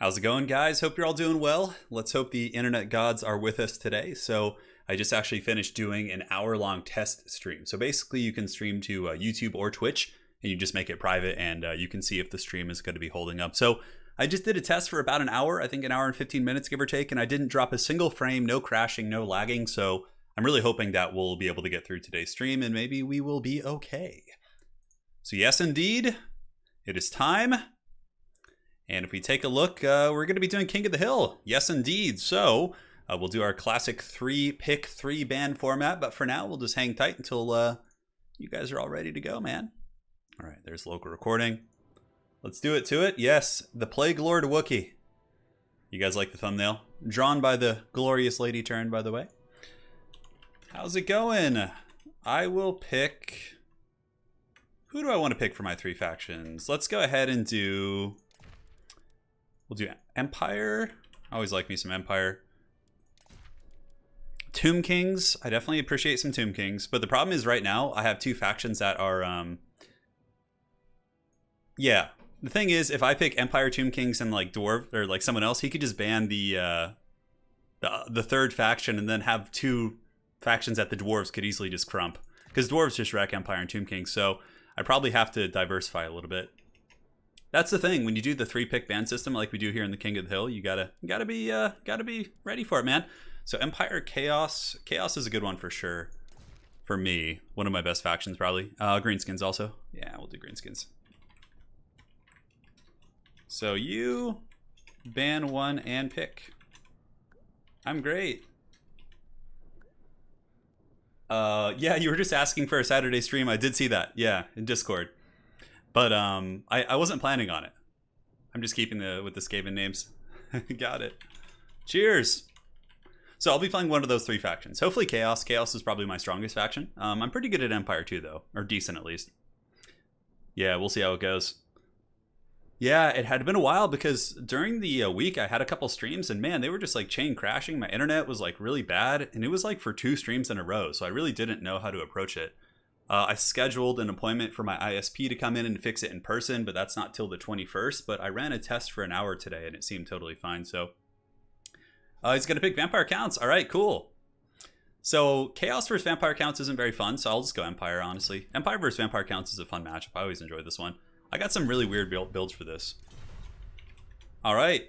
How's it going, guys? Hope you're all doing well. Let's hope the internet gods are with us today. So I just actually finished doing an hour-long test stream. So basically you can stream to YouTube or Twitch, and you just make it private, and you can see if the stream is going to be holding up. So I just did a test for about an hour, I think an hour and 15 minutes, give or take, and I didn't drop a single frame, no crashing, no lagging. So I'm really hoping that we'll be able to get through today's stream, and maybe we will be okay. So yes, indeed, it is time. And if we take a look, we're going to be doing King of the Hill. Yes, indeed. So we'll do our classic 3-pick, 3-band format. But for now, we'll just hang tight until you guys are all ready to go, man. All right, there's local recording. Let's do it to it. Yes, the Plague Lord Wookiee. You guys like the thumbnail? Drawn by the glorious Lady Turin, by the way. How's it going? I will pick... Who do I want to pick for my 3 factions? Let's go ahead and do... We'll do Empire. I always like me some Empire. Tomb Kings. I definitely appreciate some Tomb Kings. But the problem is right now, I have 2 factions that are... Yeah. The thing is, if I pick Empire, Tomb Kings, and like Dwarf, or like someone else, he could just ban the 3rd faction and then have 2 factions that the Dwarves could easily just crump. Because Dwarves just wreck Empire and Tomb Kings. So I probably have to diversify a little bit. That's the thing, when you do the 3-pick ban system like we do here in the King of the Hill, you gotta be ready for it, man. So Empire, Chaos is a good one for sure. For me, one of my best factions probably. Greenskins also. Yeah, we'll do Greenskins. So you ban 1 and pick. I'm great. Yeah, you were just asking for a Saturday stream. I did see that. Yeah, in Discord. But I wasn't planning on it. I'm just keeping with the Skaven names. Got it. Cheers. So I'll be playing one of those 3 factions. Hopefully Chaos. Chaos is probably my strongest faction. I'm pretty good at Empire too, though. Or decent, at least. Yeah, we'll see how it goes. Yeah, it had been a while because during the week I had a couple streams and man, they were just like chain crashing. My internet was like really bad and it was like for 2 streams in a row. So I really didn't know how to approach it. I scheduled an appointment for my ISP to come in and fix it in person, but that's not till the 21st. But I ran a test for an hour today and it seemed totally fine. So he's going to pick Vampire Counts. All right, cool. So Chaos versus Vampire Counts isn't very fun, so I'll just go Empire, honestly. Empire versus Vampire Counts is a fun matchup. I always enjoy this one. I got some really weird builds for this. All right.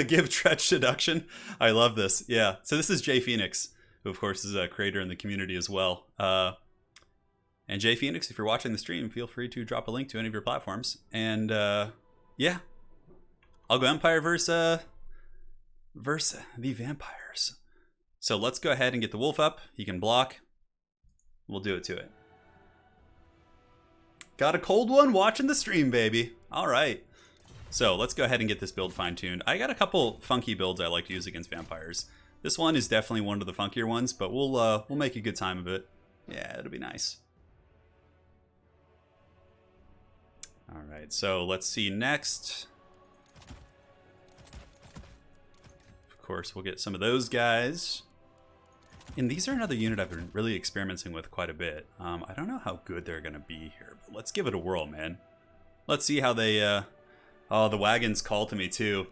Give Tretch deduction. I love this. Yeah, so this is Jay Phoenix, who of course is a creator in the community as well. And Jay Phoenix, if you're watching the stream, feel free to drop a link to any of your platforms. And yeah, I'll go Empire versus the Vampires. So let's go ahead and get the Wolf up. He can block. We'll do it to it. Got a cold one watching the stream, baby. All right. So let's go ahead and get this build fine-tuned. I got a couple funky builds I like to use against vampires. This one is definitely one of the funkier ones, but we'll make a good time of it. Yeah, it'll be nice. All right, so let's see next. Of course, we'll get some of those guys. And these are another unit I've been really experimenting with quite a bit. I don't know how good they're going to be here, but let's give it a whirl, man. Let's see how they... Oh, the wagons call to me, too.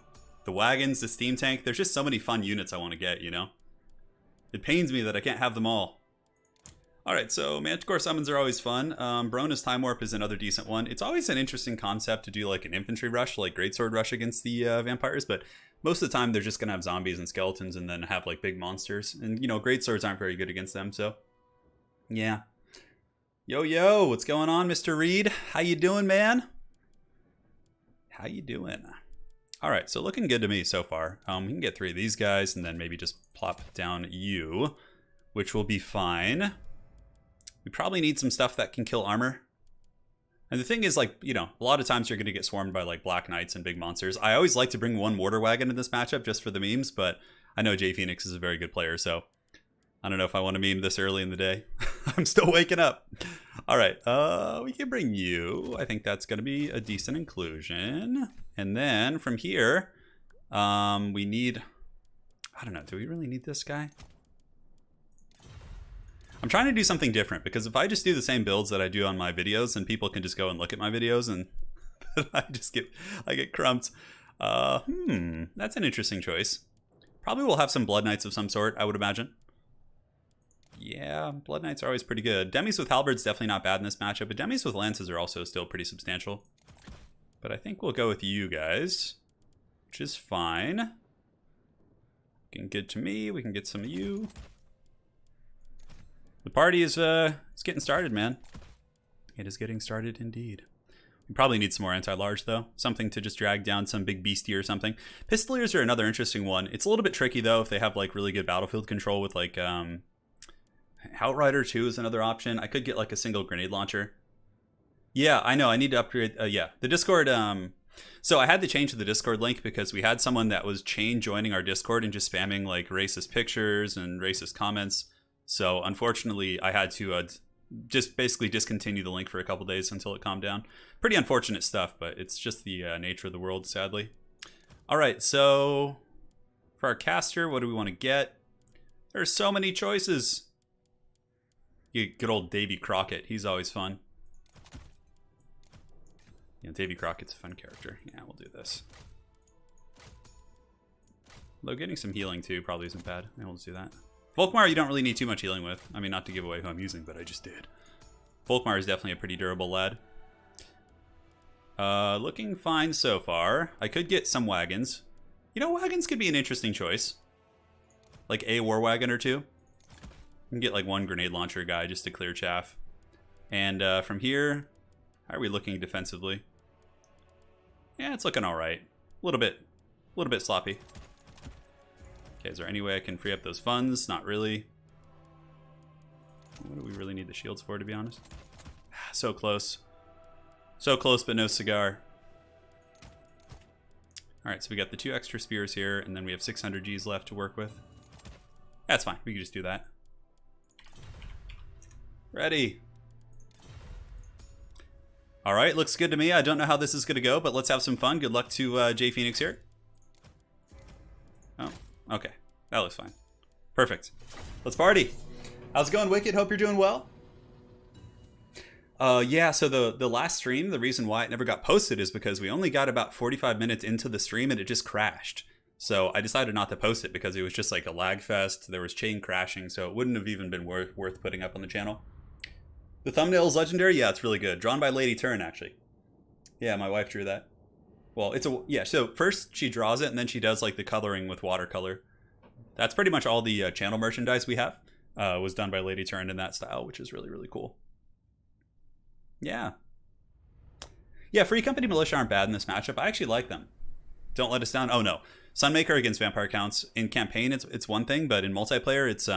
The wagons, the steam tank, there's just so many fun units I want to get, you know? It pains me that I can't have them all. Alright, so Manticore summons are always fun. Baroness Time Warp is another decent one. It's always an interesting concept to do like an infantry rush, like Greatsword rush against the vampires, but most of the time they're just going to have zombies and skeletons and then have like big monsters. And, you know, Greatswords aren't very good against them, so... Yeah. Yo, what's going on, Mr. Reed? How you doing, man? How you doing? All right, so looking good to me so far. We can get 3 of these guys and then maybe just plop down you, which will be fine. We probably need some stuff that can kill armor. And the thing is, like, you know, a lot of times you're going to get swarmed by like Black Knights and big monsters. I always like to bring 1 mortar wagon in this matchup just for the memes, but I know Jay Phoenix is a very good player, so I don't know if I want to meme this early in the day. I'm still waking up. All right, we can bring you. I think that's going to be a decent inclusion. And then from here, we need... I don't know, do we really need this guy? I'm trying to do something different, because if I just do the same builds that I do on my videos, then people can just go and look at my videos and I get crumped. That's an interesting choice. Probably will have some Blood Knights of some sort, I would imagine. Yeah, Blood Knights are always pretty good. Demis with Halberds definitely not bad in this matchup, but Demis with Lances are also still pretty substantial. But I think we'll go with you guys, which is fine. Looking good to me. We can get some of you. The party is it's getting started, man. It is getting started indeed. We probably need some more anti-large, though. Something to just drag down some big beastie or something. Pistoliers are another interesting one. It's a little bit tricky, though, if they have, like, really good battlefield control with, like, Outrider, too, is another option. I could get, like, a single grenade launcher. Yeah, I know. I need to upgrade. Yeah, the Discord. So I had to change the Discord link because we had someone that was chain joining our Discord and just spamming, like, racist pictures and racist comments. So, unfortunately, I had to just basically discontinue the link for a couple days until it calmed down. Pretty unfortunate stuff, but it's just the nature of the world, sadly. All right, so for our caster, what do we want to get? There's so many choices. You get good old Davy Crockett. He's always fun. Yeah, Davy Crockett's a fun character. Yeah, we'll do this. Although getting some healing, too, probably isn't bad. Yeah, we'll just do that. Volkmar, you don't really need too much healing with. I mean, not to give away who I'm using, but I just did. Volkmar is definitely a pretty durable lad. Looking fine so far. I could get some wagons. You know, wagons could be an interesting choice. Like a war wagon or two. You can get like one grenade launcher guy just to clear chaff. And from here, how are we looking defensively? Yeah, it's looking all right. A little bit sloppy. Okay, is there any way I can free up those funds? Not really. What do we really need the shields for, to be honest? So close. So close, but no cigar. Alright, so we got the 2 extra spears here, and then we have 600 Gs left to work with. That's fine, we can just do that. Ready. Alright, looks good to me. I don't know how this is going to go, but let's have some fun. Good luck to J Phoenix here. Oh. Okay, that looks fine. Perfect. Let's party. How's it going, Wicked? Hope you're doing well. Yeah, so the last stream, the reason why it never got posted is because we only got about 45 minutes into the stream and it just crashed. So I decided not to post it because it was just like a lag fest. There was chain crashing, so it wouldn't have even been worth putting up on the channel. The thumbnail is legendary. Yeah, it's really good. Drawn by Lady Turin, actually. Yeah, my wife drew that. Well, yeah, so first she draws it and then she does like the coloring with watercolor. That's pretty much all the channel merchandise we have was done by Lady Turin in that style, which is really, really cool. Yeah. Yeah, Free Company Militia aren't bad in this matchup. I actually like them. Don't let us down. Oh, no. Sunmaker against Vampire counts. In campaign, it's one thing, but in multiplayer, it's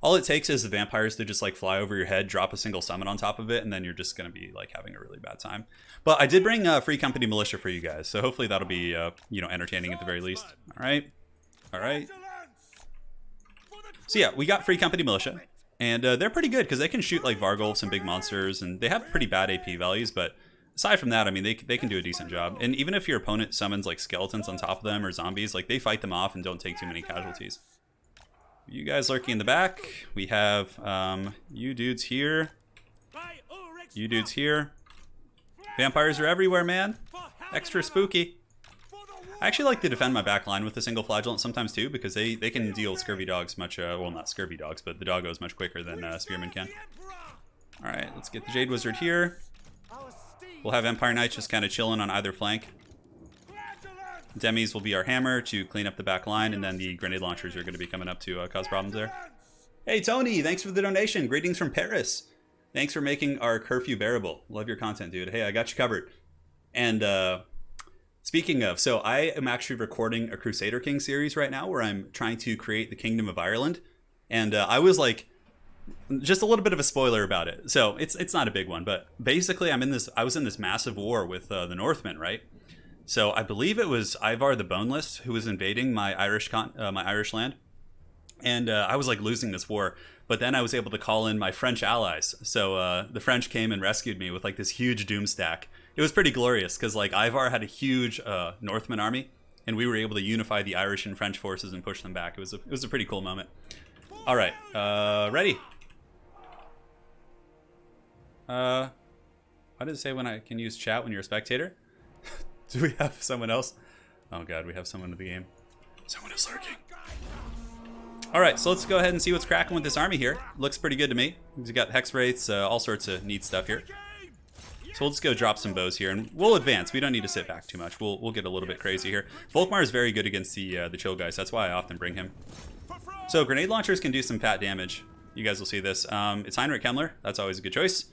all it takes is the vampires to just like fly over your head, drop a single summon on top of it, and then you're just going to be like having a really bad time. But I did bring Free Company Militia for you guys, so hopefully that'll be entertaining at the very least. All right. All right. So yeah, we got Free Company Militia, and they're pretty good because they can shoot like Vargulfs and big monsters, and they have pretty bad AP values, but aside from that, I mean, they can do a decent job. And even if your opponent summons like skeletons on top of them or zombies, like they fight them off and don't take too many casualties. You guys lurking in the back. We have you dudes here. You dudes here. Vampires are everywhere, man. Extra spooky. I actually like to defend my back line with a single flagellant sometimes too, because they can deal scurvy dogs much, well, not scurvy dogs, but the doggos much quicker than spearmen can. Alright, let's get the Jade Wizard here. We'll have Empire Knights just kind of chilling on either flank. Demis will be our hammer to clean up the back line, and then the grenade launchers are going to be coming up to cause problems there. Hey Tony, thanks for the donation. Greetings from Paris. Thanks for making our curfew bearable. Love your content, dude. Hey, I got you covered. And speaking of, so I am actually recording a Crusader King series right now where I'm trying to create the Kingdom of Ireland. And I was like, just a little bit of a spoiler about it. So it's not a big one, but basically I was in this massive war with the Northmen, right? So I believe it was Ivar the Boneless who was invading my Irish land. And I was like losing this war. But then I was able to call in my French allies. So the French came and rescued me with like this huge doom stack. It was pretty glorious because like Ivar had a huge Northman army. And we were able to unify the Irish and French forces and push them back. It was a pretty cool moment. All right, ready? I Why does it say when I can use chat when you're a spectator? Do we have someone else? Oh god, we have someone in the game. Someone is lurking. Alright, so let's go ahead and see what's cracking with this army here. Looks pretty good to me. We've got hex wraiths, all sorts of neat stuff here. So we'll just go drop some bows here, and we'll advance. We don't need to sit back too much. We'll get a little bit crazy here. Volkmar is very good against the chill guys. That's why I often bring him. So grenade launchers can do some fat damage. You guys will see this. It's Heinrich Himmler. That's always a good choice.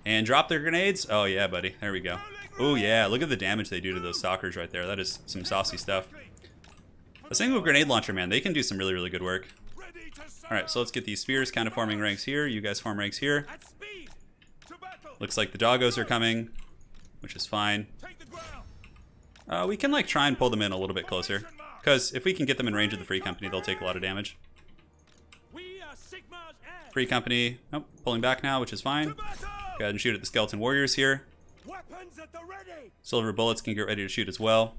And drop their grenades. Oh yeah, buddy. There we go. Oh yeah, look at the damage they do to those stalkers right there. That is some saucy stuff. A single grenade launcher, man, they can do some really, really good work. Alright, so let's get these spears kind of forming ranks here. You guys form ranks here. Looks like the doggos are coming, which is fine. We can like try and pull them in a little bit closer, because if we can get them in range of the free company, they'll take a lot of damage. Free company, nope, pulling back now, which is fine. Go ahead and shoot at the skeleton warriors here. Silver bullets can get ready to shoot as well.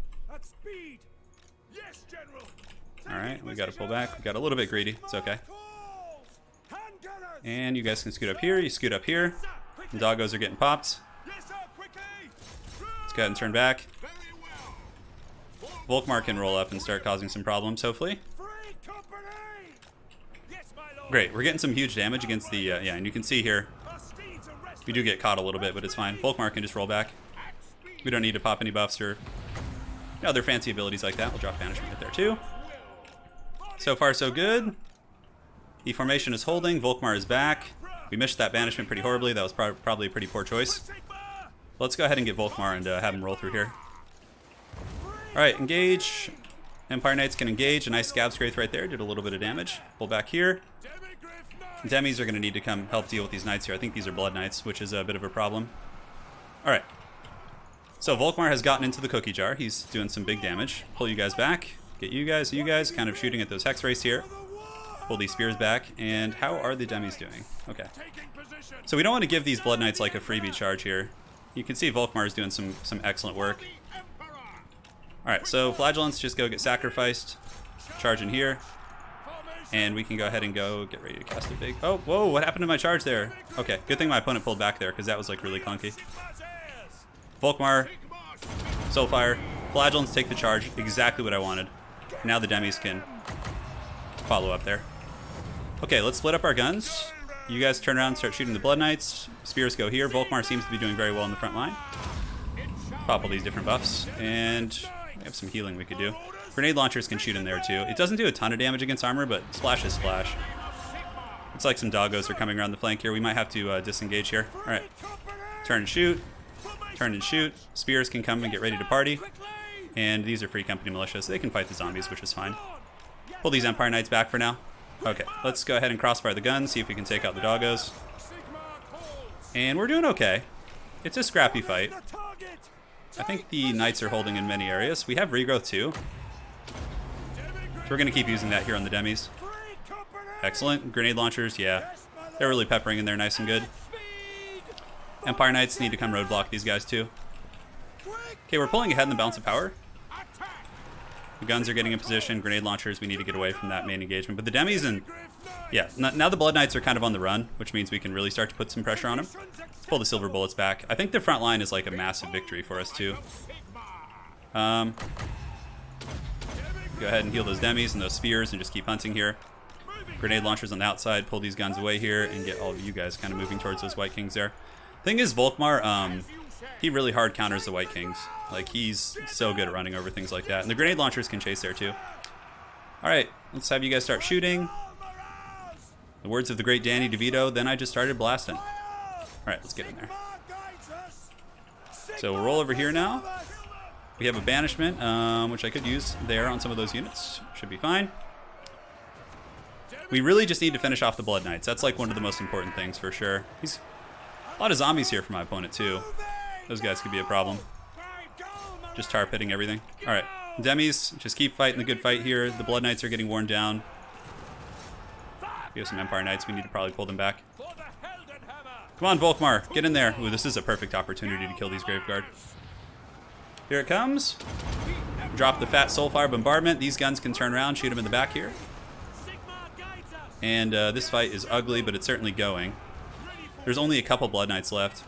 Alright, we gotta pull back. We got a little bit greedy. It's okay. And you guys can scoot up here. You scoot up here. The doggos are getting popped. Let's go ahead and turn back. Volkmar can roll up and start causing some problems, hopefully. Great, we're getting some huge damage against the... yeah, and you can see here, we do get caught a little bit, but it's fine. Volkmar can just roll back. We don't need to pop any buffs or other fancy abilities like that. We'll drop banishment right there too. So far, so good. The formation is holding. Volkmar is back. We missed that banishment pretty horribly. That was probably a pretty poor choice. Let's go ahead and get Volkmar and have him roll through here. Alright, engage. Empire Knights can engage. A nice Scab Scrape right there. Did a little bit of damage. Pull back here. Demis are going to need to come help deal with these knights here. I think these are Blood Knights, which is a bit of a problem. Alright. So Volkmar has gotten into the cookie jar. He's doing some big damage. Pull you guys back. Get you guys, kind of shooting at those hex wraiths here. Pull these spears back. And how are the Demis doing? Okay. So we don't want to give these Blood Knights like a freebie charge here. You can see Volkmar is doing some excellent work. Alright, so Flagellants just go get sacrificed. Charge in here. And we can go ahead and go get ready to cast a big... Oh, whoa, what happened to my charge there? Okay, good thing my opponent pulled back there, because that was like really clunky. Volkmar, Soulfire, Flagellants take the charge. Exactly what I wanted. Now the Demis can follow up there. Okay, let's split up our guns. You guys turn around and start shooting the Blood Knights. Spears go here. Volkmar seems to be doing very well in the front line. Pop all these different buffs. And we have some healing we could do. Grenade launchers can shoot in there too. It doesn't do a ton of damage against armor, but splash is splash. Looks like some doggos are coming around the flank here. We might have to disengage here. Alright. Turn and shoot. Turn and shoot. Spears can come and get ready to party. And these are free company militia, so they can fight the zombies, which is fine. Pull these Empire Knights back for now. Okay, let's go ahead and crossfire the guns, see if we can take out the doggos. And we're doing okay. It's a scrappy fight. I think the Knights are holding in many areas. We have regrowth too. So we're going to keep using that here on the Demis. Excellent. Grenade launchers, yeah. They're really peppering in there nice and good. Empire Knights need to come roadblock these guys too. Okay, we're pulling ahead in the balance of power. The guns are getting in position. Grenade launchers, we need to get away from that main engagement. But the Demis and... yeah, now the Blood Knights are kind of on the run, which means we can really start to put some pressure on them. Let's pull the silver bullets back. I think the front line is like a massive victory for us too. Go ahead and heal those Demis and those spears and just keep hunting here. Grenade launchers on the outside. Pull these guns away here and get all of you guys kind of moving towards those White Kings there. Thing is, Volkmar, he really hard counters the White Kings. Like, he's so good at running over things like that. And the grenade launchers can chase there too. Alright, let's have you guys start shooting. The words of the great Danny DeVito, then I just started blasting. Alright, let's get in there. So we'll roll over here now. We have a banishment, which I could use there on some of those units. Should be fine. We really just need to finish off the Blood Knights. That's like one of the most important things for sure. He's a lot of zombies here for my opponent too. Those guys could be a problem. Just tar pitting everything. Alright, Demis, just keep fighting the good fight here. The Blood Knights are getting worn down. We have some Empire Knights. We need to probably pull them back. Come on, Volkmar, get in there. Ooh, this is a perfect opportunity to kill these Graveguard. Here it comes. Drop the fat Soulfire bombardment. These guns can turn around, shoot them in the back here. And this fight is ugly, but it's certainly going. There's only a couple Blood Knights left.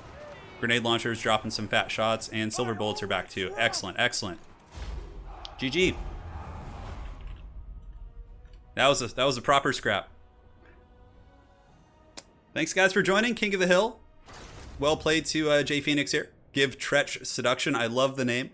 Grenade launchers dropping some fat shots, and silver bullets are back too. Excellent, excellent. GG. That was a proper scrap. Thanks guys for joining. King of the Hill. Well played to J Phoenix here. Give Tretch Seduction. I love the name.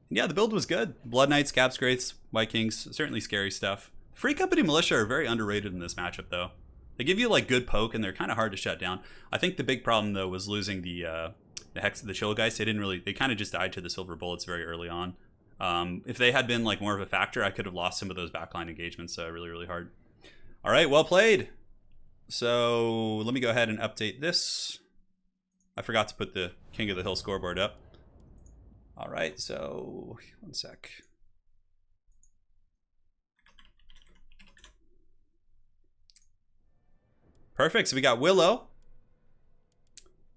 Yeah, the build was good. Blood Knights, Scab Wraiths, White Kings, certainly scary stuff. Free Company Militia are very underrated in this matchup though. They give you like good poke and they're kind of hard to shut down. I think the big problem though was losing the Hex of the Chill guys. They kind of just died to the silver bullets very early on. If they had been like more of a factor, I could have lost some of those backline engagements really, really hard. All right, well played. So let me go ahead and update this. I forgot to put the King of the Hill scoreboard up. All right, so one sec. Perfect, so we got Willow.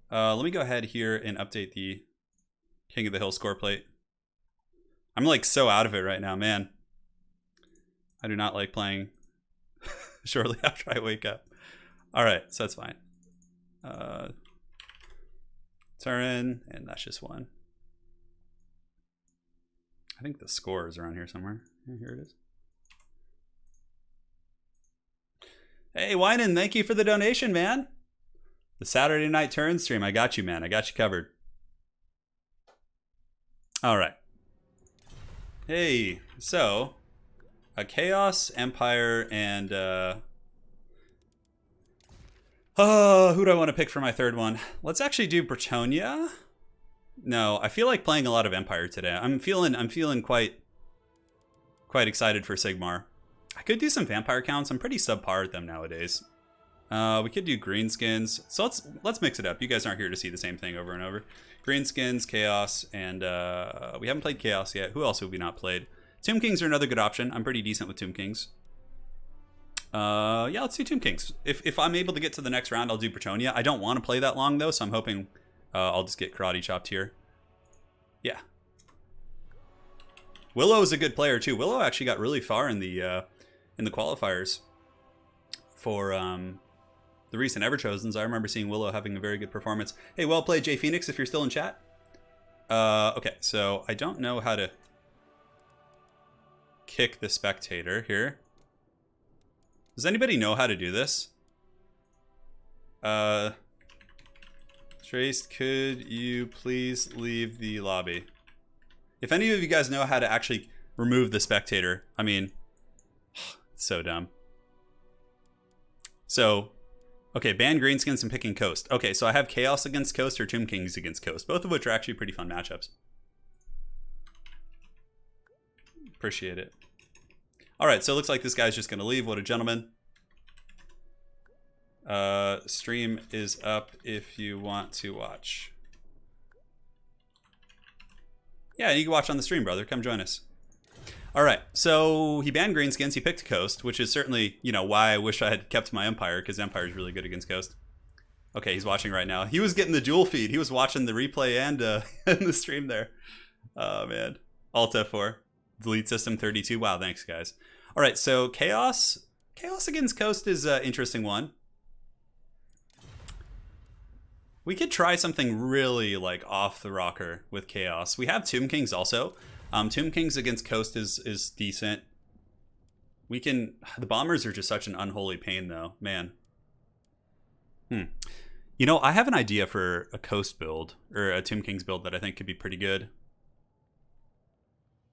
Let me go ahead here and update the King of the Hill score plate. I'm like so out of it right now, man. I do not like playing shortly after I wake up. All right, so that's fine. Turin, and that's just one. I think the score is around here somewhere. Yeah, here it is. Hey, Winan, thank you for the donation, man. The Saturday night Turin stream, I got you, man. I got you covered. All right. Hey, so a Chaos, Empire, and who do I want to pick for my third one? Let's actually do Bretonia. No, I feel like playing a lot of Empire today. I'm feeling quite excited for Sigmar. I could do some vampire counts. I'm pretty subpar at them nowadays. We could do greenskins. So let's mix it up. You guys aren't here to see the same thing over and over. Greenskins, Chaos, and we haven't played Chaos yet. Who else have we not played? Tomb Kings are another good option. I'm pretty decent with Tomb Kings. Yeah, let's do Tomb Kings. If I'm able to get to the next round, I'll do Bretonia. I don't want to play that long though, so I'm hoping I'll just get karate chopped here. Yeah. Willow is a good player too. Willow actually got really far in the qualifiers for the recent Everchosens. I remember seeing Willow having a very good performance. Hey, well played, J Phoenix, if you're still in chat. Okay, so I don't know how to kick the spectator here. Does anybody know how to do this? Trace, could you please leave the lobby? If any of you guys know how to actually remove the spectator, I mean, it's so dumb. So, okay, ban greenskins and picking Coast. Okay, so I have Chaos against Coast or Tomb Kings against Coast, both of which are actually pretty fun matchups. Appreciate it. All right, so it looks like this guy's just going to leave. What a gentleman. Stream is up if you want to watch. Yeah, you can watch on the stream, brother. Come join us. All right, so he banned greenskins. He picked Coast, which is certainly, you know, why I wish I had kept my Empire, because Empire is really good against Coast. Okay, he's watching right now. He was getting the dual feed. He was watching the replay and the stream there. Oh, man. Alt F4. Delete system 32. Wow, thanks, guys. All right, so Chaos against Coast is an interesting one. We could try something really like off the rocker with Chaos. We have Tomb Kings also. Tomb Kings against Coast is decent. We can... The Bombers are just such an unholy pain, though. Man. You know, I have an idea for a Coast build, or a Tomb Kings build that I think could be pretty good.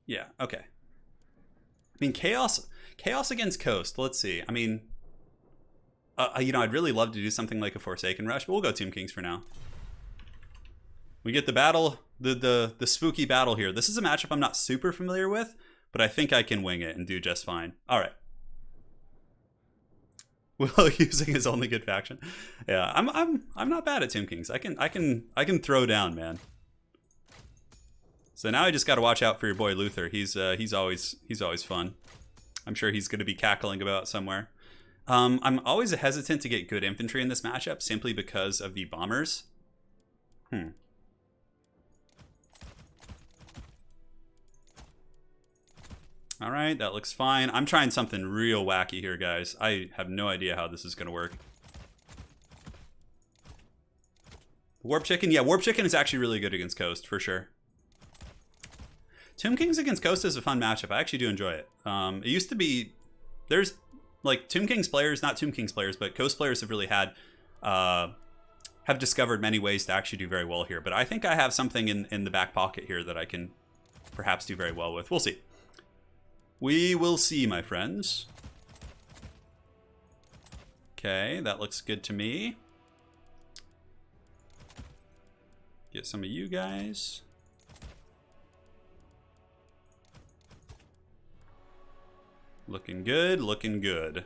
Yeah, okay. I mean, Chaos against Coast. Let's see. I mean... you know, I'd really love to do something like a Forsaken Rush, but we'll go Tomb Kings for now. We get the battle, the spooky battle here. This is a matchup I'm not super familiar with, but I think I can wing it and do just fine. All right. Will using his only good faction. Yeah, I'm not bad at Tomb Kings. I can throw down, man. So now I just got to watch out for your boy Luther. He's always fun. I'm sure he's going to be cackling about somewhere. I'm always hesitant to get good infantry in this matchup simply because of the bombers. All right, that looks fine. I'm trying something real wacky here, guys. I have no idea how this is going to work. Warp Chicken? Yeah, Warp Chicken is actually really good against Coast, for sure. Tomb Kings against Coast is a fun matchup. I actually do enjoy it. It used to be... There's, like, Tomb Kings players, not Tomb Kings players, but Coast players have really had... have discovered many ways to actually do very well here. But I think I have something in the back pocket here that I can perhaps do very well with. We'll see. We will see, my friends. Okay, that looks good to me. Get some of you guys. Looking good, looking good.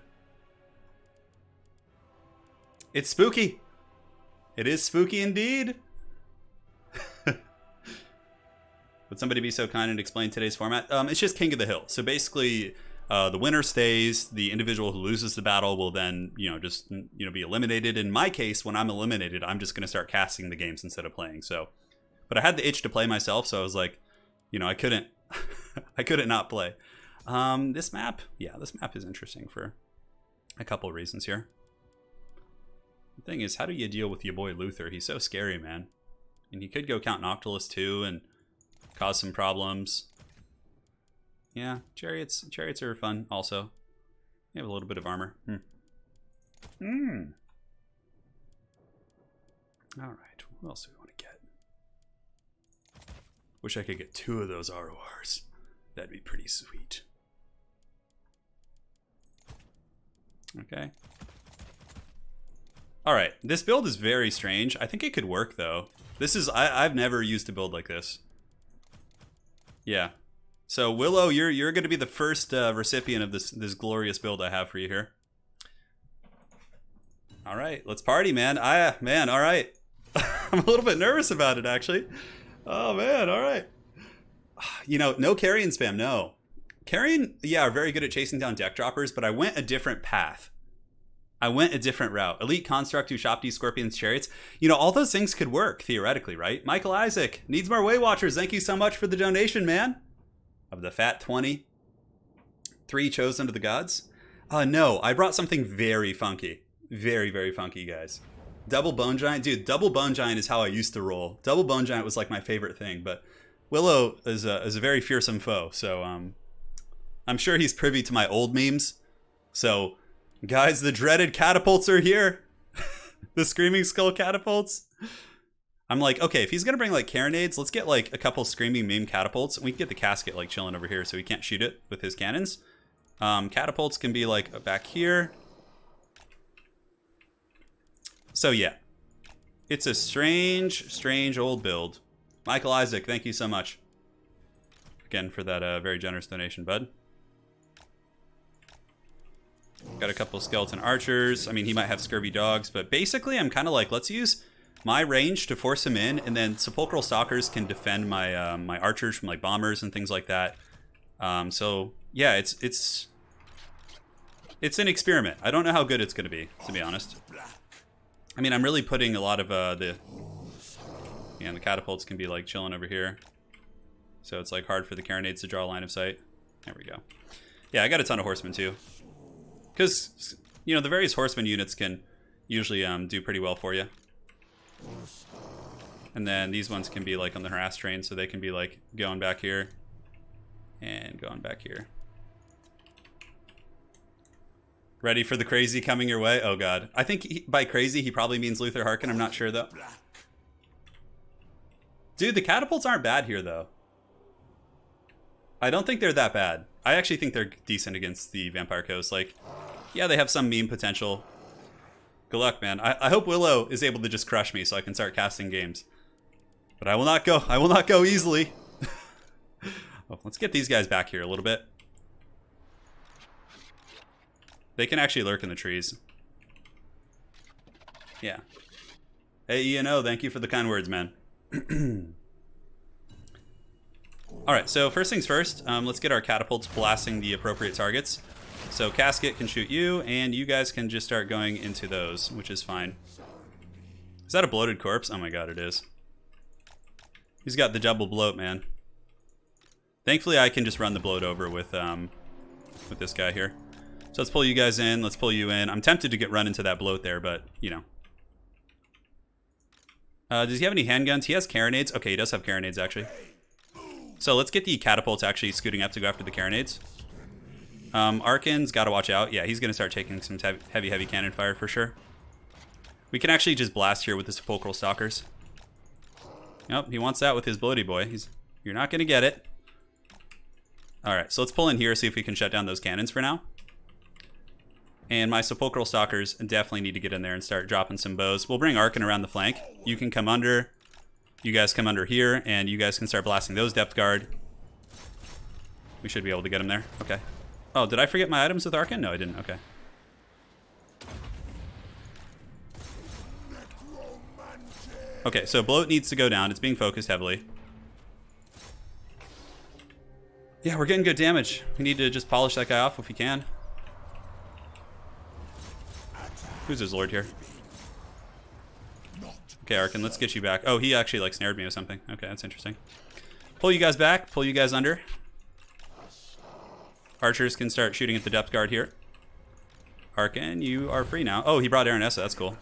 It's spooky. It is spooky indeed. Would somebody be so kind and explain today's format? It's just King of the Hill. So basically, the winner stays. The individual who loses the battle will then, just be eliminated. In my case, when I'm eliminated, I'm just going to start casting the games instead of playing. So, but I had the itch to play myself, so I was like, I couldn't, I couldn't not play. This map, this map is interesting for a couple of reasons here. The thing is, how do you deal with your boy Luther? He's so scary, man. And he could go Count Noctilus too and cause some problems. Yeah, chariots are fun also. You have a little bit of armor. Alright, what else do we want to get? Wish I could get 2 of those RORs. That'd be pretty sweet. Okay. Alright, this build is very strange. I think it could work though. This is, I've never used a build like this. Yeah. So Willow, you're going to be the first recipient of this glorious build I have for you here. All right, let's party, man. Man, all right. I'm a little bit nervous about it, actually. Oh man, all right. No carrion spam. No, carrion. Yeah, are very good at chasing down deck droppers, but I went a different path. I went a different route. Elite Construct, Ushopti, Scorpions, Chariots. All those things could work, theoretically, right? Michael Isaac, needs more Way Watchers. Thank you so much for the donation, man. Of the fat 20. 3 chosen to the gods. No, I brought something very funky. Very, very funky, guys. Double Bone Giant. Dude, Double Bone Giant is how I used to roll. Double Bone Giant was like my favorite thing, but Willow is a very fearsome foe, so I'm sure he's privy to my old memes. So... guys, the dreaded catapults are here. The Screaming Skull catapults. I'm like, okay, if he's going to bring like carronades, let's get like a couple Screaming Meme catapults. We can get the casket like chilling over here so he can't shoot it with his cannons. Catapults can be like back here. So yeah, it's a strange old build. Michael Isaac, thank you so much. Again, for that very generous donation, bud. Got a couple skeleton archers. I mean, he might have scurvy dogs, but basically I'm kind of like, let's use my range to force him in, and then sepulchral stalkers can defend my my archers from like bombers and things like that. So yeah, it's an experiment. I don't know how good it's going to be honest. I mean, I'm really putting a lot of the catapults can be like chilling over here, so it's like hard for the carronades to draw a line of sight. There we go. Yeah, I got a ton of horsemen too. Because, the various horseman units can usually do pretty well for you. And then these ones can be like on the harass train, so they can be like going back here and going back here. Ready for the crazy coming your way? Oh god. I think by crazy he probably means Luther Harkin. I'm not sure though. Dude, the catapults aren't bad here though. I don't think they're that bad. I actually think they're decent against the Vampire Coast. Like, yeah, they have some meme potential. Good luck, man. I hope Willow is able to just crush me so I can start casting games. But I will not go easily. Oh, let's get these guys back here a little bit. They can actually lurk in the trees. Yeah. Hey, E&O, thank you for the kind words, man. Alright, so first things first, let's get our catapults blasting the appropriate targets. So Casket can shoot you, and you guys can just start going into those, which is fine. Is that a bloated corpse? Oh my god, it is. He's got the double bloat, man. Thankfully, I can just run the bloat over with this guy here. So let's pull you guys in, let's pull you in. I'm tempted to get run into that bloat there, but, Does he have any handguns? He has carronades. Okay, he does have carronades, actually. So let's get the catapults actually scooting up to go after the carronades. Arkin's got to watch out. Yeah, he's going to start taking some heavy cannon fire for sure. We can actually just blast here with the sepulchral stalkers. Nope, he wants that with his bloody boy. You're not going to get it. All right, so let's pull in here, see if we can shut down those cannons for now. And my sepulchral stalkers definitely need to get in there and start dropping some bows. We'll bring Arkin around the flank. You can come under. You guys come under here, and you guys can start blasting those depth guard. We should be able to get him there. Okay. Oh, did I forget my items with Arkin? No, I didn't. Okay. Okay, so bloat needs to go down. It's being focused heavily. Yeah, we're getting good damage. We need to just polish that guy off if we can. Who's his lord here? Okay, Arkin, let's get you back. Oh, he actually like snared me or something. Okay, that's interesting. Pull you guys back. Pull you guys under. Archers can start shooting at the depth guard here. Arkin, you are free now. Oh, he brought Aranessa. That's cool.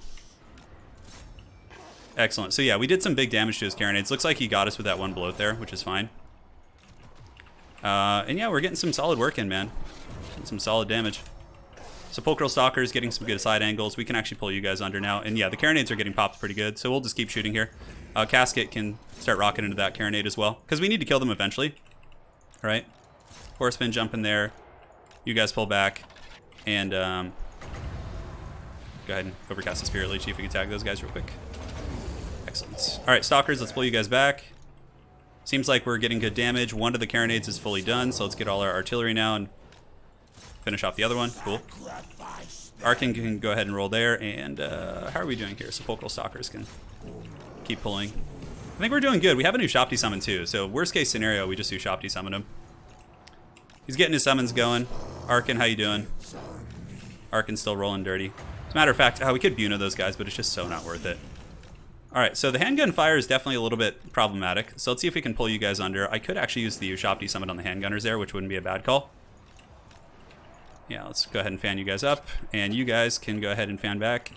Excellent. So yeah, we did some big damage to his carronades. Looks like he got us with that one bloat there, which is fine. And yeah, we're getting some solid work in, man. Getting some solid damage. Sepulchral Stalkers getting some good side angles. We can actually pull you guys under now. And yeah, the carronades are getting popped pretty good, so we'll just keep shooting here. Casket can start rocking into that carronade as well, because we need to kill them eventually. All right? Horsemen jump in there. You guys pull back. And go ahead and overcast the Spirit Leech, see if we can tag those guys real quick. Excellent. All right, Stalkers, let's pull you guys back. Seems like we're getting good damage. One of the carronades is fully done, so let's get all our artillery now and finish off the other one. Cool. Arkin can go ahead and roll there. And how are we doing here? Sepulchral Stalkers can keep pulling. I think we're doing good. We have a new Shopti summon too, so worst case scenario, we just do Shopti summon him. He's getting his summons going. Arkin, how you doing? Arkin's still rolling dirty. As a matter of fact, we could Buna those guys, but it's just so not worth it. All right, so the handgun fire is definitely a little bit problematic. So let's see if we can pull you guys under. I could actually use the Shopti summon on the handgunners there, which wouldn't be a bad call. Yeah, let's go ahead and fan you guys up. And you guys can go ahead and fan back,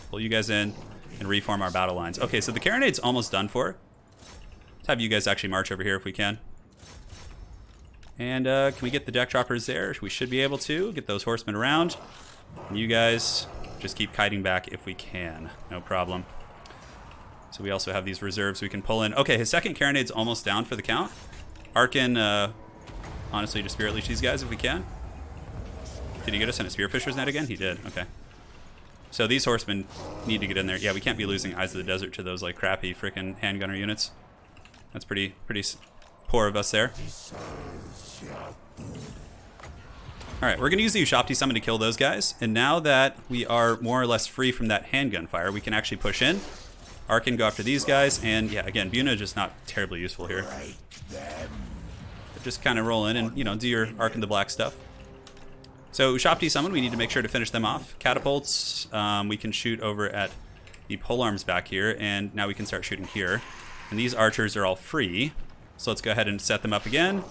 pull you guys in, and reform our battle lines. Okay, so the carronade's almost done for. Let's have you guys actually march over here if we can. And can we get the deck droppers there? We should be able to. Get those horsemen around. And you guys just keep kiting back if we can. No problem. So we also have these reserves we can pull in. Okay, his second carronade's almost down for the count. Arkin, honestly, just Spirit Leech these guys if we can. Did he get us in a Spearfisher's net again? He did. Okay. So these horsemen need to get in there. Yeah, we can't be losing Eyes of the Desert to those like crappy freaking handgunner units. That's pretty poor of us there. All right, we're going to use the Ushapti summon to kill those guys. And now that we are more or less free from that handgun fire, we can actually push in. Arkin go after these guys. And yeah, again, Buna just not terribly useful here. But just kind of roll in and, you know, do your Arkin the Black stuff. So Ushapti summon, we need to make sure to finish them off. Catapults, we can shoot over at the polearms back here. And now we can start shooting here. And these archers are all free. So let's go ahead and set them up again.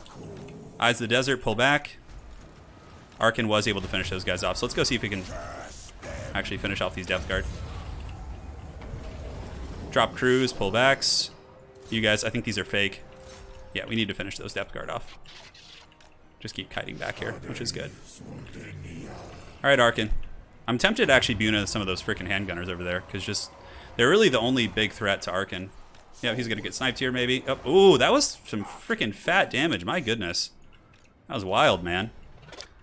Eyes of the Desert, pull back. Arkin was able to finish those guys off. So let's go see if we can actually finish off these Death Guard. Drop crews, pull backs. You guys, I think these are fake. Yeah, we need to finish those Depth Guard off. Just keep kiting back here, which is good. All right, Arkin. I'm tempted to actually Buna some of those freaking handgunners over there, because just they're really the only big threat to Arkin. Yeah, he's going to get sniped here, maybe. Oh, ooh, that was some freaking fat damage. My goodness. That was wild, man.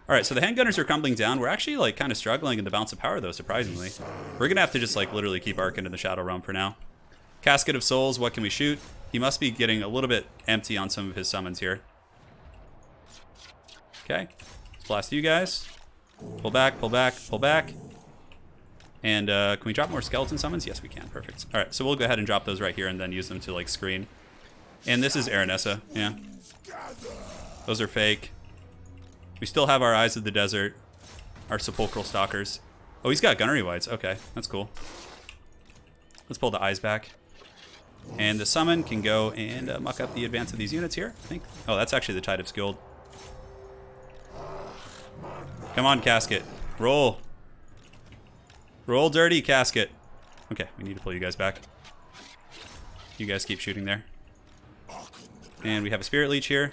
All right, so the handgunners are crumbling down. We're actually, like, kind of struggling in the bounce of power, though, surprisingly. We're going to have to just, like, literally keep Arkin in the Shadow Realm for now. Casket of Souls, what can we shoot? He must be getting a little bit empty on some of his summons here. Okay. Let's blast you guys. Pull back, pull back, pull back. And can we drop more skeleton summons? Yes, we can. Perfect. All right, so we'll go ahead and drop those right here and then use them to, like, screen. And this is Aranessa. Yeah. Those are fake. We still have our Eyes of the Desert, our Sepulchral Stalkers. Oh, he's got Gunnery Whites. Okay, that's cool. Let's pull the eyes back. And the summon can go and muck up the advance of these units here, I think. Oh, that's actually the Tide of Skuld. Come on, Casket. Roll. Roll dirty, Casket. Okay, we need to pull you guys back. You guys keep shooting there. And we have a Spirit Leech here.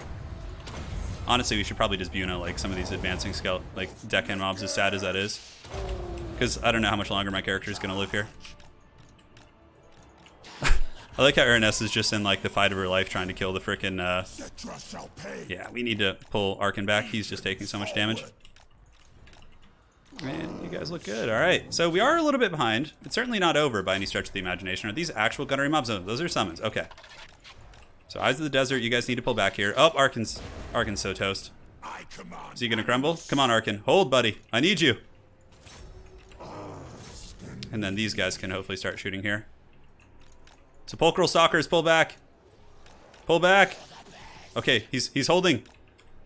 Honestly, we should probably just Buna like some of these advancing like deckhand mobs, as sad as that is. Because I don't know how much longer my character is going to live here. I like how Eriness is just in like the fight of her life trying to kill the frickin' yeah, we need to pull Arkin back. He's just taking so much damage. Man, you guys look good. Alright, so we are a little bit behind. It's certainly not over by any stretch of the imagination. Are these actual gunnery mobs? Oh, those are summons. Okay. So Eyes of the Desert, you guys need to pull back here. Oh, Arkin's so toast. Is he gonna crumble? Come on, Arkin. Hold, buddy. I need you. And then these guys can hopefully start shooting here. Sepulchral Stalkers, pull back. Pull back. Okay, he's holding.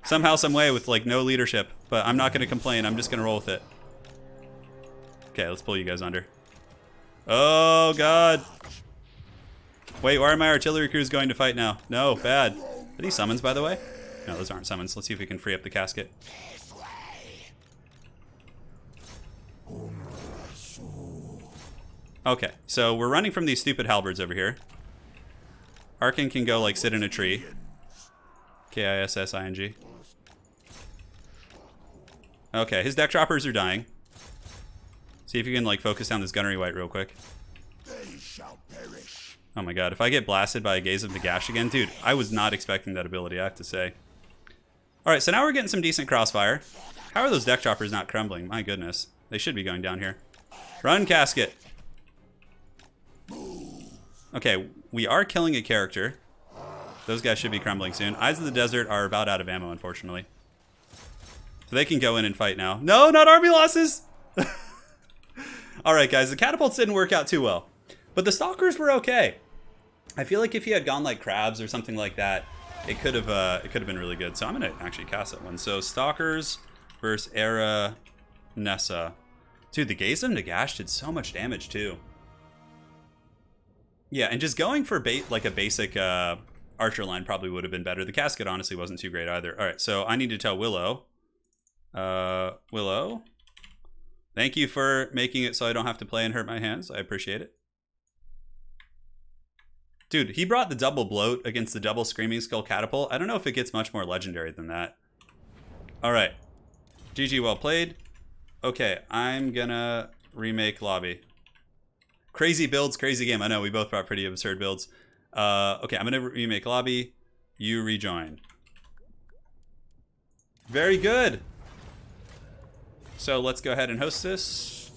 Somehow, some way with like no leadership. But I'm not gonna complain. I'm just gonna roll with it. Okay, let's pull you guys under. Oh, God. Wait, why are my artillery crews going to fight now? No, bad. Are these summons, by the way? No, those aren't summons. Let's see if we can free up the casket. Okay, so we're running from these stupid halberds over here. Arkin can go, like, sit in a tree. K-I-S-S-I-N-G. Okay, his deck droppers are dying. See if you can, like, focus down this gunnery white real quick. Oh my god, if I get blasted by a Gaze of the Gash again, dude, I was not expecting that ability, I have to say. Alright, so now we're getting some decent crossfire. How are those deck droppers not crumbling? My goodness. They should be going down here. Run, casket! Okay, we are killing a character. Those guys should be crumbling soon. Eyes of the Desert are about out of ammo, unfortunately. So they can go in and fight now. No, not army losses! Alright, guys, the catapults didn't work out too well. But the Stalkers were okay. I feel like if he had gone like crabs or something like that, it could have been really good. So I'm gonna actually cast that one. So Stalkers versus Era Nessa. Dude, the Gaze of Nagash did so much damage too. Yeah, and just going for like a basic archer line probably would have been better. The casket honestly wasn't too great either. All right, so I need to tell Willow. Willow, thank you for making it so I don't have to play and hurt my hands. I appreciate it. Dude, he brought the double bloat against the double Screaming Skull Catapult. I don't know if it gets much more legendary than that. All right. GG, well played. Okay, I'm gonna remake lobby. Crazy builds, crazy game. I know, we both brought pretty absurd builds. Okay, I'm gonna remake lobby. You rejoin. Very good. So let's go ahead and host this.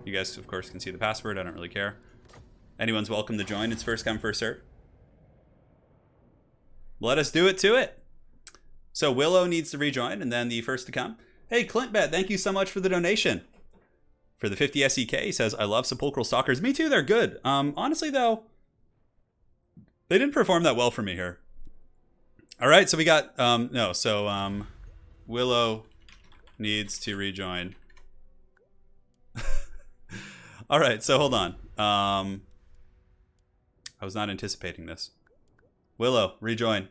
You guys, of course, can see the password. I don't really care. Anyone's welcome to join. It's first come, first serve. Let us do it to it. So Willow needs to rejoin, and then the first to come. Hey, Clintbet, thank you so much for the donation. For the 50 SEK, he says, I love Sepulchral Stalkers. Me too, they're good. Honestly, though, they didn't perform that well for me here. All right, so we got, Willow needs to rejoin. All right, so hold on. I was not anticipating this. Willow, rejoin.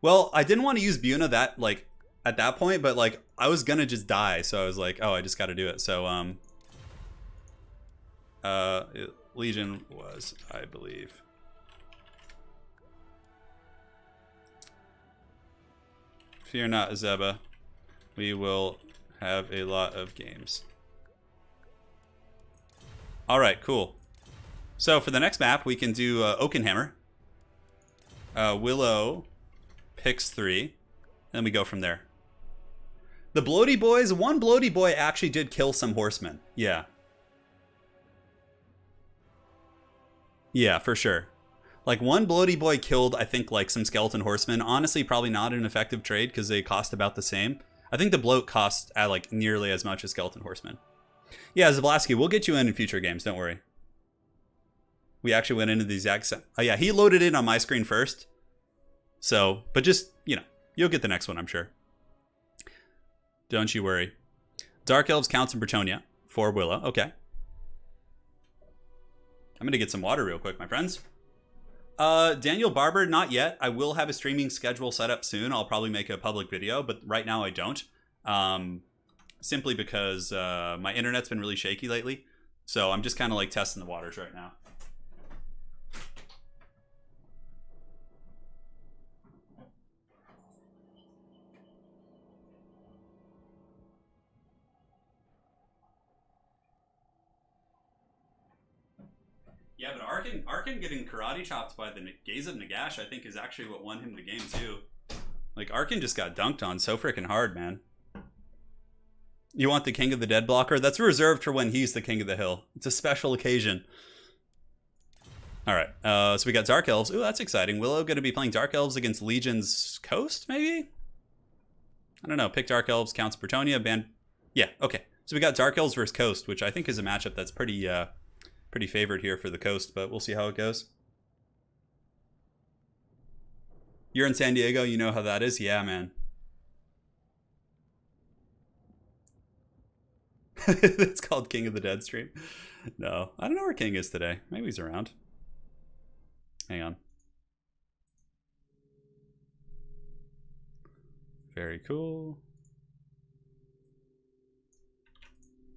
Well, I didn't want to use Buna that, like, at that point, but, like, I was gonna just die, so I was like, oh, I just gotta do it. So, Legion was, I believe. Fear not, Zeba. We will have a lot of games. Alright, cool. So for the next map, we can do Oakenhammer. Willow picks 3. And then we go from there. The Bloaty Boys, one Bloaty Boy actually did kill some horsemen. Yeah. Yeah, for sure. Like, one Bloaty Boy killed, I think, like, some skeleton horsemen. Honestly, probably not an effective trade because they cost about the same. I think the bloat cost, like, nearly as much as skeleton horsemen. Yeah, Zablasky, we'll get you in future games, don't worry. We actually went into the exact same... Oh, yeah, he loaded in on my screen first. So, but just, you know, you'll get the next one, I'm sure. Don't you worry. Dark Elves, Counts, and Bretonia for Willow. Okay. I'm going to get some water real quick, my friends. Daniel Barber, not yet. I will have a streaming schedule set up soon. I'll probably make a public video, but right now I don't. Simply because my internet's been really shaky lately. So I'm just kind of like testing the waters right now. Yeah, but Arkin getting karate chopped by the gaze of Nagash, I think, is actually what won him the game too. Like, Arkin just got dunked on so freaking hard, man. You want the King of the Dead blocker? That's reserved for when he's the King of the Hill. It's a special occasion. All right, so we got Dark Elves. Ooh, that's exciting. Willow going to be playing Dark Elves against Legion's Coast, maybe? I don't know. Pick Dark Elves, counts Bretonia, ban... Yeah, okay. So we got Dark Elves versus Coast, which I think is a matchup that's pretty favored here for the Coast, but we'll see how it goes. You're in San Diego, you know how that is? Yeah, man. It's called King of the Dead stream. No, I don't know where King is today. Maybe he's around. Hang on. Very cool.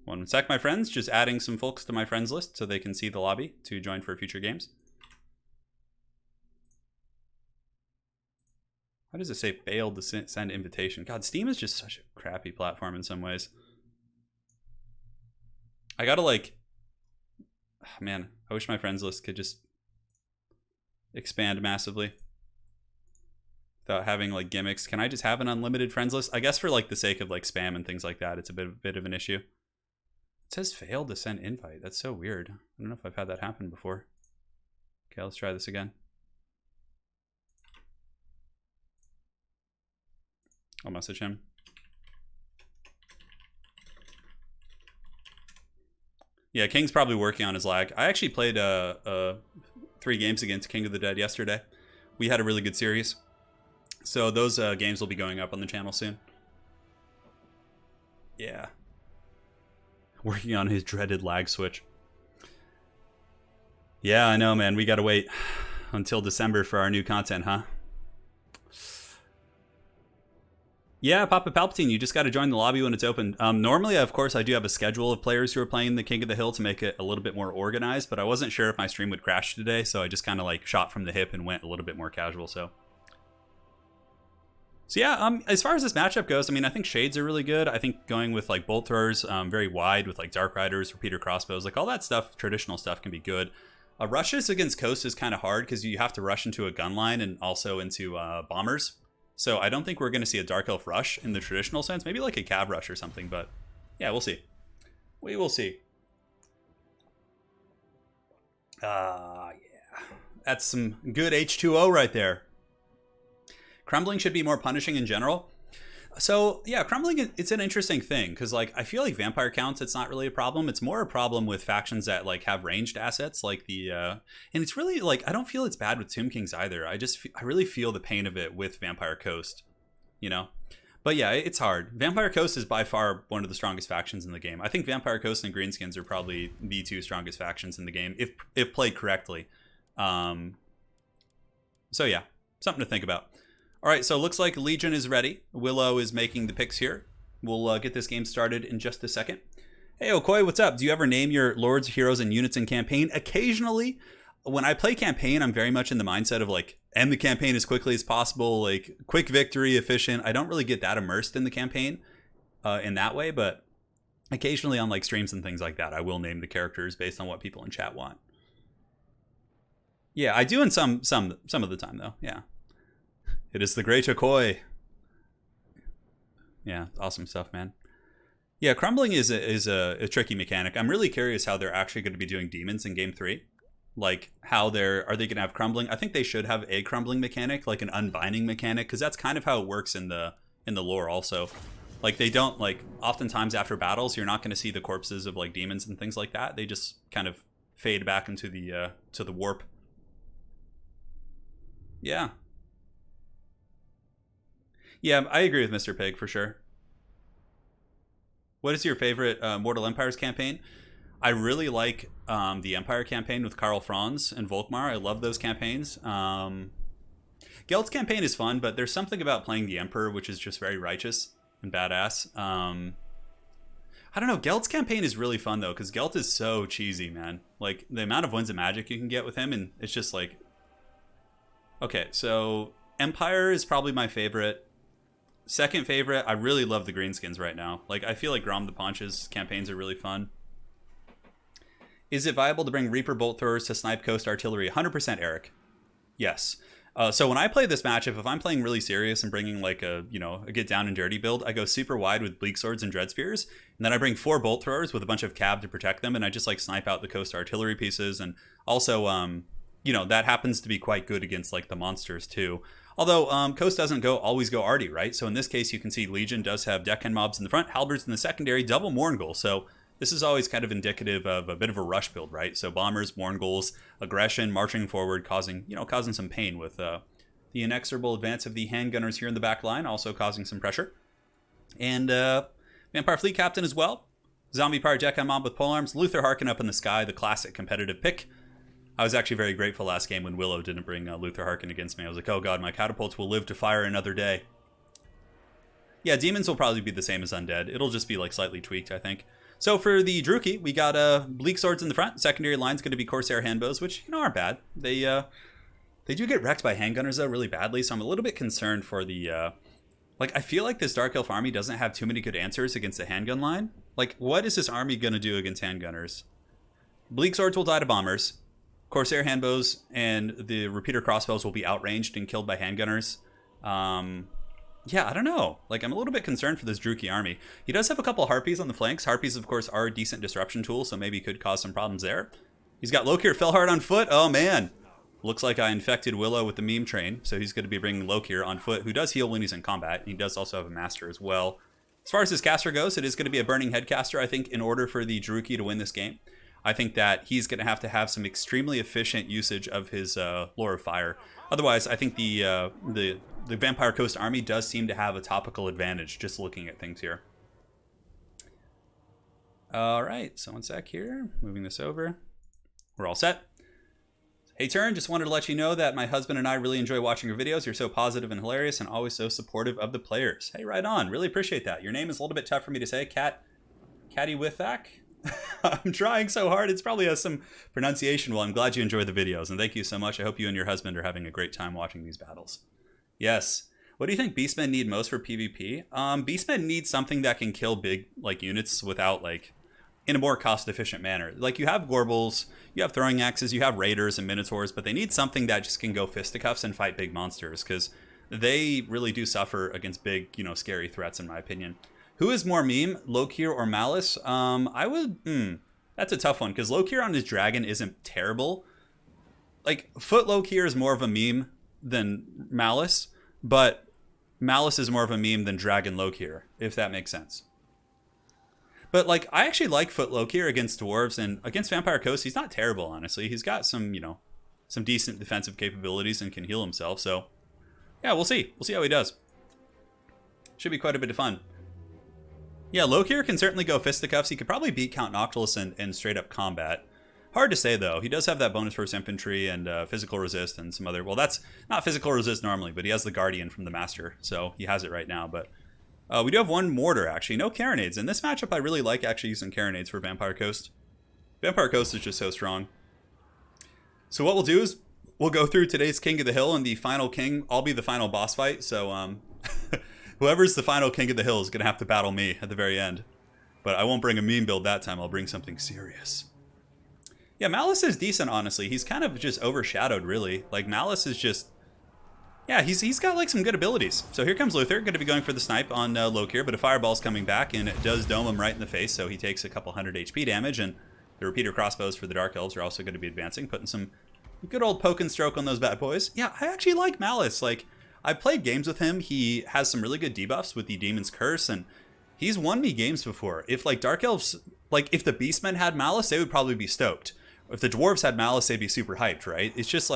One sec, my friends. Just adding some folks to my friends list so they can see the lobby to join for future games. How does it say failed to send invitation? God, Steam is just such a crappy platform in some ways. I gotta like... Man, I wish my friends list could just expand massively without having like gimmicks. Can I just have an unlimited friends list? I guess for like the sake of like spam and things like that, it's a bit of an issue. It says failed to send invite. That's so weird. I don't know if I've had that happen before. Okay, let's try this again. I'll message him. Yeah, King's probably working on his lag. I actually played 3 games against King of the Dead yesterday. We had a really good series. So those games will be going up on the channel soon. Yeah. Working on his dreaded lag switch. Yeah, I know, man. We gotta wait until December for our new content, huh? Yeah, Papa Palpatine, you just got to join the lobby when it's open. Normally, of course, I do have a schedule of players who are playing the King of the Hill to make it a little bit more organized, but I wasn't sure if my stream would crash today, so I just kind of like shot from the hip and went a little bit more casual, so yeah, as far as this matchup goes, I mean, I think Shades are really good. I think going with like Bolt Throwers very wide with like Dark Riders, Repeater Crossbows, like all that stuff, traditional stuff can be good. Rushes against Coast is kind of hard because you have to rush into a gun line and also into bombers. So I don't think we're going to see a Dark Elf rush in the traditional sense. Maybe like a Cav rush or something, but yeah, we'll see. We will see. Yeah. That's some good H2O right there. Crumbling should be more punishing in general. So yeah, crumbling, it's an interesting thing because like I feel like vampire counts, it's not really a problem. It's more a problem with factions that like have ranged assets like the and it's really like I don't feel it's bad with Tomb Kings either. I really feel the pain of it with Vampire Coast, you know. But yeah, it's hard. Vampire Coast is by far one of the strongest factions in the game. I think Vampire Coast and Greenskins are probably the 2 strongest factions in the game if played correctly. So yeah, something to think about. All right, so it looks like Legion is ready. Willow is making the picks here. We'll get this game started in just a second. Hey, Okoy, what's up? Do you ever name your lords, heroes, and units in campaign? Occasionally. When I play campaign, I'm very much in the mindset of like, end the campaign as quickly as possible, like quick victory, efficient. I don't really get that immersed in the campaign in that way, but occasionally on like streams and things like that, I will name the characters based on what people in chat want. Yeah, I do in some of the time though, yeah. It is the great Okoy. Yeah, awesome stuff, man. Yeah, crumbling is a tricky mechanic. I'm really curious how they're actually going to be doing demons in game 3. Like, are they going to have crumbling? I think they should have a crumbling mechanic, like an unbinding mechanic, because that's kind of how it works in the lore also. Like, they don't, like, oftentimes after battles, you're not going to see the corpses of, like, demons and things like that. They just kind of fade back into the to the warp. Yeah. Yeah, I agree with Mr. Pig for sure. What is your favorite Mortal Empires campaign? I really like the Empire campaign with Karl Franz and Volkmar. I love those campaigns. Geld's campaign is fun, but there's something about playing the Emperor which is just very righteous and badass. I don't know. Geld's campaign is really fun though, because Geld is so cheesy, man. Like the amount of Winds of Magic you can get with him, and it's just like... Okay, so Empire is probably my favorite. Second favorite, I really love the Greenskins right now. Like, I feel like Grom the Paunch's campaigns are really fun. Is it viable to bring Reaper bolt throwers to snipe coast artillery? 100%, Eric. Yes. So when I play this matchup, if I'm playing really serious and bringing like a get down and dirty build, I go super wide with bleak swords and dread spears, and then I bring 4 bolt throwers with a bunch of cab to protect them, and I just like snipe out the coast artillery pieces, and also that happens to be quite good against like the monsters too. Although coast doesn't always go arty, right? So in this case, you can see Legion does have deckhand mobs in the front, halberds in the secondary, double Mourngul. So this is always kind of indicative of a bit of a rush build, right? So bombers, Mournguls, aggression, marching forward, causing some pain with the inexorable advance of the handgunners here in the back line, also causing some pressure. And Vampire Fleet Captain as well. Zombie Pirate Deckhand Mob with polearms. Luther Harkin up in the sky, the classic competitive pick. I was actually very grateful last game when Willow didn't bring Luther Harkin against me. I was like, oh god, my catapults will live to fire another day. Yeah, demons will probably be the same as undead. It'll just be like slightly tweaked, I think. So for the Druki, we got bleak swords in the front. Secondary line's going to be Corsair handbows, which aren't bad. They do get wrecked by handgunners though really badly, so I'm a little bit concerned for the I feel like this Dark Elf army doesn't have too many good answers against the handgun line. Like, what is this army going to do against handgunners? Bleak swords will die to bombers. Corsair handbows and the repeater crossbows will be outranged and killed by handgunners. Yeah, I don't know. Like, I'm a little bit concerned for this Druki army. He does have a couple Harpies on the flanks. Harpies, of course, are a decent disruption tool, so maybe could cause some problems there. He's got Lokir Felhard on foot. Oh, man. Looks like I infected Willow with the meme train, so he's going to be bringing Lokir on foot, who does heal when he's in combat. He does also have a master as well. As far as his caster goes, it is going to be a Burning Head caster, I think, in order for the Druki to win this game. I think that he's going to have some extremely efficient usage of his Lore of Fire. Otherwise, I think the Vampire Coast army does seem to have a topical advantage, just looking at things here. All right, so one sec here. Moving this over. We're all set. Hey, Turin, just wanted to let you know that my husband and I really enjoy watching your videos. You're so positive and hilarious and always so supportive of the players. Hey, right on. Really appreciate that. Your name is a little bit tough for me to say. Catty Withak? I'm trying so hard. It's probably some pronunciation. Well, I'm glad you enjoy the videos, and thank you so much. I hope you and your husband are having a great time watching these battles. Yes. What do you think Beastmen need most for PvP? Beastmen need something that can kill big units without in a more cost-efficient manner. Like, you have Gorbles, you have throwing axes, you have raiders and minotaurs, but they need something that just can go fisticuffs and fight big monsters, because they really do suffer against big, scary threats, in my opinion. Who is more meme, Lokir or Malice? That's a tough one, because Lokir on his dragon isn't terrible. Like, Foot Lokir is more of a meme than Malice, but Malice is more of a meme than Dragon Lokir, if that makes sense. But I actually like Foot Lokir against Dwarves, and against Vampire Coast, he's not terrible, honestly. He's got some, some decent defensive capabilities and can heal himself, so yeah, we'll see. We'll see how he does. Should be quite a bit of fun. Yeah, Lokir can certainly go fisticuffs. He could probably beat Count Noctilus in straight up combat. Hard to say, though. He does have that bonus versus infantry and physical resist and some other... Well, that's not physical resist normally, but he has the Guardian from the Master, so he has it right now. But we do have one Mortar, actually. No Carronades. In this matchup, I really like actually using Carronades for Vampire Coast. Vampire Coast is just so strong. So what we'll do is we'll go through today's King of the Hill, and the final king, I'll be the final boss fight, so... Whoever's the final King of the Hill is going to have to battle me at the very end. But I won't bring a meme build that time. I'll bring something serious. Yeah, Malice is decent, honestly. He's kind of just overshadowed, really. Malice is just... Yeah, he's got, some good abilities. So here comes Luther. Going to be going for the snipe on Lokir, but a fireball's coming back, and it does dome him right in the face, so he takes a couple hundred HP damage, and the repeater crossbows for the Dark Elves are also going to be advancing, putting some good old poke and stroke on those bad boys. Yeah, I actually like Malice. I played games with him. He has some really good debuffs with the Demon's Curse, and he's won me games before. If Dark Elves, if the Beastmen had Malice, they would probably be stoked. If the Dwarves had Malice, they'd be super hyped, right? It's just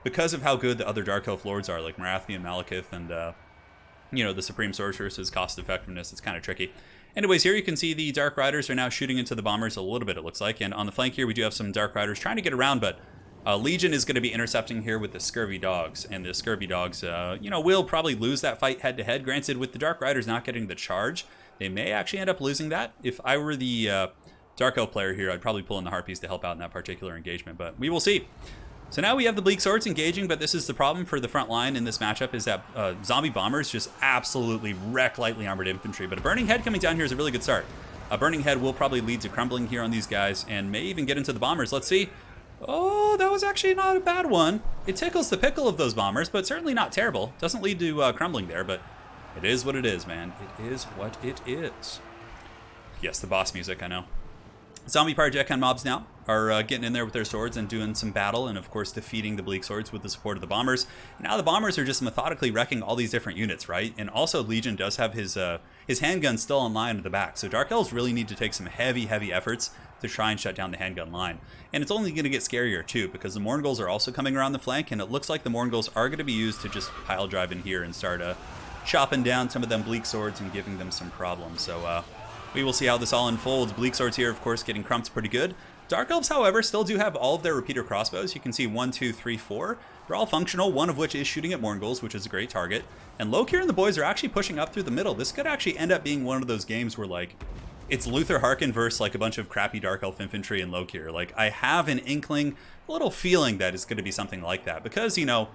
because of how good the other Dark Elf lords are, like Marathian, Malekith, and the Supreme Sorceress's cost effectiveness, it's kind of tricky. Anyways, here you can see the Dark Riders are now shooting into the bombers a little bit, it looks like, and on the flank here we do have some Dark Riders trying to get around, but Legion is going to be intercepting here with the Scurvy Dogs, and the Scurvy Dogs, will probably lose that fight head-to-head. Granted, with the Dark Riders not getting the charge, they may actually end up losing that. If I were the Dark Elf player here, I'd probably pull in the Harpies to help out in that particular engagement, but we will see. So now we have the Bleak Swords engaging, but this is the problem for the front line in this matchup, is that Zombie Bombers just absolutely wreck lightly armored infantry, but a Burning Head coming down here is a really good start. A Burning Head will probably lead to crumbling here on these guys and may even get into the bombers. Let's see. Oh, that was actually not a bad one. It tickles the pickle of those bombers, but certainly not terrible. Doesn't lead to crumbling there, but it is what it is, man. It is what it is. Yes, the boss music, I know. Zombie Pirate Jetcan mobs now are getting in there with their swords and doing some battle, and of course defeating the Bleak Swords with the support of the bombers. Now the bombers are just methodically wrecking all these different units, right? And also Legion does have his handgun still online at the back, so Dark Elves really need to take some heavy efforts to try and shut down the handgun line. And it's only going to get scarier too, because the Mourngulls are also coming around the flank, and it looks like the Mourngulls are going to be used to just pile drive in here and start chopping down some of them Bleak Swords and giving them some problems. So we will see how this all unfolds. Bleak Swords here, of course, getting crumped pretty good. Dark Elves, however, still do have all of their repeater crossbows. You can see 1, 2, 3, 4. They're all functional, one of which is shooting at Mourngulls, which is a great target. And Lokir and the boys are actually pushing up through the middle. This could actually end up being one of those games where, like, it's Luther Harkin versus, like, a bunch of crappy Dark Elf infantry and Lokir. Like, I have an inkling, a little feeling that it's going to be something like that. Because, you know,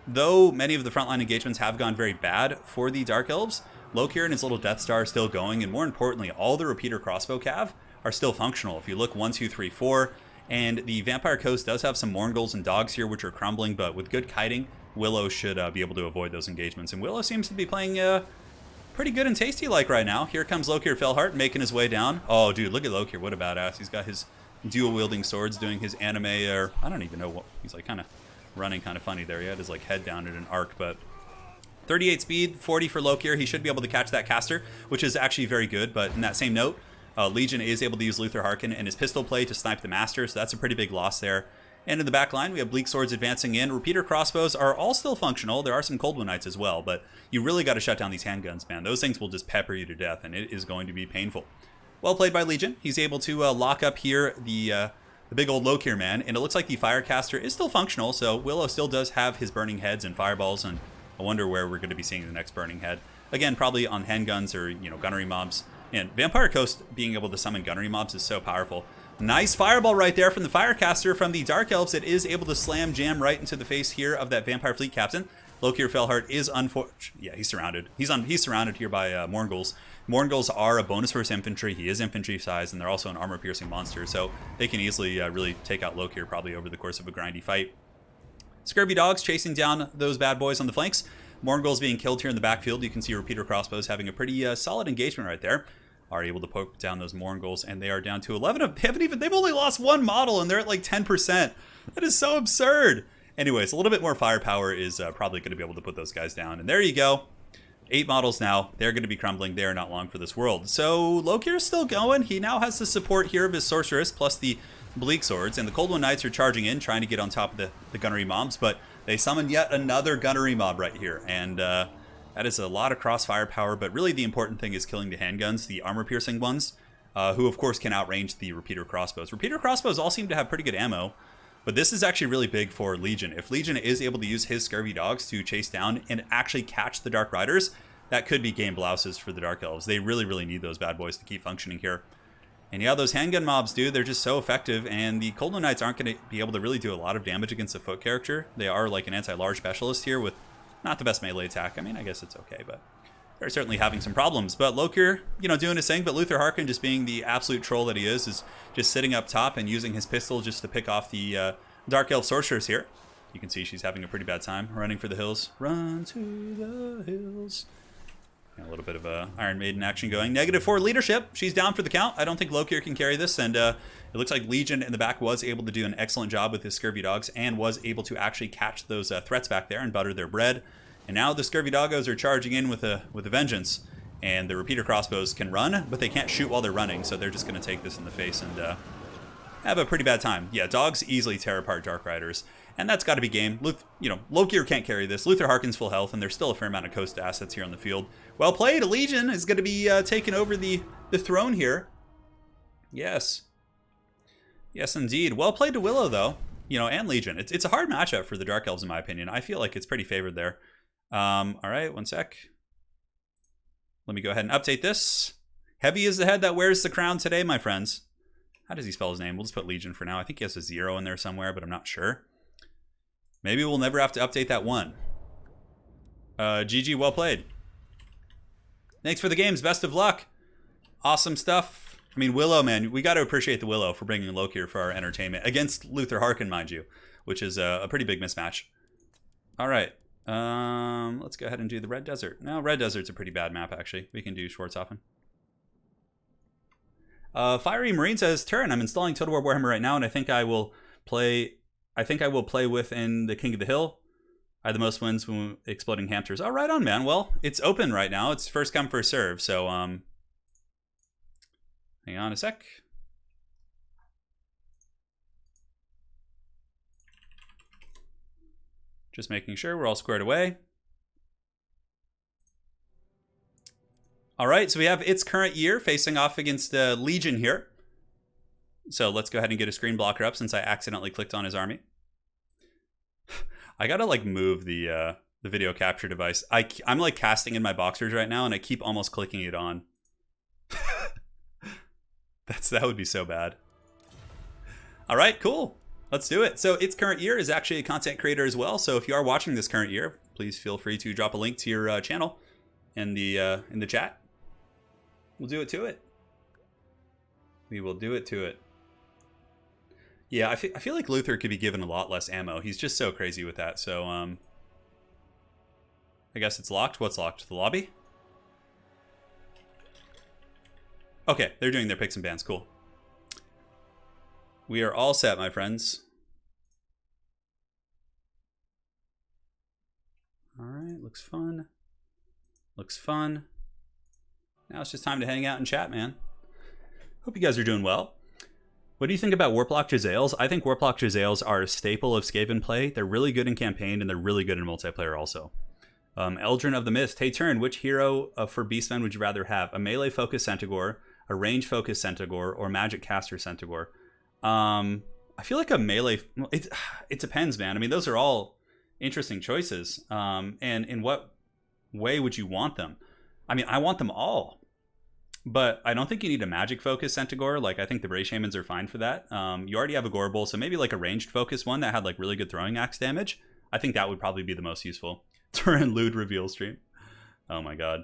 though many of the frontline engagements have gone very bad for the Dark Elves, Lokir and his little Death Star are still going, and more importantly, all the repeater crossbow cav are still functional. If you look 1, 2, 3, 4, and the Vampire Coast does have some Mourngulls and dogs here, which are crumbling, but with good kiting, Willow should be able to avoid those engagements. And Willow seems to be playing pretty good and tasty-like right now. Here comes Lokir Felhart making his way down. Oh, dude, look at Lokir. What a badass. He's got his dual-wielding swords doing his anime, or I don't even know what. He's like kind of running kind of funny there. He had his like head down at an arc, but 38 speed, 40 for Lokir. He should be able to catch that caster, which is actually very good. But in that same note, Legion is able to use Luther Harkin and his pistol play to snipe the Master, so that's a pretty big loss there. And in the back line, we have Bleak Swords advancing in. Repeater crossbows are all still functional. There are some Cold One Knights as well, but you really got to shut down these handguns, man. Those things will just pepper you to death, and it is going to be painful. Well played by Legion. He's able to lock up here the big old Lokir man, and it looks like the Firecaster is still functional, so Willow still does have his Burning Heads and Fireballs, and I wonder where we're going to be seeing the next Burning Head. Again, probably on handguns or, you know, gunnery mobs. And Vampire Coast being able to summon gunnery mobs is so powerful. Nice fireball right there from the Firecaster from the Dark Elves. It is able to slam jam right into the face here of that Vampire Fleet Captain. Lokir Felhart is unfortunate. Yeah, he's surrounded. He's surrounded here by Mourngulls. Mourngulls are a bonus versus infantry. He is infantry size, and they're also an armor-piercing monster, so they can easily really take out Lokir probably over the course of a grindy fight. Scurvy Dogs chasing down those bad boys on the flanks. Mourngulls being killed here in the backfield. You can see Repeater Crossbows having a pretty solid engagement right there. Are able to poke down those Mourngulls, and they are down to 11. They've only lost one model, and they're at like 10%. That is so absurd. Anyways, a little bit more firepower is probably going to be able to put those guys down. And there you go. 8 models now. They're going to be crumbling. They are not long for this world. So Lokir is still going. He now has the support here of his Sorceress plus the Bleak Swords, and the Cold One Knights are charging in, trying to get on top of the gunnery mobs, but they summon yet another gunnery mob right here, and that is a lot of cross firepower, but really the important thing is killing the handguns, the armor-piercing ones, who of course can outrange the Repeater Crossbows. Repeater Crossbows all seem to have pretty good ammo, but this is actually really big for Legion. If Legion is able to use his Scurvy Dogs to chase down and actually catch the Dark Riders, that could be game blouses for the Dark Elves. They really, really need those bad boys to keep functioning here. And yeah, those handgun mobs, dude, they're just so effective, and the Cold One Knights aren't going to be able to really do a lot of damage against a foot character. They are like an anti-large specialist here with not the best melee attack. I mean, I guess it's okay, but they're certainly having some problems. But Lokir, you know, doing his thing, but Luther Harkin, just being the absolute troll that he is just sitting up top and using his pistol just to pick off the Dark Elf Sorceress here. You can see she's having a pretty bad time running for the hills. Run to the hills. A little bit of Iron Maiden action going. -4 leadership. She's down for the count. I don't think Lokir can carry this, and it looks like Legion in the back was able to do an excellent job with his Scurvy Dogs and was able to actually catch those threats back there and butter their bread. And now the Scurvy Doggos are charging in with a vengeance, and the Repeater Crossbows can run, but they can't shoot while they're running, so they're just going to take this in the face and have a pretty bad time. Yeah, dogs easily tear apart Dark Riders, and that's got to be game. Lokir can't carry this. Luther Harkin's full health, and there's still a fair amount of coast assets here on the field. Well played. Legion is going to be taking over the throne here. Yes. Yes, indeed. Well played to Willow, though. You know, and Legion. It's a hard matchup for the Dark Elves, in my opinion. I feel like it's pretty favored there. All right, one sec. Let me go ahead and update this. Heavy is the head that wears the crown today, my friends. How does he spell his name? We'll just put Legion for now. I think he has a 0 in there somewhere, but I'm not sure. Maybe we'll never have to update that one. GG, well played. Thanks for the games. Best of luck. Awesome stuff. I mean, Willow, man, we got to appreciate the Willow for bringing Loki here for our entertainment. Against Luther Harkin, mind you, which is a pretty big mismatch. All right. Let's go ahead and do the Red Desert. No, Red Desert's a pretty bad map, actually. We can do Schwarzhofen. Fiery Marine says, Turin, I'm installing Total War Warhammer right now, and I think I will play within the King of the Hill. I had the most wins when exploding hamsters. Oh, right on, man. Well, it's open right now. It's first come, first serve. So, hang on a sec. Just making sure we're all squared away. All right, so we have its current year facing off against Legion here. So let's go ahead and get a screen blocker up since I accidentally clicked on his army. I gotta like move the video capture device. I'm like casting in my boxers right now, and I keep almost clicking it on. That would be so bad. All right, cool. Let's do it. So its current year is actually a content creator as well. So if you are watching this current year, please feel free to drop a link to your channel in the chat. We'll do it to it. We will do it to it. Yeah, I feel like Luther could be given a lot less ammo. He's just so crazy with that. So, I guess it's locked. What's locked? The lobby? Okay, they're doing their picks and bans. Cool. We are all set, my friends. All right, looks fun. Looks fun. Now it's just time to hang out and chat, man. Hope you guys are doing well. What do you think about Warplock Jezzails? I think Warplock Jezzails are a staple of Skaven play. They're really good in campaign, and they're really good in multiplayer also. Eldrin of the Mist. Hey, Turin, which hero for Beastmen would you rather have? A melee-focused Centaur, a range-focused Centaur, or magic caster Centaur? I feel like a melee... It depends, man. I mean, those are all interesting choices. And in what way would you want them? I mean, I want them all. But I don't think you need a magic-focused Centaur. Like, I think the Ray Shamans are fine for that. You already have a Gorbel, so maybe like a ranged-focused one that had like really good throwing axe damage. I think that would probably be the most useful. Turin Lewd reveal stream. Oh my god.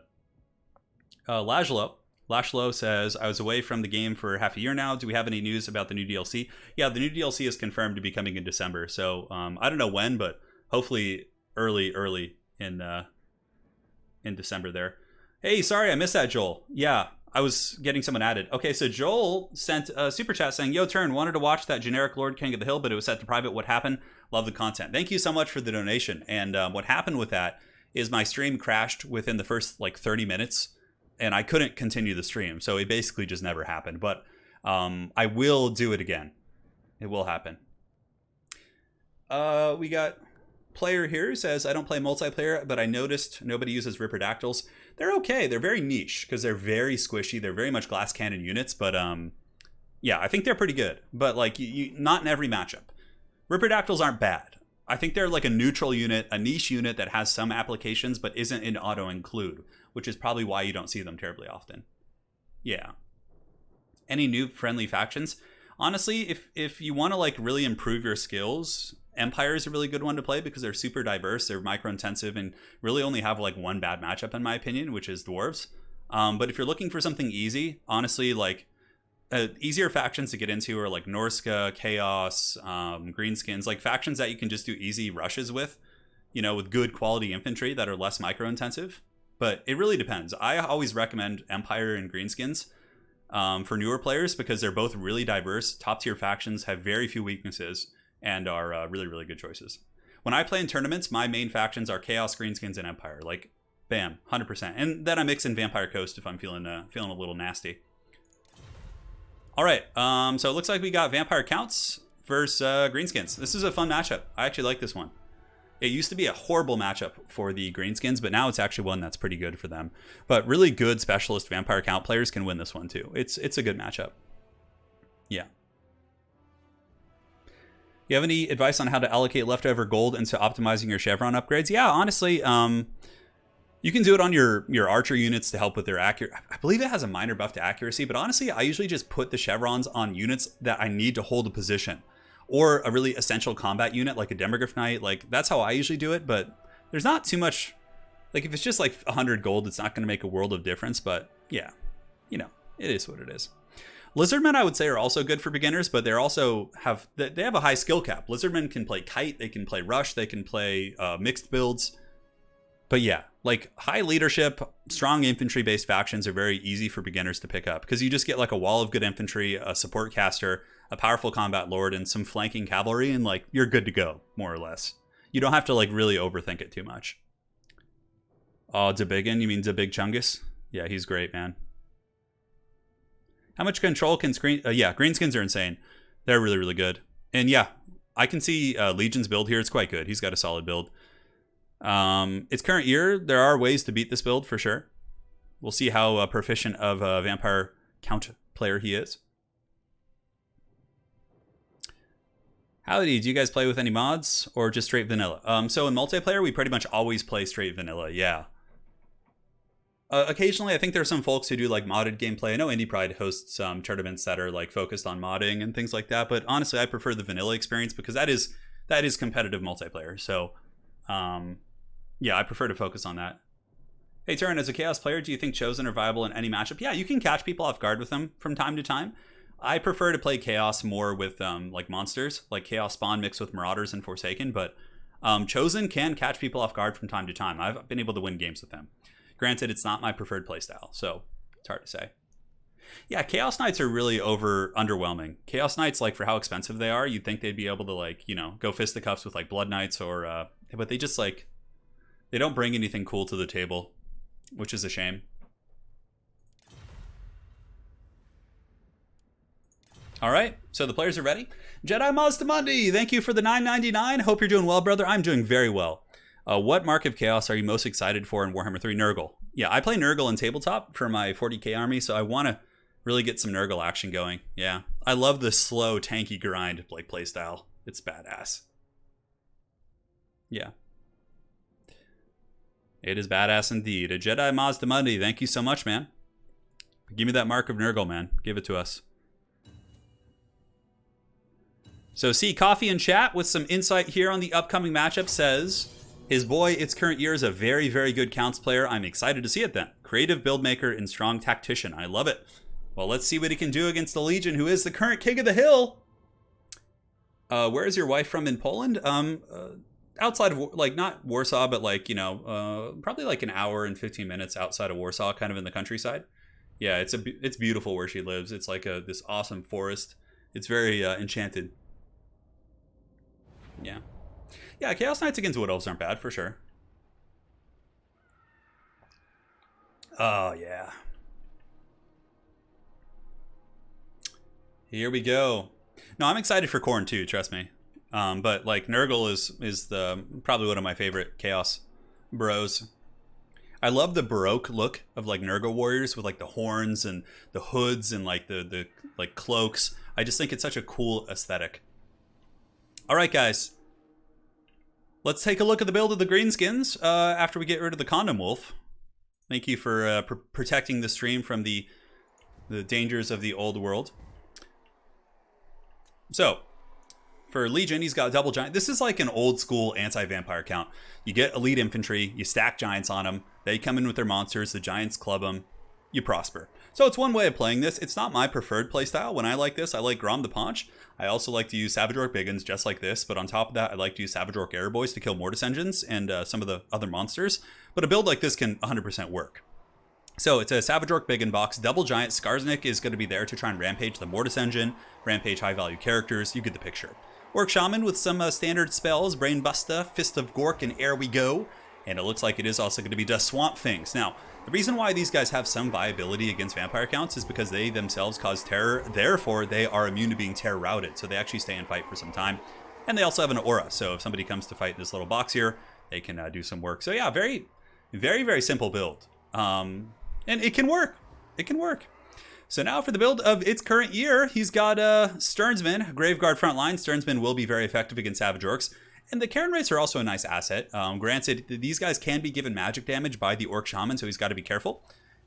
Lashlo says, I was away from the game for half a year now. Do we have any news about the new DLC? Yeah, the new DLC is confirmed to be coming in December. So I don't know when, but hopefully early in December there. Hey, sorry, I missed that, Joel. Yeah, I was getting someone added. Okay, so Joel sent a super chat saying, Yo, Turn, wanted to watch that generic Lord King of the Hill, but it was set to private. What happened? Love the content. Thank you so much for the donation. And what happened with that is my stream crashed within the first like 30 minutes, and I couldn't continue the stream. So it basically just never happened. But I will do it again. It will happen. We got player here who says, I don't play multiplayer, but I noticed nobody uses Ripperdactyls. They're okay. They're very niche because they're very squishy. They're very much glass cannon units. But yeah, I think they're pretty good. But like not in every matchup. Ripperdactyls aren't bad. I think they're like a neutral unit, a niche unit that has some applications, but isn't in auto-include, which is probably why you don't see them terribly often. Yeah. Any new friendly factions? Honestly, if you want to like really improve your skills, Empire is a really good one to play because they're super diverse, they're micro-intensive, and really only have like one bad matchup in my opinion, which is Dwarves. But if you're looking for something easy, honestly, like easier factions to get into are like Norska, Chaos, Greenskins, like factions that you can just do easy rushes with, you know, with good quality infantry that are less micro-intensive. But it really depends. I always recommend Empire and Greenskins for newer players because they're both really diverse, top-tier factions, have very few weaknesses, and are really, really good choices. When I play in tournaments, my main factions are Chaos, Greenskins, and Empire. Like, bam, 100%. And then I mix in Vampire Coast if I'm feeling a little nasty. All right, so it looks like we got Vampire Counts versus Greenskins. This is a fun matchup. I actually like this one. It used to be a horrible matchup for the Greenskins, but now it's actually one that's pretty good for them. But really good specialist Vampire Count players can win this one too. It's a good matchup. Yeah. You have any advice on how to allocate leftover gold into optimizing your Chevron upgrades? Yeah, honestly, you can do it on your archer units to help with their accuracy. I believe it has a minor buff to accuracy, but honestly, I usually just put the chevrons on units that I need to hold a position. Or a really essential combat unit like a Demogryph Knight. Like, that's how I usually do it, but there's not too much. Like, if it's just like 100 gold, it's not going to make a world of difference, but yeah, you know, it is what it is. Lizardmen, I would say, are also good for beginners, but they're also they have a high skill cap. Lizardmen can play kite, they can play rush, they can play mixed builds. But yeah, like high leadership, strong infantry-based factions are very easy for beginners to pick up because you just get like a wall of good infantry, a support caster, a powerful combat lord, and some flanking cavalry, and like you're good to go, more or less. You don't have to like really overthink it too much. Oh, Debigan, you mean Debig Chungus? Yeah, he's great, man. How much control can screen? Yeah, greenskins are insane. They're really, really good. And yeah, I can see Legion's build here. It's quite good. He's got a solid build. Its current year, there are ways to beat this build for sure. We'll see how proficient of a vampire count player he is. Howdy, do you guys play with any mods or just straight vanilla? So in multiplayer, we pretty much always play straight vanilla, yeah. Occasionally, I think there are some folks who do like modded gameplay. I know Indie Pride hosts some tournaments that are like focused on modding and things like that. But honestly, I prefer the vanilla experience because that is competitive multiplayer. So, yeah, I prefer to focus on that. Hey, Turin, as a Chaos player, do you think Chosen are viable in any matchup? Yeah, you can catch people off guard with them from time to time. I prefer to play Chaos more with like monsters, like Chaos Spawn mixed with Marauders and Forsaken. But Chosen can catch people off guard from time to time. I've been able to win games with them. Granted, it's not my preferred playstyle, so it's hard to say. Yeah, Chaos Knights are really underwhelming. Chaos Knights, like for how expensive they are, you'd think they'd be able to like, you know, go fisticuffs with like Blood Knights or, but they just like, they don't bring anything cool to the table, which is a shame. All right, so the players are ready. Jedi Mazdamundi, thank you for the $9.99. Hope you're doing well, brother. I'm doing very well. What Mark of Chaos are you most excited for in Warhammer 3? Nurgle. Yeah, I play Nurgle in tabletop for my 40k army, so I want to really get some Nurgle action going. Yeah, I love the slow, tanky grind like playstyle. It's badass. Yeah. It is badass indeed. A Jedi Mazdamundi, thank you so much, man. Give me that Mark of Nurgle, man. Give it to us. So, see, Coffee in chat with some insight here on the upcoming matchup says... His boy, its current year, is a very, very good counts player. I'm excited to see it then. Creative build maker and strong tactician. I love it. Well, let's see what he can do against the Legion, who is the current king of the hill. Where is your wife from in Poland? Outside of, like, not Warsaw, but like, you know, probably like an hour and 15 minutes outside of Warsaw, kind of in the countryside. Yeah, it's beautiful where she lives. It's like this awesome forest. It's very enchanted. Yeah. Yeah, Chaos Knights against Wood Elves aren't bad, for sure. Oh, yeah. Here we go. No, I'm excited for Khorne, too, trust me. But, like, Nurgle is probably one of my favorite Chaos bros. I love the Baroque look of, like, Nurgle warriors with, like, the horns and the hoods and, like, the cloaks. I just think it's such a cool aesthetic. All right, guys. Let's take a look at the build of the Greenskins after we get rid of the Condom Wolf. Thank you for protecting the stream from the dangers of the old world. So, for Legion, he's got double giant. This is like an old school anti-vampire count. You get elite infantry, you stack giants on them, they come in with their monsters, the giants club them, you prosper. So it's one way of playing this. It's not my preferred playstyle. When I like this, I like Grom the Paunch. I also like to use Savage Orc Biggins just like this, but on top of that, I like to use Savage Orc Airboys to kill Mortis Engines and some of the other monsters. But a build like this can 100% work. So it's a Savage Orc Biggin box, double giant. Skarsnik is going to be there to try and rampage the Mortis Engine, rampage high value characters. You get the picture. Orc Shaman with some standard spells, Brain Busta, Fist of Gork, and Ere We Go. And it looks like it is also going to be Dust Swamp Things. Now, the reason why these guys have some viability against vampire counts is because they themselves cause terror. Therefore, they are immune to being terror routed. So they actually stay and fight for some time. And they also have an aura. So if somebody comes to fight this little box here, they can do some work. So yeah, very, very, very simple build. And it can work. It can work. So now for the build of its current year, he's got Sternsman, Graveguard Frontline. Sternsman will be very effective against Savage Orcs. And the Karen Wraiths are also a nice asset. Granted, these guys can be given magic damage by the Orc Shaman, so he's got to be careful.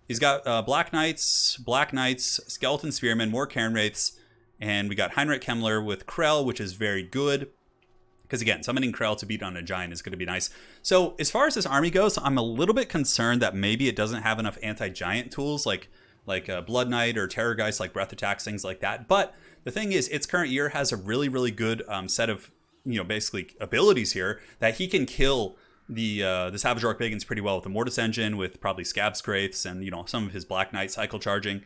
He's got Black Knights, Skeleton Spearmen, more Karen Wraiths, and we got Heinrich Kemmler with Krell, which is very good. Because again, summoning Krell to beat on a giant is going to be nice. So as far as this army goes, I'm a little bit concerned that maybe it doesn't have enough anti-giant tools like like Blood Knight or Terrorgeist, like breath attacks, things like that. But the thing is, its current year has a really, really good set of, basically abilities here that he can kill the Savage Orc Biggins pretty well with the Mortis Engine, with probably Scab Scraths and, some of his Black Knight cycle charging.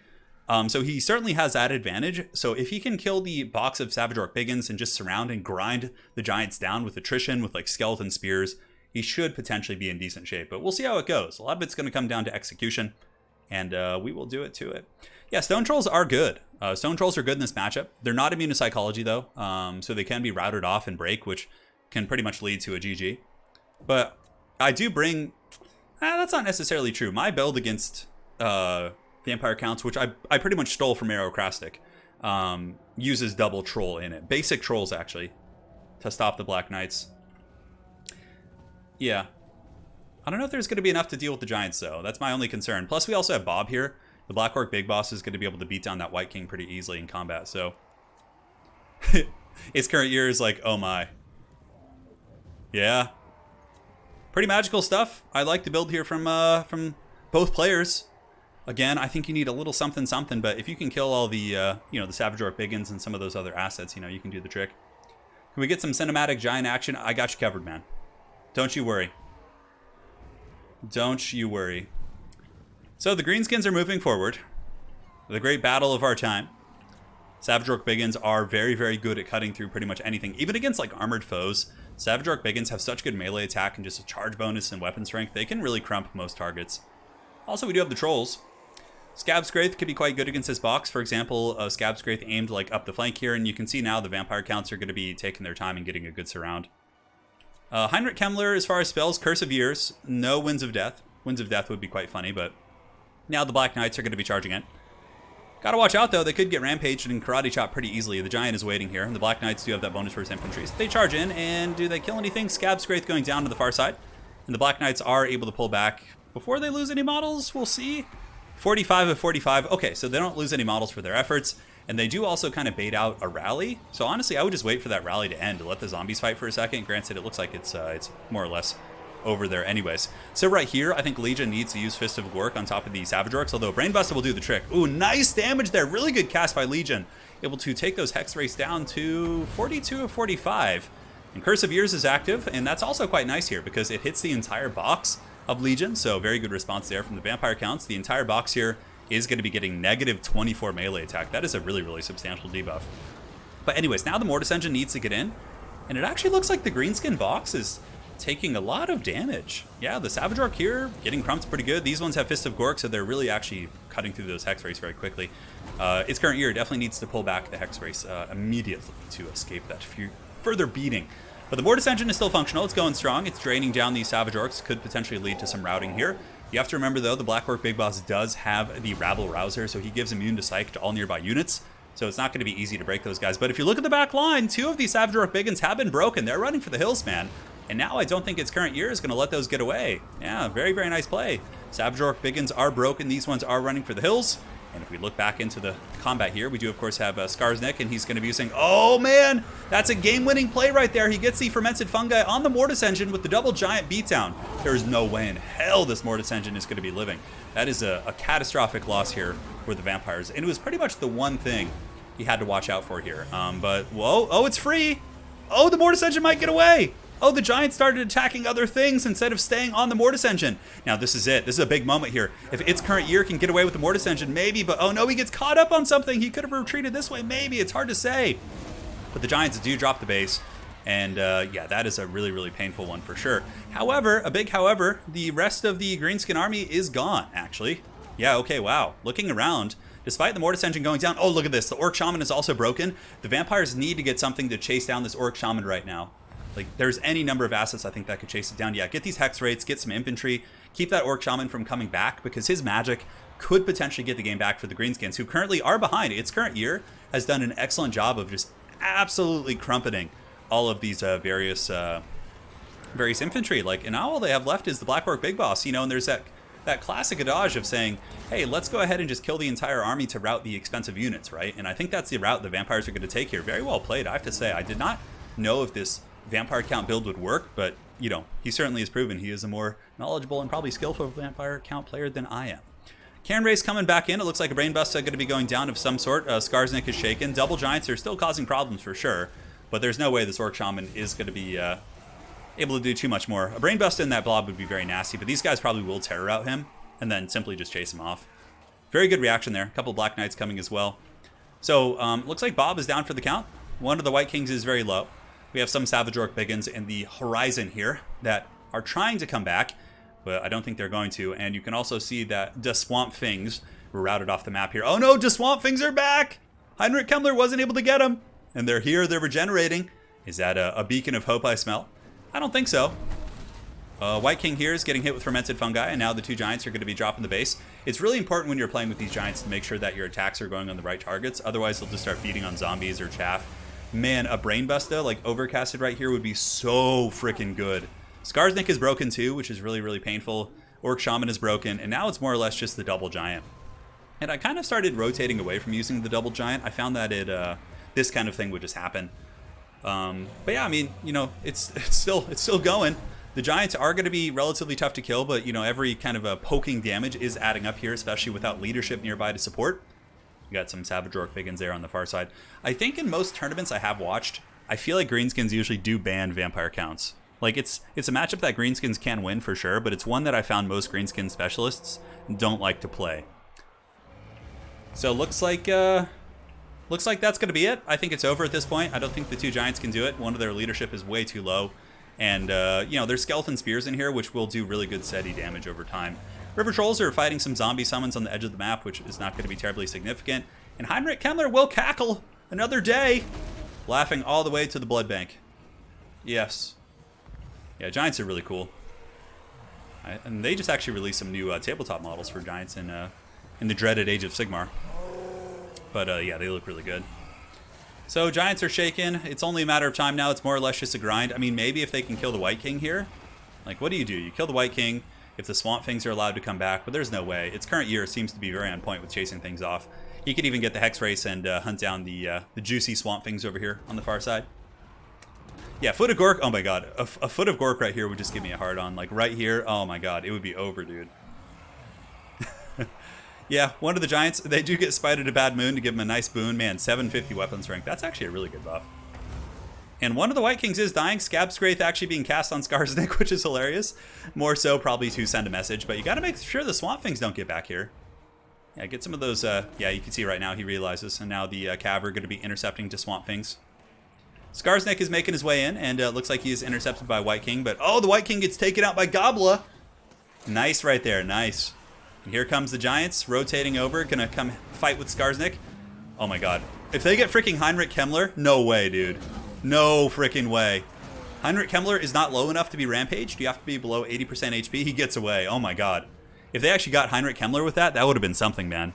So he certainly has that advantage. So if he can kill the box of Savage Orc Biggins and just surround and grind the giants down with attrition, with like skeleton spears, he should potentially be in decent shape. But we'll see how it goes. A lot of it's going to come down to execution, and we will do it to it. Yeah, Stone Trolls are good. Stone Trolls are good in this matchup. They're not immune to Psychology, though, so they can be routed off and break, which can pretty much lead to a GG. But I do bring... that's not necessarily true. My build against Vampire Counts, which I pretty much stole from Aerocrastic, uses double Troll in it. Basic Trolls, actually, to stop the Black Knights. Yeah. I don't know if there's going to be enough to deal with the Giants, though. That's my only concern. Plus, we also have Bob here. The Black Orc Big Boss is going to be able to beat down that White King pretty easily in combat, so... His current year is like, oh my. Yeah. Pretty magical stuff. I like the build here from both players. Again, I think you need a little something, but if you can kill all the, the Savage Orc Biggins and some of those other assets, you can do the trick. Can we get some cinematic giant action? I got you covered, man. Don't you worry. Don't you worry. So the Greenskins are moving forward. The great battle of our time. Savage Orc Biggins are very, very good at cutting through pretty much anything. Even against like armored foes, Savage Orc Biggins have such good melee attack and just a charge bonus and weapon strength. They can really crump most targets. Also, we do have the Trolls. Scab Scrath could be quite good against this box. For example, Scab Scrath aimed like up the flank here, and you can see now the Vampire Counts are going to be taking their time and getting a good surround. Heinrich Kemmler, as far as spells, Curse of Years, no Winds of Death. Winds of Death would be quite funny, but now the Black Knights are going to be charging it. Gotta watch out, though. They could get rampaged and karate chop pretty easily. The Giant is waiting here, and the Black Knights do have that bonus for his infantry. So they charge in, and do they kill anything? Scab Scrath going down to the far side. And the Black Knights are able to pull back before they lose any models. We'll see. 45 of 45. Okay, so they don't lose any models for their efforts. And they do also kind of bait out a rally. So honestly, I would just wait for that rally to end to let the zombies fight for a second. Granted, it looks like it's more or less over there anyways. So right here, I think Legion needs to use Fist of Gork on top of the Savage Orcs, although Brainbuster will do the trick. Ooh, nice damage there. Really good cast by Legion. Able to take those Hex Race down to 42 of 45. And Curse of Years is active, and that's also quite nice here because it hits the entire box of Legion, so very good response there from the Vampire Counts. The entire box here is going to be getting negative 24 melee attack. That is a really, really substantial debuff. But anyways, now the Mortis Engine needs to get in, and it actually looks like the Greenskin box is taking a lot of damage. Yeah, the Savage Orc here getting crumped pretty good. These ones have Fist of Gork, so they're really actually cutting through those Hex Race very quickly. Its current year definitely needs to pull back the Hex Race immediately to escape that further beating. But the Mortis Engine is still functional. It's going strong. It's draining down these Savage Orcs. Could potentially lead to some routing here. You have to remember, though, the Black Orc Big Boss does have the Rabble Rouser, so he gives immune to Psych to all nearby units. So it's not going to be easy to break those guys. But if you look at the back line, 2 of these Savage Orc Biggins have been broken. They're running for the hills, man. And now I don't think its current year is going to let those get away. Yeah, very, very nice play. Savage Orc Biggins are broken. These ones are running for the hills. And if we look back into the combat here, we do, of course, have Skarsnik, and he's going to be using... Oh, man! That's a game-winning play right there. He gets the Fermented Fungi on the Mortis Engine with the double giant beatdown. There's no way in hell this Mortis Engine is going to be living. That is a catastrophic loss here for the Vampires. And it was pretty much the one thing he had to watch out for here. But, whoa. Oh, it's free! Oh, the Mortis Engine might get away! Oh, the Giants started attacking other things instead of staying on the Mortis Engine. Now, this is it. This is a big moment here. If its current year can get away with the Mortis Engine, maybe. But, oh, no, he gets caught up on something. He could have retreated this way. Maybe. It's hard to say. But the Giants do drop the base. And, yeah, that is a really, really painful one for sure. However, a big however, the rest of the Greenskin army is gone, actually. Yeah, okay, wow. Looking around, despite the Mortis Engine going down... Oh, look at this. The Orc Shaman is also broken. The Vampires need to get something to chase down this Orc Shaman right now. Like, there's any number of assets I think that could chase it down. Yeah, get these Hex Rates, get some infantry, keep that Orc Shaman from coming back, because his magic could potentially get the game back for the Greenskins, who currently are behind. Its current year has done an excellent job of just absolutely crumpeting all of these various infantry. Like, and now all they have left is the Black Orc Big Boss, and there's that classic adage of saying, hey, let's go ahead and just kill the entire army to rout the expensive units, right? And I think that's the route the Vampires are going to take here. Very well played, I have to say. I did not know if this Vampire Count build would work, but he certainly has proven he is a more knowledgeable and probably skillful Vampire Count player than I am. Cairn Race coming back in. It looks like a Brain Bust going to be going down of some sort. Skarsnik is shaken. Double Giants are still causing problems for sure, but there's no way this Orc Shaman is going to be able to do too much more. A Brain Bust in that blob would be very nasty, but these guys probably will terror out him and then simply just chase him off. Very good reaction there. A couple Black Knights coming as well. So looks like Bob is down for the count. One of the White Kings is very low. We have some Savage Orc Biggins in the horizon here that are trying to come back, but I don't think they're going to. And you can also see that the Swamp Things were routed off the map here. Oh no, the Swamp Things are back! Heinrich Kemmler wasn't able to get them. And they're here, they're regenerating. Is that a beacon of hope I smell? I don't think so. White King here is getting hit with Fermented Fungi, and now the two Giants are going to be dropping the base. It's really important when you're playing with these Giants to make sure that your attacks are going on the right targets. Otherwise, they'll just start feeding on zombies or chaff. Man, a Brain Buster, like overcasted right here, would be so freaking good. Skarsnik is broken too, which is really, really painful. Orc Shaman is broken, and now it's more or less just the Double Giant. And I kind of started rotating away from using the Double Giant. I found that this kind of thing would just happen. But yeah, I mean, you know, it's still going. The Giants are going to be relatively tough to kill, but, you know, every kind of poking damage is adding up here, especially without leadership nearby to support. You got some Savage Orc Biggins there on the far side. I think in most tournaments I have watched, I feel like Greenskins usually do ban Vampire counts. Like, it's a matchup that Greenskins can win for sure, but it's one that I found most Greenskin specialists don't like to play. So looks like that's going to be it. I think it's over at this point. I don't think the two Giants can do it. One of their leadership is way too low. And, you know, there's Skeleton Spears in here, which will do really good steady damage over time. River Trolls are fighting some zombie summons on the edge of the map, which is not going to be terribly significant. And Heinrich Kemmler will cackle another day, laughing all the way to the blood bank. Yes. Yeah, Giants are really cool. And they just actually released some new tabletop models for Giants in the dreaded Age of Sigmar. But, yeah, they look really good. So Giants are shaken. It's only a matter of time now. It's more or less just a grind. I mean, maybe if they can kill the White King here. Like, what do? You kill the White King if the Swamp Things are allowed to come back, but there's no way. Its current year seems to be very on point with chasing things off. He could even get the Hex Race and hunt down the juicy Swamp Things over here on the far side. Yeah, Foot of Gork. Oh my god. A Foot of Gork right here would just give me a hard on. Like, right here. Oh my god. It would be over, dude. Yeah, one of the Giants, they do get Spited a Bad Moon to give him a nice boon. Man, 750 weapon strength. That's actually a really good buff. And one of the White Kings is dying. Scab Scraith actually being cast on Skarsnik, which is hilarious. More so probably to send a message, but you got to make sure the Swamp Things don't get back here. Yeah, get some of those, yeah, you can see right now he realizes, and now the Cav are going to be intercepting to Swamp Things. Skarsnik is making his way in, and looks like he is intercepted by White King, but oh, the White King gets taken out by Goblin. Nice right there, nice. And here comes the Giants, rotating over, gonna come fight with Skarsnik. Oh my god. If they get freaking Heinrich Kemmler, no way, dude. No freaking way. Heinrich Kemmler is not low enough to be rampaged. You have to be below 80% HP. He gets away. Oh my god. If they actually got Heinrich Kemmler with that, that would have been something, man.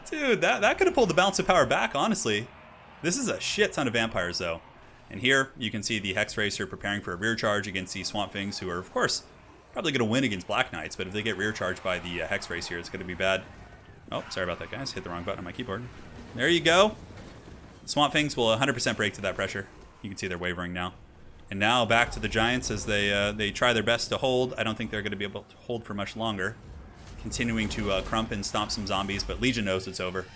Dude, that could have pulled the balance of power back, honestly. This is a shit ton of vampires, though. And here, you can see the Hex Racer preparing for a rear charge against the Swamp Things, who are, of course, probably going to win against Black Knights, but if they get rear charged by the Hex Race here, it's going to be bad. Oh, sorry about that, guys. Hit the wrong button on my keyboard. There you go. Swamp Things will 100% break to that pressure. You can see they're wavering now. And now back to the Giants as they try their best to hold. I don't think they're going to be able to hold for much longer. Continuing to crump and stomp some zombies, but Legion knows it's over.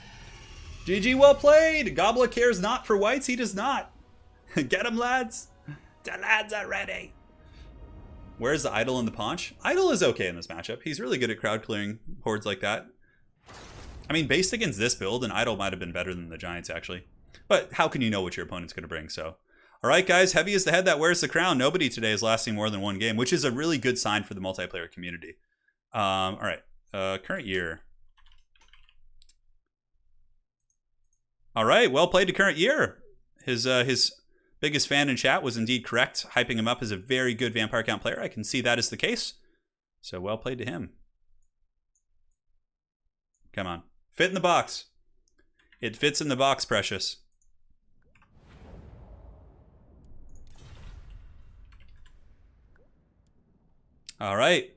GG, well played! Goblin cares not for whites, he does not. Get him, lads! The lads are ready! Where's the Idol and the Paunch? Idol is okay in this matchup. He's really good at crowd clearing hordes like that. I mean, based against this build, an Idol might have been better than the Giants, actually. But how can you know what your opponent's going to bring, so... Alright guys, heavy is the head that wears the crown. Nobody today is lasting more than one game, which is a really good sign for the multiplayer community. Alright, current year. Alright, well played to current year. His biggest fan in chat was indeed correct, hyping him up as a very good Vampire Count player. I can see that is the case. So well played to him. Come on. Fit in the box. It fits in the box, precious. Alright.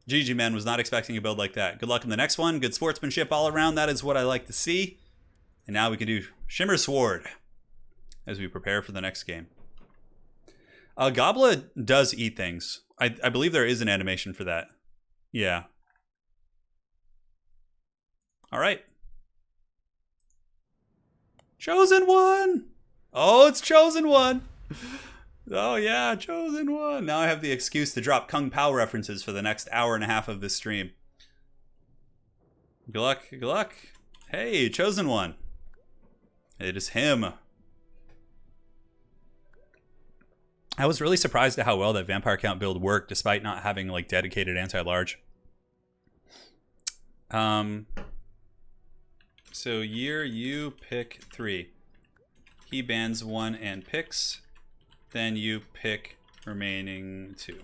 GG, man, was not expecting a build like that. Good luck in the next one. Good sportsmanship all around. That is what I like to see. And now we can do Shimmer Sword as we prepare for the next game. Goblin does eat things. I believe there is an animation for that. Yeah. All right. Chosen One. Oh, it's Chosen One. Oh, yeah, Chosen One. Now I have the excuse to drop Kung Pao references for the next hour and a half of this stream. Good luck. Good luck. Hey, Chosen One. It is him. I was really surprised at how well that vampire count build worked despite not having like dedicated anti-large. So year, you pick 3. He bans 1 and picks. Then you pick remaining 2.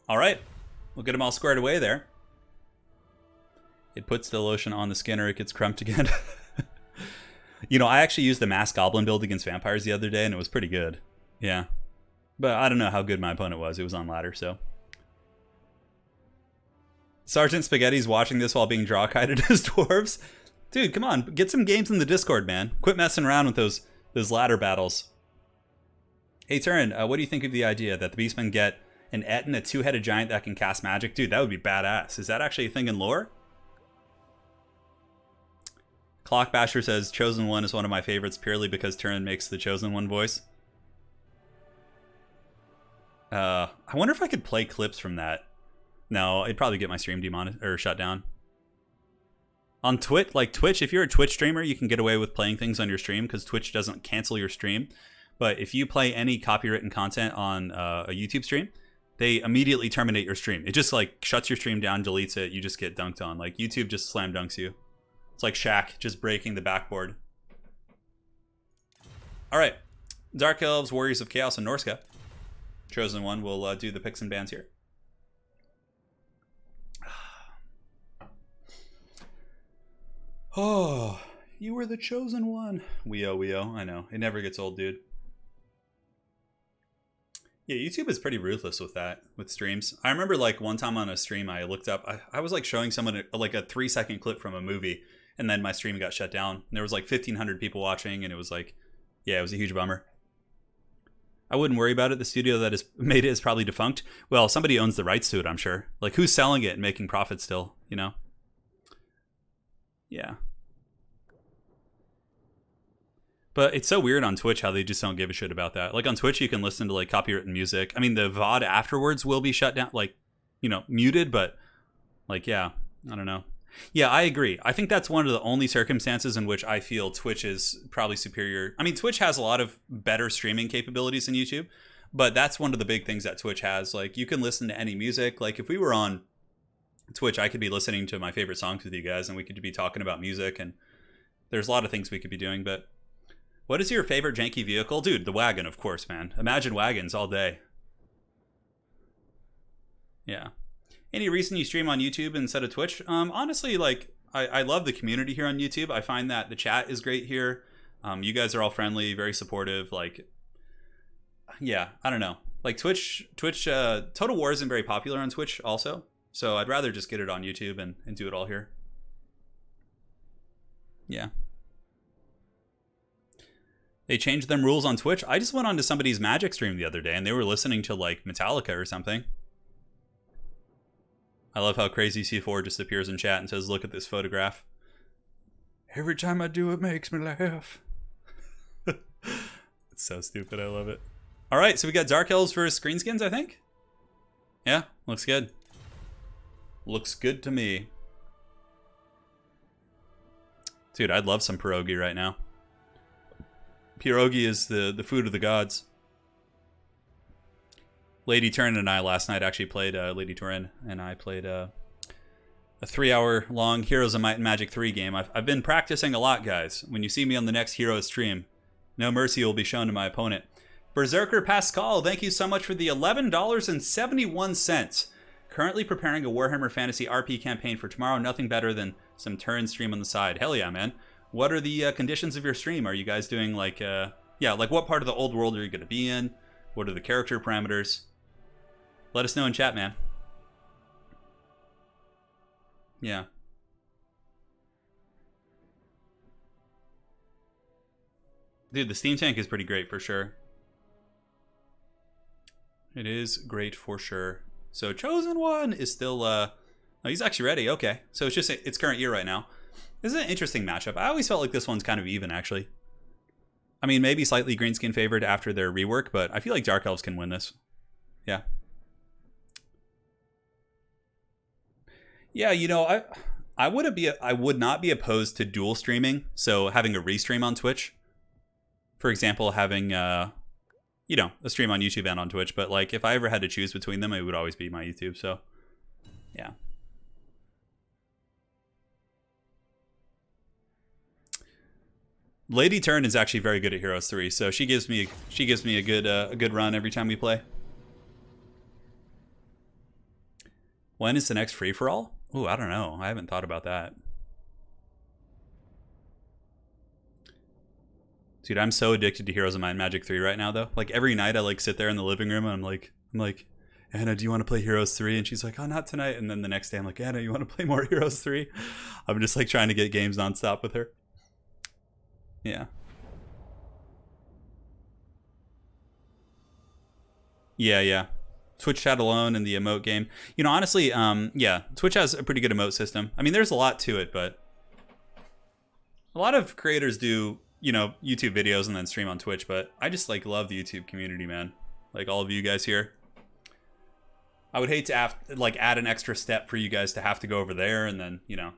All right. We'll get them all squared away there. It puts the lotion on the skin or it gets crumped again. You know, I actually used the mass goblin build against vampires the other day and it was pretty good. Yeah. But I don't know how good my opponent was. It was on ladder, so. Sergeant Spaghetti's watching this while being draw-kited as dwarves. Dude, come on. Get some games in the Discord, man. Quit messing around with those ladder battles. Hey, Turin, what do you think of the idea that the Beastmen get an Etten, a 2-headed giant that can cast magic? Dude, that would be badass. Is that actually a thing in lore? Clockbasher says, Chosen One is one of my favorites purely because Turin makes the Chosen One voice. I wonder if I could play clips from that. No, it'd probably get my stream demonetized or shut down. On Twitch, like Twitch, if you're a Twitch streamer, you can get away with playing things on your stream because Twitch doesn't cancel your stream. But if you play any copywritten content on a YouTube stream, they immediately terminate your stream. It just like shuts your stream down, deletes it. You just get dunked on. Like YouTube just slam dunks you. It's like Shaq just breaking the backboard. All right, Dark Elves, Warriors of Chaos, and Norska. Chosen One will do the picks and bans here. Oh, you were the Chosen One. Weo. I know. It never gets old, dude. Yeah, YouTube is pretty ruthless with that, with streams. I remember like one time on a stream I looked up, I was like showing someone like a 3-second clip from a movie, and then my stream got shut down. And there was like 1,500 people watching, and it was like, yeah, it was a huge bummer. I wouldn't worry about it. The studio that has made it is probably defunct. Well, somebody owns the rights to it, I'm sure. Like, who's selling it and making profit still, you know? Yeah. But it's so weird on Twitch how they just don't give a shit about that. Like, on Twitch, you can listen to, like, copywritten music. I mean, the VOD afterwards will be shut down, like, you know, muted, but, like, yeah, I don't know. Yeah, I agree. I think that's one of the only circumstances in which I feel Twitch is probably superior. I mean, Twitch has a lot of better streaming capabilities than YouTube, but that's one of the big things that Twitch has. Like, you can listen to any music. Like, if we were on Twitch, I could be listening to my favorite songs with you guys, and we could be talking about music, and there's a lot of things we could be doing. But what is your favorite janky vehicle? Dude, the wagon, of course, man. Imagine wagons all day. Yeah. Any reason you stream on YouTube instead of Twitch? Honestly, like, I love the community here on YouTube. I find that the chat is great here. You guys are all friendly, very supportive. Like, yeah, I don't know. Like, Twitch, Total War isn't very popular on Twitch also. So I'd rather just get it on YouTube and do it all here. Yeah. They changed them rules on Twitch. I just went on to somebody's Magic stream the other day, and they were listening to, like, Metallica or something. I love how Crazy C4 just appears in chat and says, look at this photograph. Every time I do, it makes me laugh. It's so stupid. I love it. All right, so we got Dark Elves versus Greenskins, I think. Yeah, looks good. Looks good to me. Dude, I'd love some pierogi right now. Pierogi is the food of the gods. Lady Turin and I last night actually played, Lady Turin and I played a 3-hour long Heroes of Might and Magic 3 game. I've been practicing a lot, guys. When you see me on the next Heroes stream, no mercy will be shown to my opponent. Berserker Pascal, thank you so much for the $11.71. Currently preparing a Warhammer Fantasy RP campaign for tomorrow. Nothing better than some Turin stream on the side. Hell yeah, man. What are the conditions of your stream? Are you guys doing like, yeah, like what part of the old world are you going to be in? What are the character parameters? Let us know in chat, man. Yeah. Dude, the Steam Tank is pretty great for sure. It is great for sure. So Chosen One is still Oh, he's actually ready. Okay. So it's just its current year right now. This is an interesting matchup. I always felt like this one's kind of even, actually. I mean, maybe slightly greenskin favored after their rework, but I feel like Dark Elves can win this. Yeah. Yeah, you know, I would not be opposed to dual streaming. So having a restream on Twitch, for example, having you know, a stream on YouTube and on Twitch. But like, if I ever had to choose between them, it would always be my YouTube. So, yeah. Lady Turin is actually very good at Heroes 3, so she gives me a good run every time we play. When is the next free for all? Ooh, I don't know. I haven't thought about that. Dude, I'm so addicted to Heroes of Might and Magic 3 right now, though. Like, every night I, like, sit there in the living room and I'm like, Anna, do you want to play Heroes 3? And she's like, oh, not tonight. And then the next day I'm like, Anna, you want to play more Heroes 3? I'm just, like, trying to get games nonstop with her. Yeah. Yeah. Twitch chat alone and the emote game. You know, honestly, yeah, Twitch has a pretty good emote system. I mean, there's a lot to it, but a lot of creators do, you know, YouTube videos and then stream on Twitch, but I just, like, love the YouTube community, man. Like, all of you guys here. I would hate to add an extra step for you guys to have to go over there and then, you know.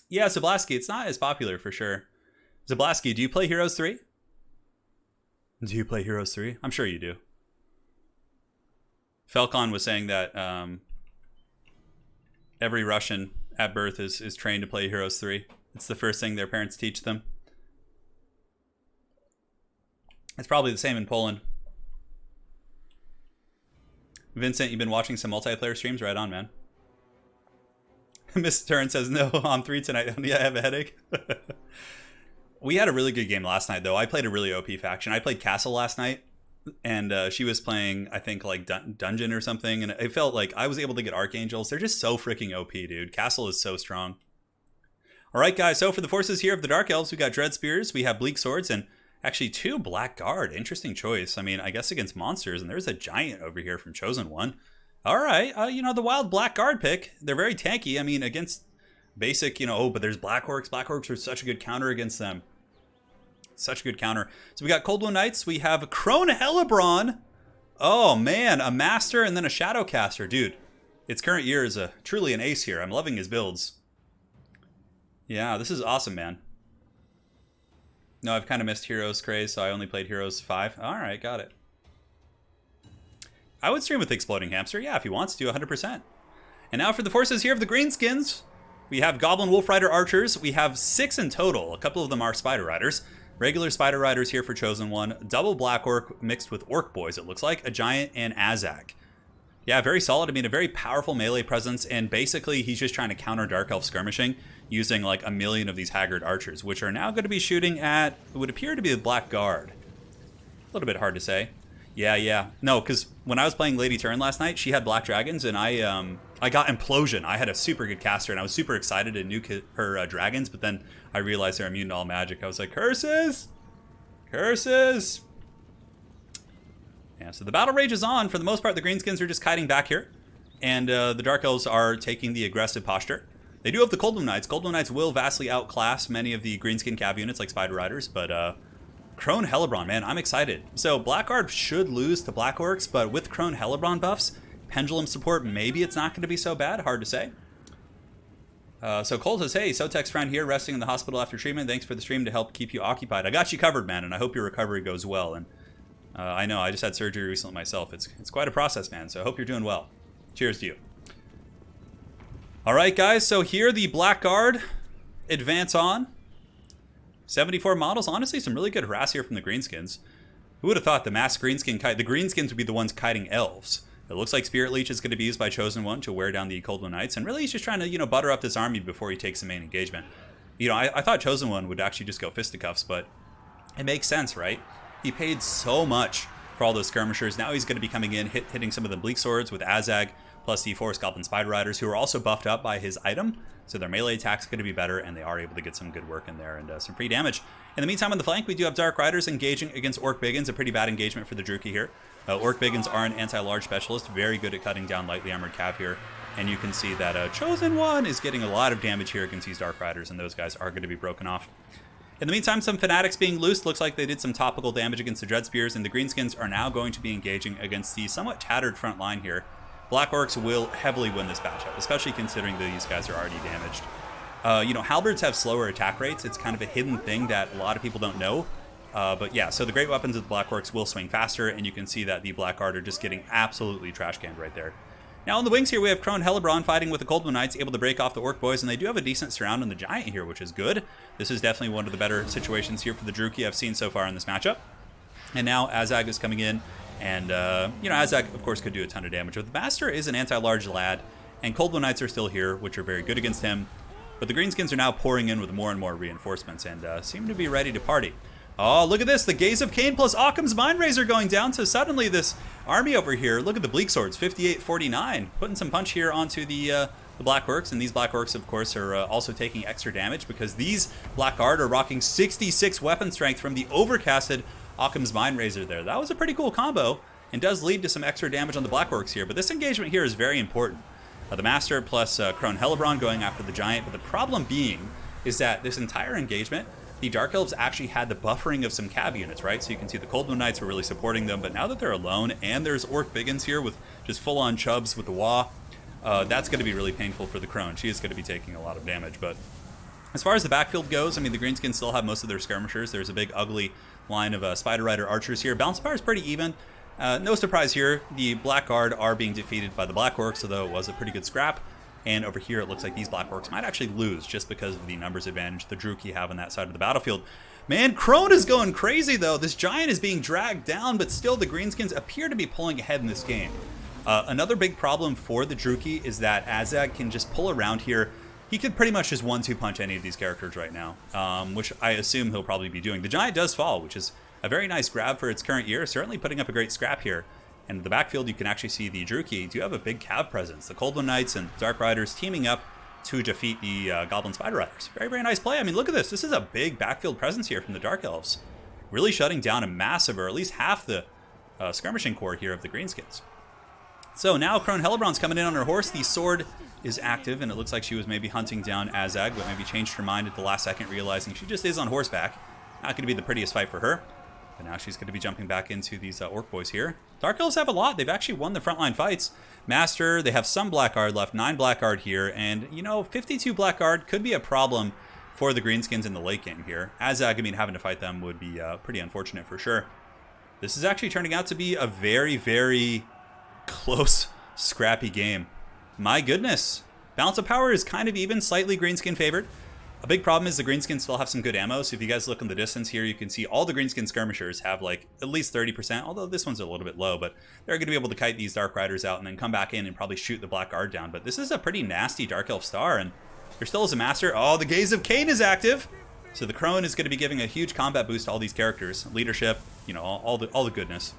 Yeah, Zablasky, it's not as popular for sure. Zablasky, do you play Heroes 3? Do you play Heroes 3? I'm sure you do. Falcon was saying that every Russian at birth is trained to play Heroes 3. It's the first thing their parents teach them. It's probably the same in Poland. Vincent, you've been watching some multiplayer streams? Right on, man. Miss Turin says, no, I'm 3 tonight. Yeah, I have a headache. We had a really good game last night, though. I played a really OP faction. I played Castle last night, and she was playing, I think, like Dungeon or something, and it felt like I was able to get Archangels. They're just so freaking OP, dude. Castle is so strong. All right, guys, so for the forces here of the Dark Elves, we got Dread Spears, we have Bleak Swords, and actually 2 Blackguard. Interesting choice. I mean, I guess against monsters, and there's a Giant over here from Chosen One. All right, you know, the wild Blackguard pick. They're very tanky. I mean, against basic, you know, oh, but there's Black Orcs. Black Orcs are such a good counter against them. Such a good counter. So we got Coldwood Knights. We have Crone Hellebron. Oh, man, a Master and then a Shadowcaster. Dude, its current year is truly an ace here. I'm loving his builds. Yeah, this is awesome, man. No, I've kind of missed Heroes craze, so I only played Heroes 5. All right, got it. I would stream with Exploding Hamster. Yeah, if he wants to, 100%. And now for the forces here of the Greenskins. We have Goblin Wolf Rider Archers. We have 6 in total. A couple of them are Spider Riders. Regular Spider Riders here for Chosen One. Double Black Orc mixed with Orc Boys, it looks like. A Giant and Azak. Yeah, very solid. I mean, a very powerful melee presence. And basically, he's just trying to counter Dark Elf skirmishing using like a million of these Haggard Archers, which are now going to be shooting at, it would appear to be the Black Guard. A little bit hard to say. Yeah. No, because when I was playing Lady Turin last night, she had Black Dragons, and I got Implosion. I had a super good caster, and I was super excited to nuke her dragons, but then I realized they're immune to all magic. I was like, curses! Curses! Yeah, so the battle rages on. For the most part, the Greenskins are just kiting back here, and the Dark Elves are taking the aggressive posture. They do have the Coldwood Knights. Coldwood Knights will vastly outclass many of the Greenskin Cav units like Spider Riders, but Crone Hellebron, man, I'm excited. So Blackguard should lose to Black Orcs, but with Crone Hellebron buffs, Pendulum support, maybe it's not going to be so bad. Hard to say. So Cole says, hey, Sotek's friend here, resting in the hospital after treatment. Thanks for the stream to help keep you occupied. I got you covered, man, and I hope your recovery goes well. And I know, I just had surgery recently myself. It's quite a process, man, so I hope you're doing well. Cheers to you. All right, guys, so here the Blackguard advance on. 74 models. Honestly, some really good harass here from the Greenskins. Who would have thought the mass Greenskin kite? The Greenskins would be the ones kiting Elves. It looks like Spirit Leech is going to be used by Chosen One to wear down the Coldwood Knights, and really he's just trying to, you know, butter up this army before he takes the main engagement. You know, I thought Chosen One would actually just go fisticuffs, but it makes sense, right? He paid so much for all those skirmishers. Now he's going to be coming in, hitting some of the Bleak Swords with Azag, plus the Forest Goblin Spider Riders, who are also buffed up by his item. So their melee attack's going to be better, and they are able to get some good work in there and some free damage. In the meantime, on the flank, we do have Dark Riders engaging against Orc Biggins, a pretty bad engagement for the Druki here. Orc Biggins are an anti-large specialist, very good at cutting down lightly armored cav here. And you can see that Chosen One is getting a lot of damage here against these Dark Riders, and those guys are going to be broken off. In the meantime, some Fanatics being loosed. Looks like they did some topical damage against the Dread Spears, and the Greenskins are now going to be engaging against the somewhat tattered front line here. Black Orcs will heavily win this matchup, especially considering that these guys are already damaged. Halberds have slower attack rates. It's kind of a hidden thing that a lot of people don't know. But yeah, so the great weapons of the Black Orcs will swing faster, and you can see that the Black Guard are just getting absolutely trash canned right there. Now on the wings here, we have Crone Hellebron fighting with the Coldwood Knights, able to break off the Orc Boys, and they do have a decent surround on the Giant here, which is good. This is definitely one of the better situations here for the Druchii I've seen so far in this matchup. And now Azag is coming in, and, Azag, of course, could do a ton of damage. But the Master is an anti-large lad, and Coldwood Knights are still here, which are very good against him. But the Greenskins are now pouring in with more and more reinforcements, and seem to be ready to party. Oh, look at this. The Gaze of Cain plus Occam's Mindrazor going down. So suddenly this army over here, look at the Bleak Swords, 58-49. Putting some punch here onto the Black Orcs. And these Black Orcs, of course, are also taking extra damage because these Black Guard are rocking 66 weapon strength from the overcasted Occam's Mindrazor there. That was a pretty cool combo and does lead to some extra damage on the Black Orcs here. But this engagement here is very important. The Master plus Crone Hellebron going after the Giant. But the problem being is that this entire engagement, the Dark Elves actually had the buffering of some cav units, right? So you can see the Coldwood Knights were really supporting them, but now that they're alone, and there's Orc Biggins here with just full-on chubs with the Wa, that's going to be really painful for the Crone. She is going to be taking a lot of damage, but as far as the backfield goes, I mean, the Greenskins still have most of their skirmishers. There's a big, ugly line of Spider Rider archers here. Balance of power is pretty even. No surprise here. The Black Guard are being defeated by the Black Orcs, although it was a pretty good scrap. And over here, it looks like these Black Orcs might actually lose just because of the numbers advantage the Druchii have on that side of the battlefield. Man, Crone is going crazy, though. This Giant is being dragged down, but still the Greenskins appear to be pulling ahead in this game. Another big problem for the Druchii is that Azag can just pull around here. He could pretty much just 1-2 punch any of these characters right now, which I assume he'll probably be doing. The Giant does fall, which is a very nice grab for its current year, certainly putting up a great scrap here. And in the backfield, you can actually see the Druchii do have a big cav presence. The Coldwood Knights and Dark Riders teaming up to defeat the Goblin Spider Riders. Very, very nice play. I mean, look at this. This is a big backfield presence here from the Dark Elves. Really shutting down a massive, or at least half the skirmishing core here of the Greenskins. So now Crone Hellebron's coming in on her horse. The sword is active, and it looks like she was maybe hunting down Azag, but maybe changed her mind at the last second, realizing she just is on horseback. Not going to be the prettiest fight for her. But now she's going to be jumping back into these Orc Boys here. Dark Elves have a lot. They've actually won the frontline fights. Master, they have some Black Guard left, 9 Black Guard here. And, 52 Black Guard could be a problem for the Greenskins in the late game here. Azag, having to fight them would be pretty unfortunate for sure. This is actually turning out to be a very, very close, scrappy game. My goodness. Balance of power is kind of even, slightly Greenskin favored. A big problem is the Greenskins still have some good ammo, so if you guys look in the distance here, you can see all the Greenskin skirmishers have like at least 30%, although this one's a little bit low, but they're going to be able to kite these Dark Riders out and then come back in and probably shoot the Black Guard down. But this is a pretty nasty Dark Elf star, and there still is a Master. Oh, the Gaze of Cain is active! So the Crone is going to be giving a huge combat boost to all these characters. Leadership, all the goodness.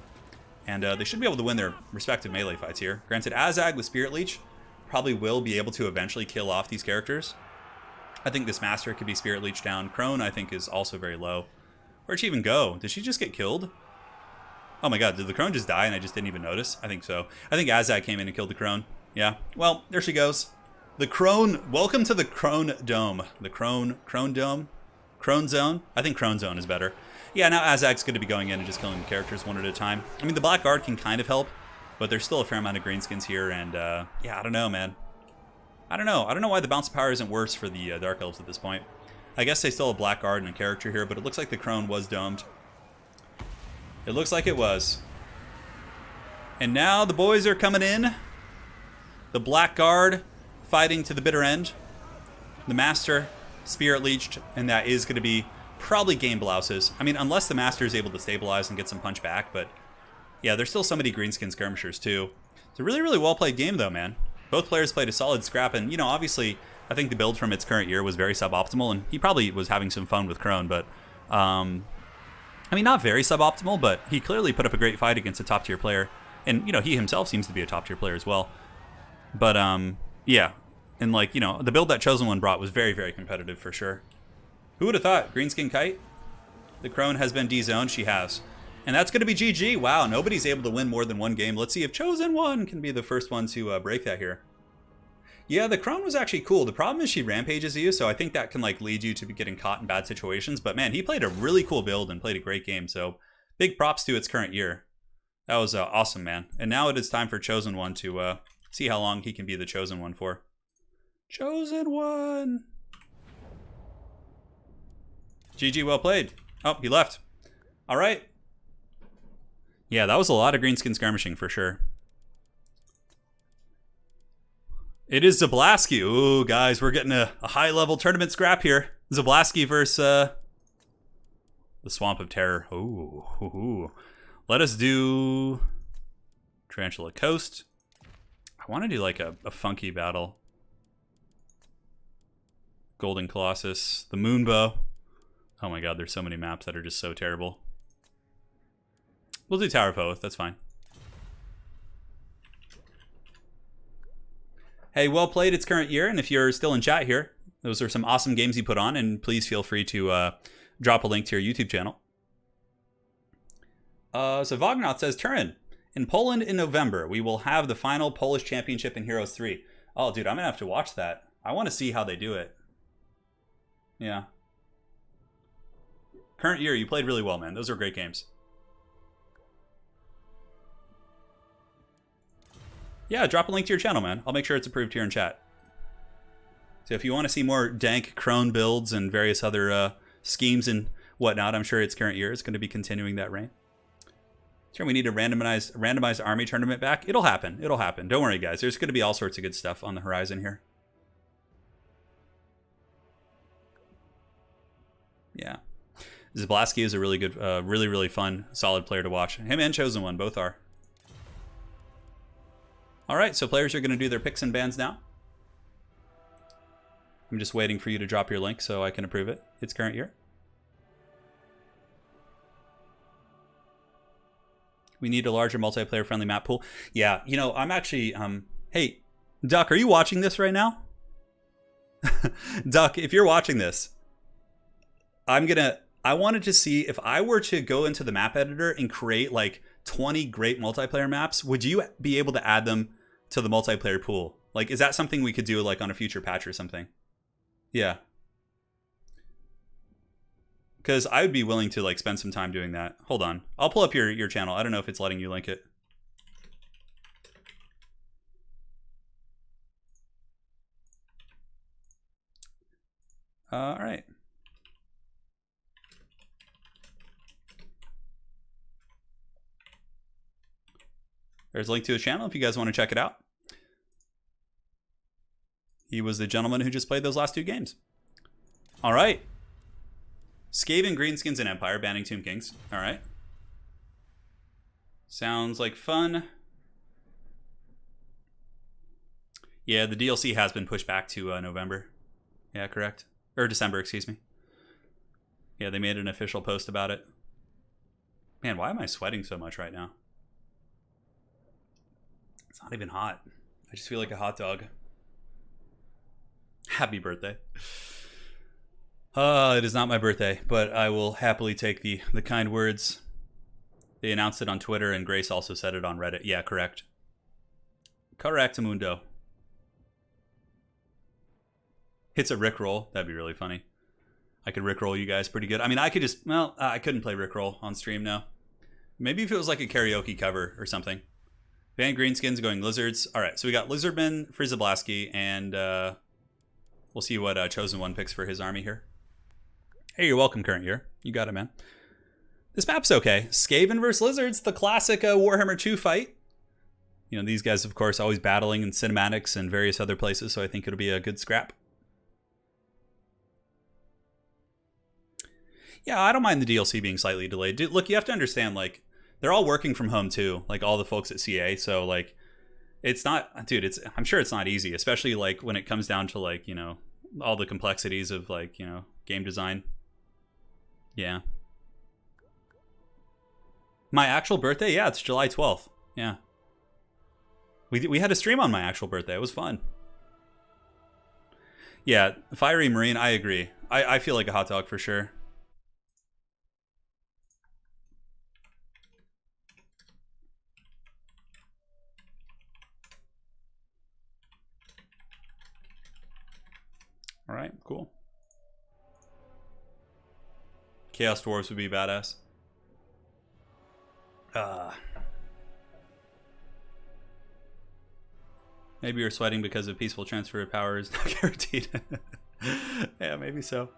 And they should be able to win their respective melee fights here. Granted, Azag with Spirit Leech probably will be able to eventually kill off these characters. I think this Master could be Spirit Leech down. Crone, I think, is also very low. Where'd she even go? Did she just get killed? Oh my god, did the Crone just die and I just didn't even notice? I think so. I think Azag came in and killed the Crone. Yeah, well, there she goes. The Crone, welcome to the Crone Dome. The Crone Dome? Crone Zone? I think Crone Zone is better. Yeah, now Azag's going to be going in and just killing the characters one at a time. I mean, the Black Guard can kind of help, but there's still a fair amount of Greenskins here, and yeah, I don't know, man. I don't know why the bounce power isn't worse for the Dark Elves at this point. I guess they still have Black Guard and a character here, but it looks like the Crone was domed. It looks like it was. And now the boys are coming in. The Black Guard fighting to the bitter end. The Master Spirit Leeched, and that is going to be probably game blouses. I mean, unless the Master is able to stabilize and get some punch back, but yeah, there's still so many Greenskin skirmishers too. It's a really, really well played game though, man. Both players played a solid scrap, and, obviously, I think the build from its current year was very suboptimal, and he probably was having some fun with Crone, but, not very suboptimal, but he clearly put up a great fight against a top-tier player, and, he himself seems to be a top-tier player as well. But, yeah, and, the build that Chosen One brought was very, very competitive for sure. Who would have thought? Greenskin Kite? The Crone has been D-zoned. She has. And that's going to be GG. Wow, nobody's able to win more than one game. Let's see if Chosen One can be the first one to break that here. Yeah, the Crone was actually cool. The problem is she rampages you, so I think that can like lead you to be getting caught in bad situations. But man, he played a really cool build and played a great game. So big props to its current year. That was awesome, man. And now it is time for Chosen One to see how long he can be the Chosen One for. Chosen One. GG, well played. Oh, he left. All right. Yeah, that was a lot of greenskin skirmishing for sure. It is Zablaski. Ooh, guys, we're getting a high-level tournament scrap here. Zablaski versus the Swamp of Terror. Ooh. Let us do Tarantula Coast. I want to do like a funky battle. Golden Colossus. The Moonbow. Oh my god, there's so many maps that are just so terrible. We'll do Tower of Oath, that's fine. Hey, well played its current year, and if you're still in chat here, those are some awesome games you put on, and please feel free to drop a link to your YouTube channel. So Vognath says, Turin, in Poland in November, we will have the final Polish Championship in Heroes 3. Oh, dude, I'm going to have to watch that. I want to see how they do it. Yeah. Current year, you played really well, man. Those are great games. Yeah, drop a link to your channel, man. I'll make sure it's approved here in chat. So if you want to see more dank Crone builds and various other schemes and whatnot, I'm sure its current year is going to be continuing that reign. Sure, we need a randomized army tournament back. It'll happen. It'll happen. Don't worry, guys. There's going to be all sorts of good stuff on the horizon here. Yeah. Zablaski is a really good, really fun, solid player to watch. Him and Chosen One both are. All right, so players are going to do their picks and bans now. I'm just waiting for you to drop your link so I can approve it. It's current year. We need a larger multiplayer-friendly map pool. Yeah, you know, I'm actually... hey, Duck, are you watching this right now? Duck, if you're watching this, I wanted to see if I were to go into the map editor and create like 20 great multiplayer maps, would you be able to add them to the multiplayer pool? Like, is that something we could do like on a future patch or something? Yeah. Because I would be willing to like spend some time doing that. Hold on. I'll pull up your channel. I don't know if it's letting you link it. All right. There's a link to his channel if you guys want to check it out. He was the gentleman who just played those last two games. All right. Skaven, Greenskins, and Empire banning Tomb Kings. All right. Sounds like fun. Yeah, the DLC has been pushed back to November. Yeah, correct. Or December, excuse me. Yeah, they made an official post about it. Man, why am I sweating so much right now? It's not even hot. I just feel like a hot dog. Happy birthday. It is not my birthday, but I will happily take the kind words. They announced it on Twitter, and Grace also said it on Reddit. Yeah, correct. Correct, Mundo. Hits a Rickroll. That'd be really funny. I could Rickroll you guys pretty good. I mean, I could just... Well, I couldn't play Rickroll on stream, no. Maybe if it was like a karaoke cover or something. Van Greenskins going Lizards. All right, so we got Lizardman for Zablaski, and we'll see what Chosen One picks for his army here. Hey, you're welcome, current year. You got it, man. This map's okay. Skaven versus Lizards, the classic Warhammer 2 fight. You know, these guys, of course, always battling in cinematics and various other places, so I think it'll be a good scrap. Yeah, I don't mind the DLC being slightly delayed. Dude, look, you have to understand, like, they're all working from home, too. Like, all the folks at CA, so, like, it's not... Dude, I'm sure it's not easy, especially, like, when it comes down to, like, you know, all the complexities of, like, you know, game design. Yeah. My actual birthday? Yeah, it's July 12th. Yeah. We had a stream on my actual birthday. It was fun. Yeah, Fiery Marine, I agree. I feel like a hot dog for sure. right, cool. Chaos Dwarves would be badass. Maybe you're sweating because of peaceful transfer of power is not guaranteed. Yeah, maybe so.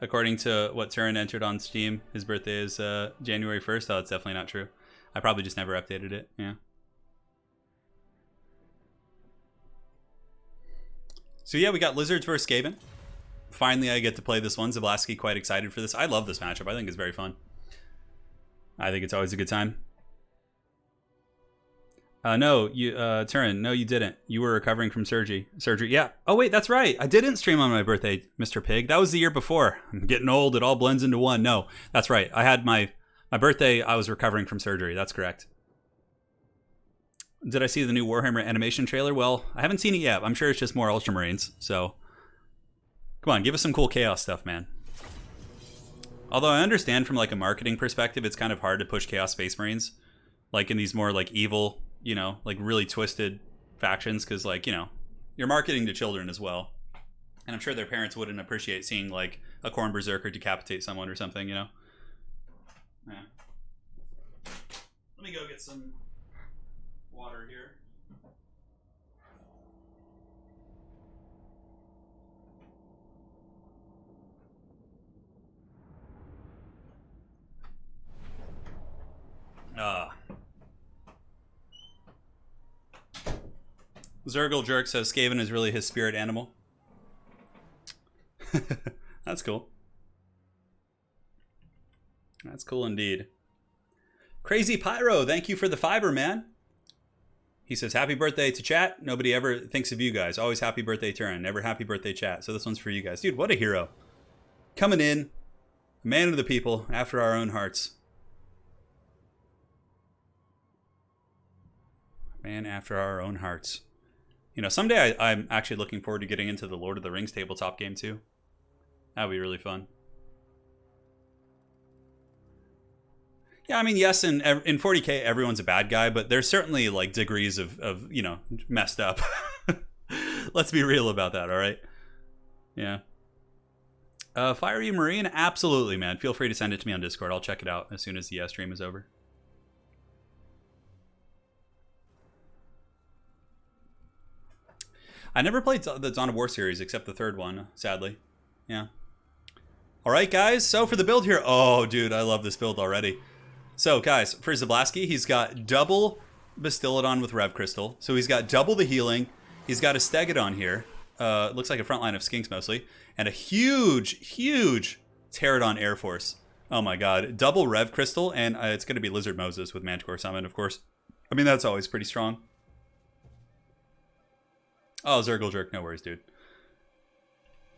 According to what Turin entered on Steam, his birthday is January 1st. Oh, that's definitely not true. I probably just never updated it. Yeah. So yeah, we got Lizards versus Gaben. Finally, I get to play this one. Zablaski quite excited for this. I love this matchup. I think it's very fun. I think it's always a good time. No, Turin, no, you didn't. You were recovering from surgery. Yeah. Oh, wait, that's right. I didn't stream on my birthday, Mr. Pig. That was the year before. I'm getting old. It all blends into one. No, that's right. I had my birthday. I was recovering from surgery. That's correct. Did I see the new Warhammer animation trailer? Well, I haven't seen it yet. I'm sure it's just more Ultramarines. So, come on, give us some cool Chaos stuff, man. Although I understand from like a marketing perspective, it's kind of hard to push Chaos Space Marines, like in these more like evil, you know, like really twisted factions, because like, you know, you're marketing to children as well, and I'm sure their parents wouldn't appreciate seeing like a Khorne Berserker decapitate someone or something, you know. Yeah. Let me go get some water here. Zergle Jerk says Skaven is really his spirit animal. That's cool. That's cool indeed. Crazy Pyro, thank you for the fiber, man. He says, happy birthday to chat. Nobody ever thinks of you guys. Always happy birthday, Turin. Never happy birthday, chat. So this one's for you guys. Dude, what a hero. Coming in, a man of the people, after our own hearts. Man after our own hearts. You know, someday I'm actually looking forward to getting into the Lord of the Rings tabletop game too. That would be really fun. Yeah, I mean, yes, in 40K, everyone's a bad guy, but there's certainly like degrees of you know, messed up. Let's be real about that, all right? Yeah. Fiery Marine, absolutely, man. Feel free to send it to me on Discord. I'll check it out as soon as the stream is over. I never played the Dawn of War series except the third one, sadly. Yeah. All right, guys. So for the build here, oh, dude, I love this build already. So, guys, for Zablaski, he's got double Bastillodon with Rev Crystal. So he's got double the healing. He's got a Stegodon here. Looks like a front line of Skinks mostly. And a huge, huge Pterodon Air Force. Oh my god. Double Rev Crystal, and it's going to be Lizard Moses with Manticore Summon, of course. I mean, that's always pretty strong. Oh, Zergle Jerk, no worries, dude.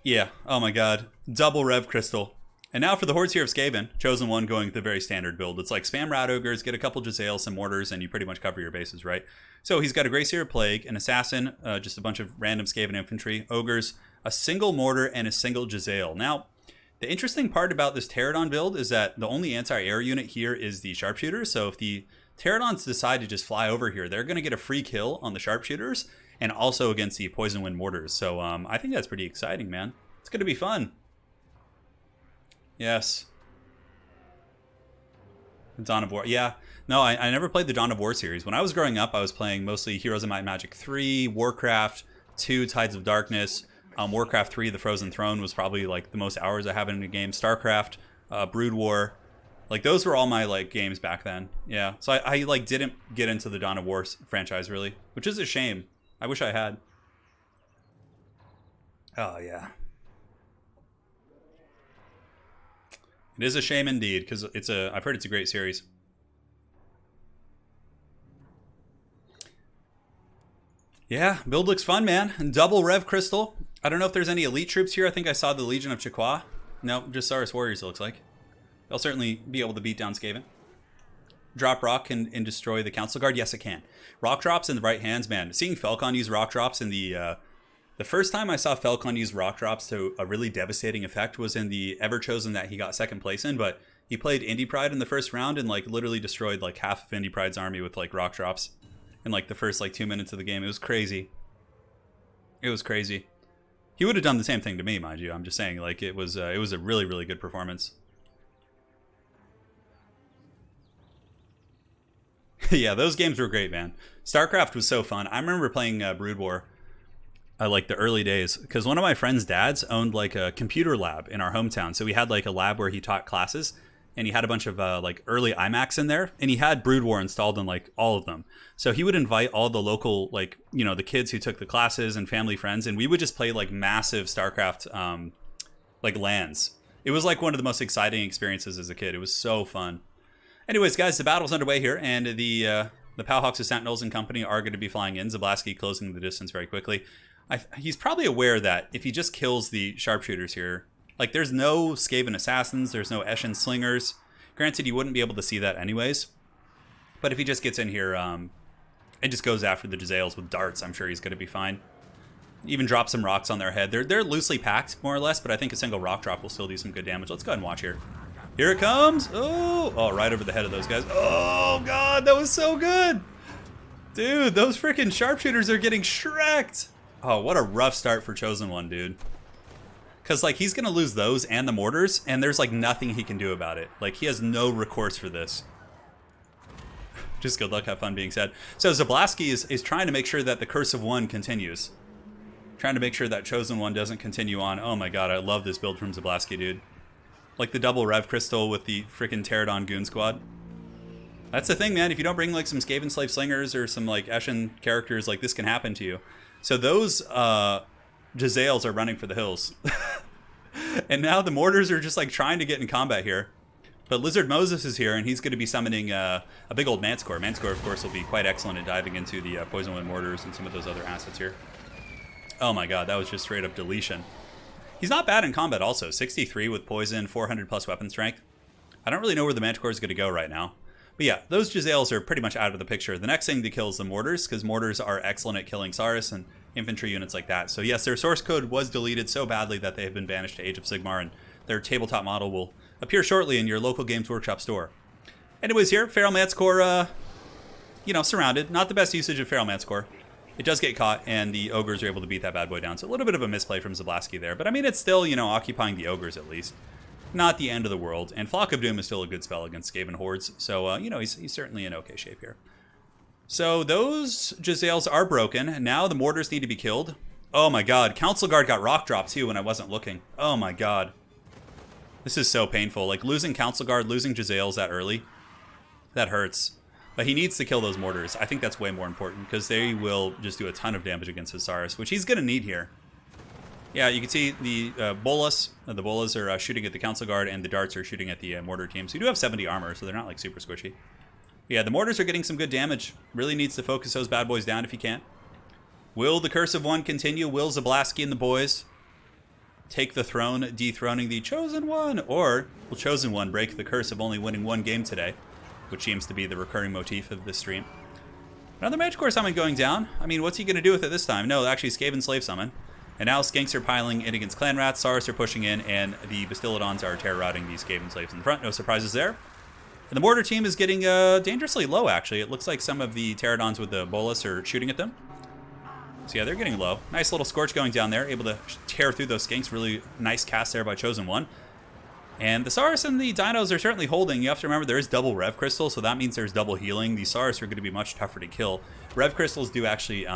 Yeah, oh my god. Double Rev Crystal. And now for the Hordes here of Skaven. Chosen one going the very standard build. It's like spam Rat Ogres, get a couple Giselle, some Mortars, and you pretty much cover your bases, right? So he's got a Grey Seer Plague, an Assassin, just a bunch of random Skaven infantry, Ogres, a single Mortar, and a single Giselle. Now, the interesting part about this Pterodon build is that the only anti-air unit here is the Sharpshooters. So if the Pterodons decide to just fly over here, they're going to get a free kill on the Sharpshooters, and also against the Poison Wind Mortars. So I think that's pretty exciting, man. It's going to be fun. Yes. Dawn of War. Yeah. No, I never played the Dawn of War series. When I was growing up, I was playing mostly Heroes of Might and Magic 3, Warcraft 2, Tides of Darkness. Warcraft 3, The Frozen Throne was probably like the most hours I have in a game. StarCraft, Brood War. Like those were all my like games back then. Yeah. So I like didn't get into the Dawn of War franchise really, which is a shame. I wish I had. Oh, yeah. It is a shame indeed, because I've heard it's a great series. Yeah, build looks fun, man. And double Rev Crystal. I don't know if there's any elite troops here. I think I saw the Legion of Chaqua. No, just Saurus Warriors, it looks like. They'll certainly be able to beat down Skaven. Drop rock and destroy the Council Guard? Yes, it can. Rock drops in the right hands, man. Seeing Falcon use rock drops in the first time I saw Falcon use rock drops to a really devastating effect was in the Ever Chosen that he got second place in, but he played Indie Pride in the first round and like literally destroyed like half of Indie Pride's army with like rock drops in like the first like 2 minutes of the game. It was crazy. It was crazy. He would have done the same thing to me, mind you. I'm just saying, like, it was a really, really good performance. Yeah, those games were great, man. StarCraft was so fun. I remember playing Brood War, like the early days, because one of my friend's dads owned like a computer lab in our hometown. So we had like a lab where he taught classes, and he had a bunch of like early iMacs in there, and he had Brood War installed in like all of them. So he would invite all the local, like, you know, the kids who took the classes and family friends, and we would just play like massive StarCraft like LANs. It was like one of the most exciting experiences as a kid. It was so fun. Anyways, guys, the battle's underway here, and the Powhawks of Sentinels and company are going to be flying in. Zablasky closing the distance very quickly. He's probably aware that if he just kills the sharpshooters here, like, there's no Skaven assassins, there's no Eshin slingers. Granted, you wouldn't be able to see that anyways. But if he just gets in here and just goes after the Jezzails with darts, I'm sure he's going to be fine. Even drop some rocks on their head. They're loosely packed, more or less, but I think a single rock drop will still do some good damage. Let's go ahead and watch here. Here it comes. Oh, right over the head of those guys. Oh, God, that was so good. Dude, those freaking sharpshooters are getting shreked. Oh, what a rough start for Chosen One, dude. Because, like, he's going to lose those and the mortars, and there's, like, nothing he can do about it. Like, he has no recourse for this. Just good luck, have fun being said. So Zablasky is trying to make sure that the Curse of One continues. Trying to make sure that Chosen One doesn't continue on. Oh, my God, I love this build from Zablasky, dude. Like the double Rev Crystal with the freaking Pterodon Goon Squad. That's the thing, man. If you don't bring like some Skaven Slave Slingers or some like Eshin characters, like this can happen to you. So those Jezzails are running for the hills. And now the mortars are just like trying to get in combat here. But Lizard Moses is here, and he's going to be summoning a big old Manticore. Manticore, of course, will be quite excellent at diving into the Poison Wind mortars and some of those other assets here. Oh my God, that was just straight up deletion. He's not bad in combat also. 63 with poison, 400 plus weapon strength. I don't really know where the Manticore is going to go right now. But yeah, those Jezzails are pretty much out of the picture. The next thing to kill is the mortars, because mortars are excellent at killing Saurus and infantry units like that. So yes, their source code was deleted so badly that they have been banished to Age of Sigmar, and their tabletop model will appear shortly in your local Games Workshop store. Anyways here, Feral Manticore, you know, surrounded. Not the best usage of Feral Manticore. It does get caught, and the Ogres are able to beat that bad boy down. So a little bit of a misplay from Zablasky there. But I mean, it's still, you know, occupying the Ogres at least. Not the end of the world. And Flock of Doom is still a good spell against Skaven hordes. So, you know, he's certainly in okay shape here. So those Jezzails are broken. Now the mortars need to be killed. Oh my God. Council Guard got rock dropped too when I wasn't looking. Oh my God. This is so painful. Like, losing Council Guard, losing Jezzails that early, that hurts. But he needs to kill those mortars. I think that's way more important, because they will just do a ton of damage against his Saurus, which he's going to need here. Yeah, you can see the bolas. The bolas are shooting at the Council Guard, and the darts are shooting at the mortar team. So you do have 70 armor, so they're not like super squishy. Yeah, the mortars are getting some good damage. Really needs to focus those bad boys down if he can. Will the Curse of One continue? Will Zablasky and the boys take the throne, dethroning the Chosen One? Or will Chosen One break the curse of only winning one game today? Which seems to be the recurring motif of this stream. Another Manticore summon going down. I mean, what's he going to do with it this time? No, actually, Skaven Slave Summon. And now Skanks are piling in against Clan Rats, Saurus are pushing in, and the Bastillodons are terror-routing these Skaven Slaves in the front. No surprises there. And the mortar team is getting dangerously low, actually. It looks like some of the Pterodons with the Bolas are shooting at them. So yeah, they're getting low. Nice little Scorch going down there, able to tear through those Skanks. Really nice cast there by Chosen One. And the Saurus and the Dinos are certainly holding. You have to remember there is double Rev Crystal, so that means there's double healing. The Saurus are going to be much tougher to kill. Rev Crystals do actually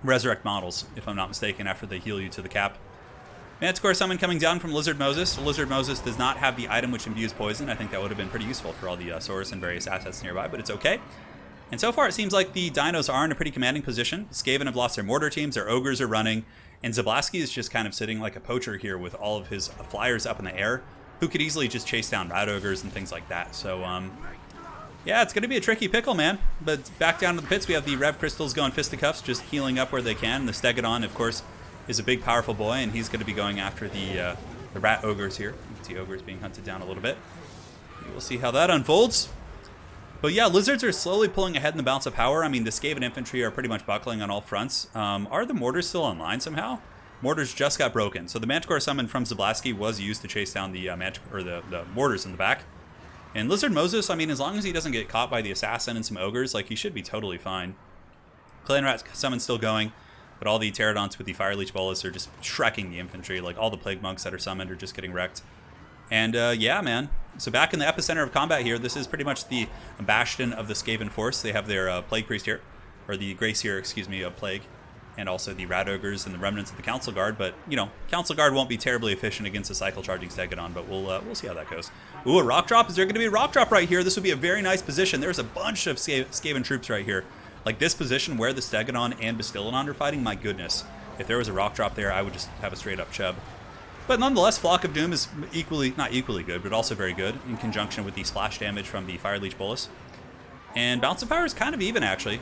resurrect models, if I'm not mistaken, after they heal you to the cap. Manticore summon coming down from Lizard Moses. Lizard Moses does not have the item which imbues poison. I think that would have been pretty useful for all the Saurus and various assets nearby, but it's okay. And so far it seems like the Dinos are in a pretty commanding position. Skaven have lost their mortar teams, their Ogres are running, and Zablasky is just kind of sitting like a poacher here with all of his flyers up in the air, who could easily just chase down Rat Ogres and things like that. So, yeah, it's going to be a tricky pickle, man. But back down to the pits, we have the Rev Crystals going fisticuffs, just healing up where they can. The Stegodon, of course, is a big, powerful boy, and he's going to be going after the Rat Ogres here. You can see Ogres being hunted down a little bit. We'll see how that unfolds. But yeah, Lizards are slowly pulling ahead in the balance of power. I mean, the Skaven infantry are pretty much buckling on all fronts. Are the mortars still online somehow? Mortars just got broken. So the Manticore summon from Zablasky was used to chase down the the mortars in the back. And Lizard Moses, I mean, as long as he doesn't get caught by the Assassin and some Ogres, like, he should be totally fine. Clan Rat summon still going. But all the Pterodons with the Fire Leech Bolus are just shrekking the infantry. Like, all the Plague Monks that are summoned are just getting wrecked. And, yeah, man. So back in the epicenter of combat here, this is pretty much the bastion of the Skaven force. They have their Plague Priest here, or the Grace here, excuse me, of Plague. And also the Rat Ogres and the remnants of the Council Guard. But, you know, Council Guard won't be terribly efficient against a cycle charging Stegodon, but we'll see how that goes. Ooh, a rock drop? Is there going to be a rock drop right here? This would be a very nice position. There's a bunch of Skaven troops right here. Like, this position where the Stegodon and Bastiladon are fighting, my goodness. If there was a rock drop there, I would just have a straight-up chub. But nonetheless, Flock of Doom is not equally good, but also very good in conjunction with the splash damage from the Fire Leech Bolus. And Balance of Power is kind of even, actually.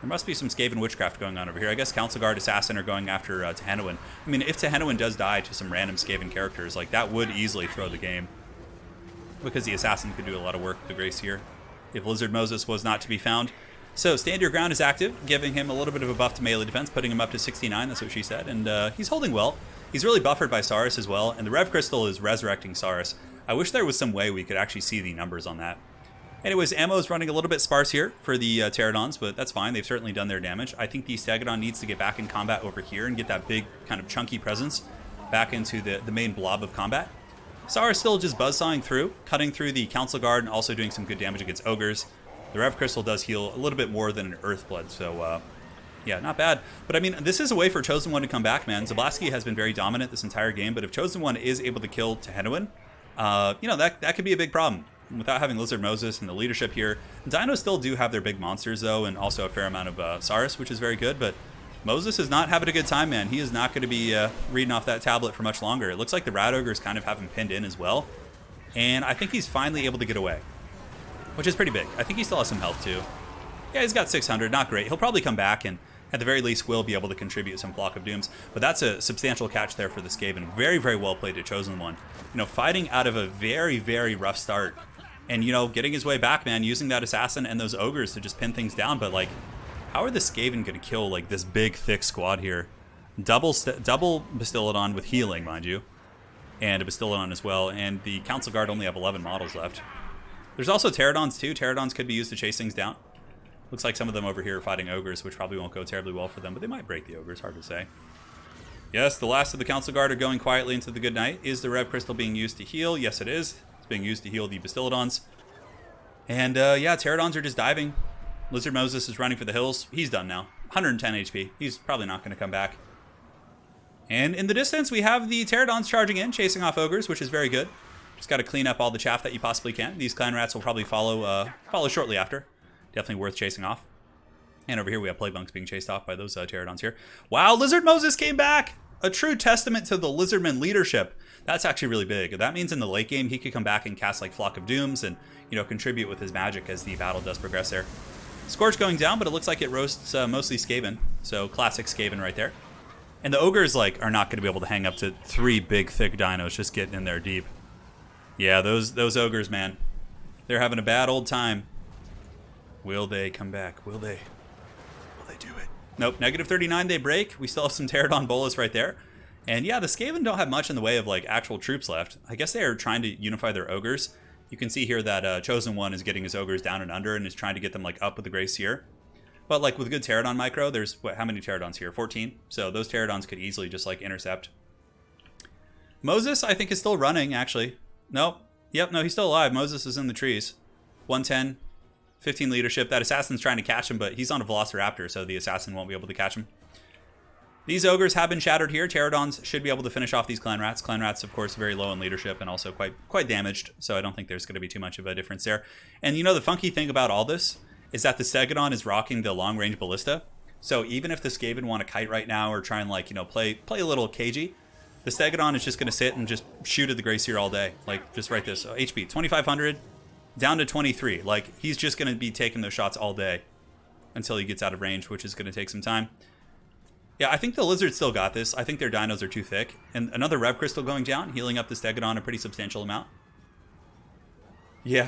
There must be some Skaven witchcraft going on over here. I guess Council Guard Assassin are going after Tehenowin. I mean, if Tehenowin does die to some random Skaven characters, like, that would easily throw the game. Because the Assassin could do a lot of work with the Grace here, if Lizard Moses was not to be found. So, Stand Your Ground is active, giving him a little bit of a buff to melee defense, putting him up to 69, that's what she said. And he's holding well. He's really buffered by Saurus as well, and the Rev Crystal is resurrecting Saurus. I wish there was some way we could actually see the numbers on that. Anyways, ammo is running a little bit sparse here for the Pterodons, but that's fine. They've certainly done their damage. I think the Stegodon needs to get back in combat over here and get that big, kind of chunky presence back into the main blob of combat. Saurus still just buzzsawing through, cutting through the Council Guard and also doing some good damage against Ogres. The Rev Crystal does heal a little bit more than an Earth Blood, so yeah, not bad. But I mean, this is a way for Chosen One to come back, man. Zablasky has been very dominant this entire game, but if Chosen One is able to kill Tehenowin, you know, that could be a big problem. Without having Lizard Moses and the leadership here. Dinos still do have their big monsters, though, and also a fair amount of Saurus, which is very good, but Moses is not having a good time, man. He is not going to be reading off that tablet for much longer. It looks like the Rat Ogres kind of have him pinned in as well, and I think he's finally able to get away, which is pretty big. I think he still has some health, too. Yeah, he's got 600, not great. He'll probably come back, and at the very least will be able to contribute some Flock of Dooms, but that's a substantial catch there for the Skaven. Very, very well played to Chosen One. You know, fighting out of a very, very rough start, and, you know, getting his way back, man, using that Assassin and those Ogres to just pin things down. But, like, how are the Skaven going to kill, like, this big, thick squad here? Double Bastiladon with healing, mind you. And a Bastiladon as well. And the Council Guard only have 11 models left. There's also Pterodons, too. Pterodons could be used to chase things down. Looks like some of them over here are fighting Ogres, which probably won't go terribly well for them. But they might break the Ogres, hard to say. Yes, the last of the Council Guard are going quietly into the good night. Is the Rev Crystal being used to heal? Yes, it is. Being used to heal the Bastiladons. And yeah, Pterodons are just diving. Lizard Moses is running for the hills. He's done now. 110 HP. He's probably not going to come back. And in the distance, we have the Pterodons charging in, chasing off Ogres, which is very good. Just got to clean up all the chaff that you possibly can. These Clan Rats will probably follow shortly after. Definitely worth chasing off. And over here, we have Plague Monks being chased off by those Pterodons here. Wow, Lizard Moses came back! A true testament to the Lizardman leadership. That's actually really big. That means in the late game, he could come back and cast like Flock of Dooms and, you know, contribute with his magic as the battle does progress there. Scorch going down, but it looks like it roasts mostly Skaven. So classic Skaven right there. And the Ogres, like, are not going to be able to hang up to 3 big, thick dinos just getting in there deep. Yeah, those Ogres, man. They're having a bad old time. Will they come back? Will they do it? Nope, negative 39, they break. We still have some Pterodon Bolus right there. And yeah, the Skaven don't have much in the way of like actual troops left. I guess they are trying to unify their Ogres. You can see here that Chosen One is getting his Ogres down and under and is trying to get them like up with the Grace here. But like with good Pterodon micro, there's how many Pterodons here? 14. So those Pterodons could easily just like intercept. Moses, I think, is still running, actually. Nope. Yep, no, he's still alive. Moses is in the trees. 110, 15 leadership. That Assassin's trying to catch him, but he's on a Velociraptor, so the Assassin won't be able to catch him. These Ogres have been shattered here. Pterodons should be able to finish off these Clan Rats. Clan Rats, of course, very low in leadership and also quite damaged, so I don't think there's going to be too much of a difference there. And you know, the funky thing about all this is that the Stegodon is rocking the long-range Ballista. So even if the Skaven want to kite right now or try and, like, you know, play a little cagey, the Stegodon is just going to sit and just shoot at the Gracier all day. Like, just write this. So HP, 2,500 down to 23. Like, he's just going to be taking those shots all day until he gets out of range, which is going to take some time. Yeah, I think the Lizards still got this. I think their dinos are too thick. And another Rev Crystal going down, healing up the Stegodon a pretty substantial amount. Yeah.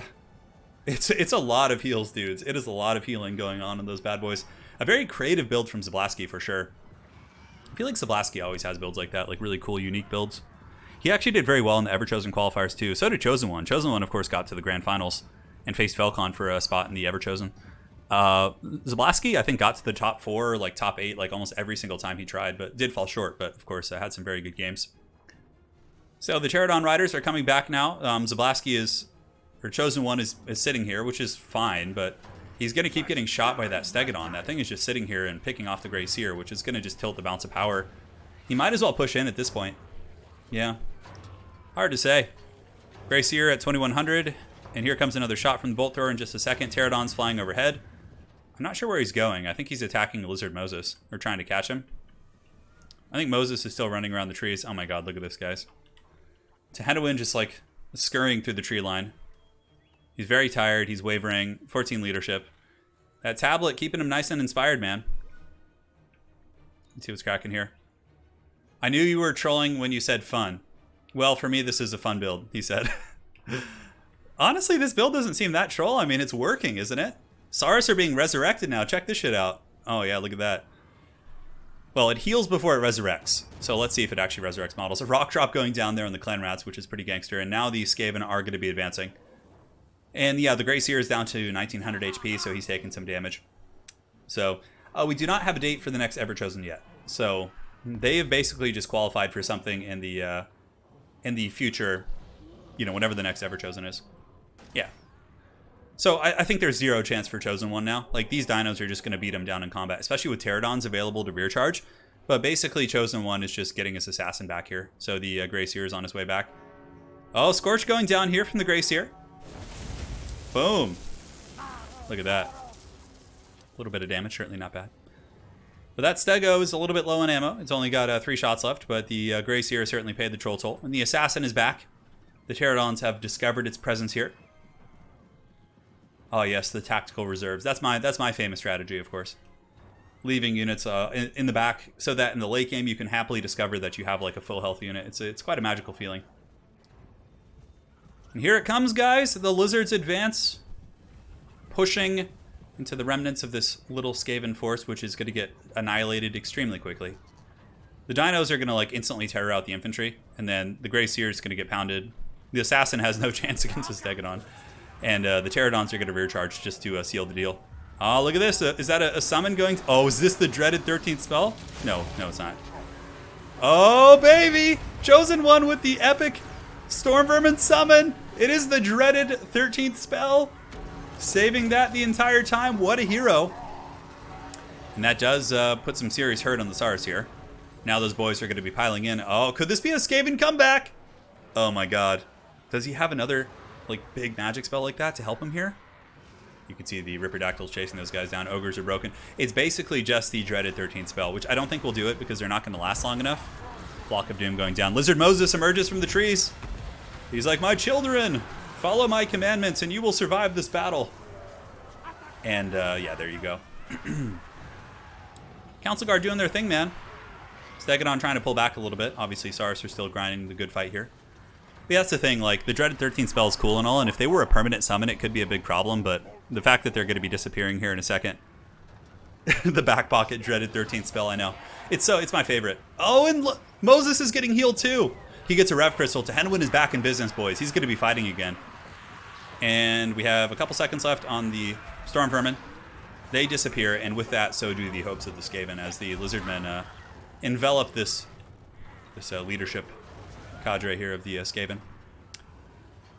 It's a lot of heals, dudes. It is a lot of healing going on in those bad boys. A very creative build from Zablasky, for sure. I feel like Zablasky always has builds like that, like really cool, unique builds. He actually did very well in the Everchosen qualifiers, too. So did Chosen One. Chosen One, of course, got to the Grand Finals and faced Felcon for a spot in the Everchosen. Zablaski, I think, got to the top 4, like top 8, like almost every single time he tried, but did fall short. But of course, had some very good games. So the Pterodon Riders are coming back now. Zablaski is, or Chosen One is sitting here, which is fine, but he's going to keep getting shot by that Stegodon. That thing is just sitting here and picking off the Grey Seer, which is going to just tilt the balance of power. He might as well push in at this point. Yeah. Hard to say. Grey Seer at 2100, and here comes another shot from the Bolt Thrower in just a second. Pterodon's flying overhead. I'm not sure where he's going. I think he's attacking Lizard Moses, or trying to catch him. I think Moses is still running around the trees. Oh my god, look at this, guys. Tehennowin just like scurrying through the tree line. He's very tired. He's wavering. 14 leadership. That tablet keeping him nice and inspired, man. Let's see what's cracking here. I knew you were trolling when you said fun. Well, for me, this is a fun build, he said. Honestly, this build doesn't seem that troll. I mean, it's working, isn't it? Saurus are being resurrected now. Check this shit out. Oh, yeah, look at that. Well, it heals before it resurrects. So let's see if it actually resurrects models. A rock drop going down there on the Clan Rats, which is pretty gangster. And now the Skaven are going to be advancing. And yeah, the Grey Seer is down to 1900 HP, so he's taking some damage. So we do not have a date for the next Everchosen yet. So they have basically just qualified for something in the future, you know, whenever the next Everchosen is. Yeah. So I think there's zero chance for Chosen One now. Like, these dinos are just going to beat him down in combat, especially with Pterodons available to rear charge. But basically, Chosen One is just getting his assassin back here. So the Grey Seer is on his way back. Oh, Scorch going down here from the Grey Seer. Boom. Look at that. A little bit of damage, certainly not bad. But that Stego is a little bit low on ammo. It's only got 3 shots left, but the Grey Seer certainly paid the troll toll. And the assassin is back. The Pterodons have discovered its presence here. Oh yes, the tactical reserves. That's my famous strategy, of course. Leaving units in the back so that in the late game you can happily discover that you have like a full health unit. It's quite a magical feeling. And here it comes, guys. The lizards advance, pushing into the remnants of this little Skaven force, which is going to get annihilated extremely quickly. The dinos are going to like instantly terror out the infantry, and then the Grey Seer is going to get pounded. The assassin has no chance against the Stegodon. And the Pterodons are going to rear charge just to seal the deal. Oh, look at this. Is that a summon going? Oh, is this the dreaded 13th spell? No, it's not. Oh, baby! Chosen One with the epic Storm Vermin summon. It is the dreaded 13th spell. Saving that the entire time. What a hero. And that does put some serious hurt on the Saurus here. Now those boys are going to be piling in. Oh, could this be a Skaven comeback? Oh my god. Does he have another like big magic spell like that to help him here? You can see the Ripperdactyls chasing those guys down. Ogres are broken. It's basically just the dreaded 13th spell, which I don't think will do it because they're not going to last long enough. Flock of Doom going down. Lizard Moses emerges from the trees. He's like, my children, follow my commandments and you will survive this battle. And yeah, there you go. Council Guard doing their thing, man. Stegodon trying to pull back a little bit. Obviously, Saurus are still grinding the good fight here. But yeah, that's the thing, like, the dreaded 13th spell is cool and all, and if they were a permanent summon, it could be a big problem, but the fact that they're going to be disappearing here in a second. The back pocket dreaded 13th spell, I know. It's my favorite. Oh, and Moses is getting healed too. He gets a Rev Crystal. Tehennowin is back in business, boys. He's going to be fighting again. And we have a couple seconds left on the Storm Vermin. They disappear, and with that, so do the hopes of the Skaven as the Lizardmen envelop this leadership cadre here of the Skaven.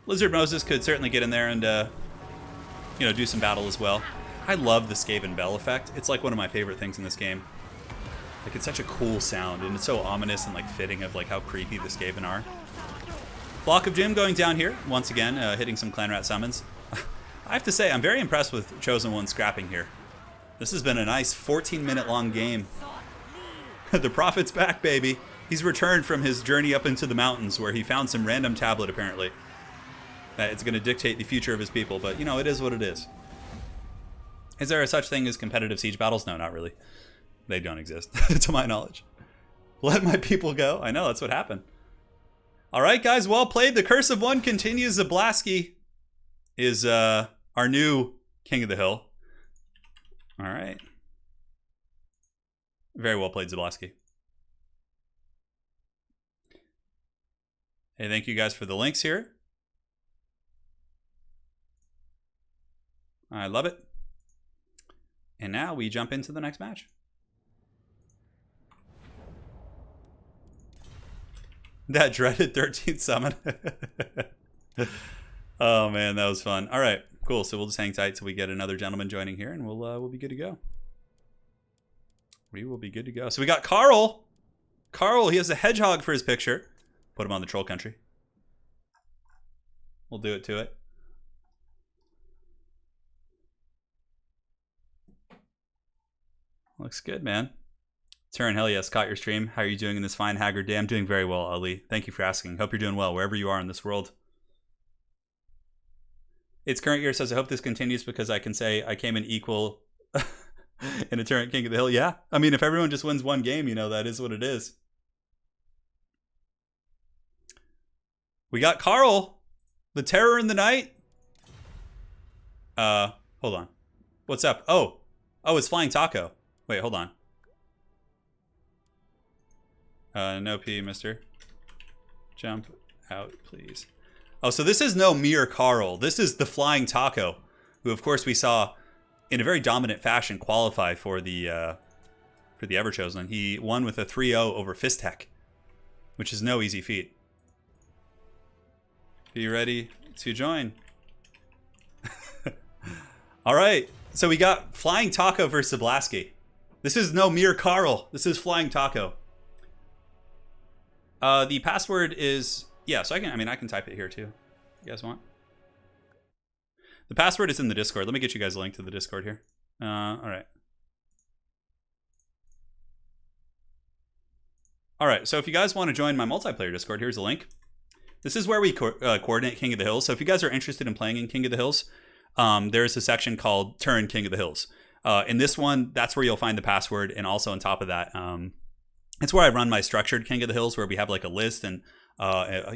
Lizard Moses could certainly get in there and do some battle as well. I love the Skaven bell effect. It's like one of my favorite things in this game. Like, it's such a cool sound, and it's so ominous and like fitting of like how creepy the Skaven are. Flock of Doom going down here once again, hitting some Clan Rat summons. I have to say, I'm very impressed with Chosen One scrapping here. This has been a nice 14-minute long game. The Prophet's back, baby. He's returned from his journey up into the mountains where he found some random tablet, apparently. That it's going to dictate the future of his people, but, you know, it is what it is. Is there a such thing as competitive siege battles? No, not really. They don't exist, to my knowledge. Let my people go. I know, that's what happened. All right, guys, well played. The Curse of One continues. Zablaski is our new King of the Hill. All right. Very well played, Zablaski. Hey, thank you guys for the links here. I love it. And now we jump into the next match. That dreaded 13th summon. Oh man, that was fun. All right, cool. So we'll just hang tight till we get another gentleman joining here, and we'll be good to go. We will be good to go. So we got Carl. Carl, he has a hedgehog for his picture. Put him on the troll country. We'll do it to it. Looks good, man. Turin, hell yes, caught your stream. How are you doing in this fine haggard day? I'm doing very well, Ali. Thank you for asking. Hope you're doing well wherever you are in this world. It's current year says, I hope this continues because I can say I came in equal in a Turin King of the Hill. Yeah, I mean, if everyone just wins one game, you know, that is what it is. We got Carl, the terror in the night. Hold on. What's up? Oh, it's Flying Taco. Wait, hold on. No P, mister. Jump out, please. Oh, so this is no mere Carl. This is the Flying Taco, who, of course, we saw in a very dominant fashion qualify for the Everchosen. He won with a 3-0 over Fistek, which is no easy feat. Be ready to join. All right, so we got Flying Taco versus Zablaski. This is no mere Carl. This is Flying Taco. The password is, yeah, so I can type it here too. You guys want? The password is in the Discord. Let me get you guys a link to the Discord here. All right. All right, so if you guys want to join my multiplayer Discord, here's a link. This is where we coordinate King of the Hills. So if you guys are interested in playing in King of the Hills, there's a section called Turin King of the Hills. In this one, that's where you'll find the password. And also on top of that, it's where I run my structured King of the Hills, where we have like a list and,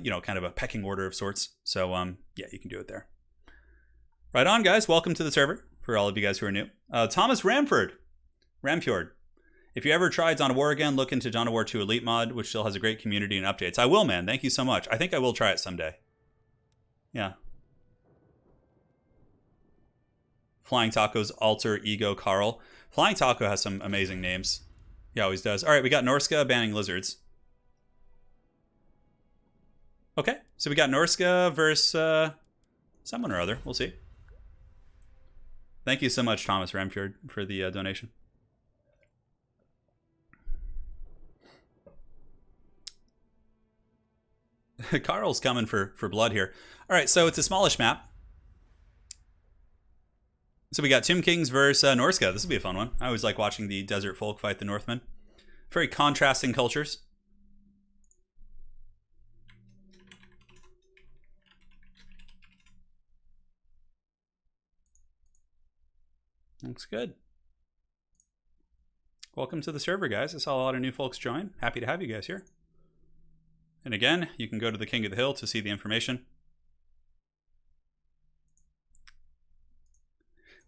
you know, kind of a pecking order of sorts. So, yeah, you can do it there. Right on, guys. Welcome to the server for all of you guys who are new. Thomas Ramfjord. If you ever tried Dawn of War again, look into Dawn of War 2 Elite mod, which still has a great community and updates. I will, man. Thank you so much. I think I will try it someday. Yeah. Flying Taco's alter ego Carl. Flying Taco has some amazing names. He always does. All right, we got Norska banning lizards. Okay, so we got Norska versus someone or other. We'll see. Thank you so much, Thomas Ramfjord, for the donation. Carl's coming for blood here. All right, so it's a smallish map. So we got Tomb Kings versus Norska. This will be a fun one. I always like watching the desert folk fight the Northmen. Very contrasting cultures. Looks good. Welcome to the server, guys. I saw a lot of new folks join. Happy to have you guys here. And again, you can go to the King of the Hill to see the information.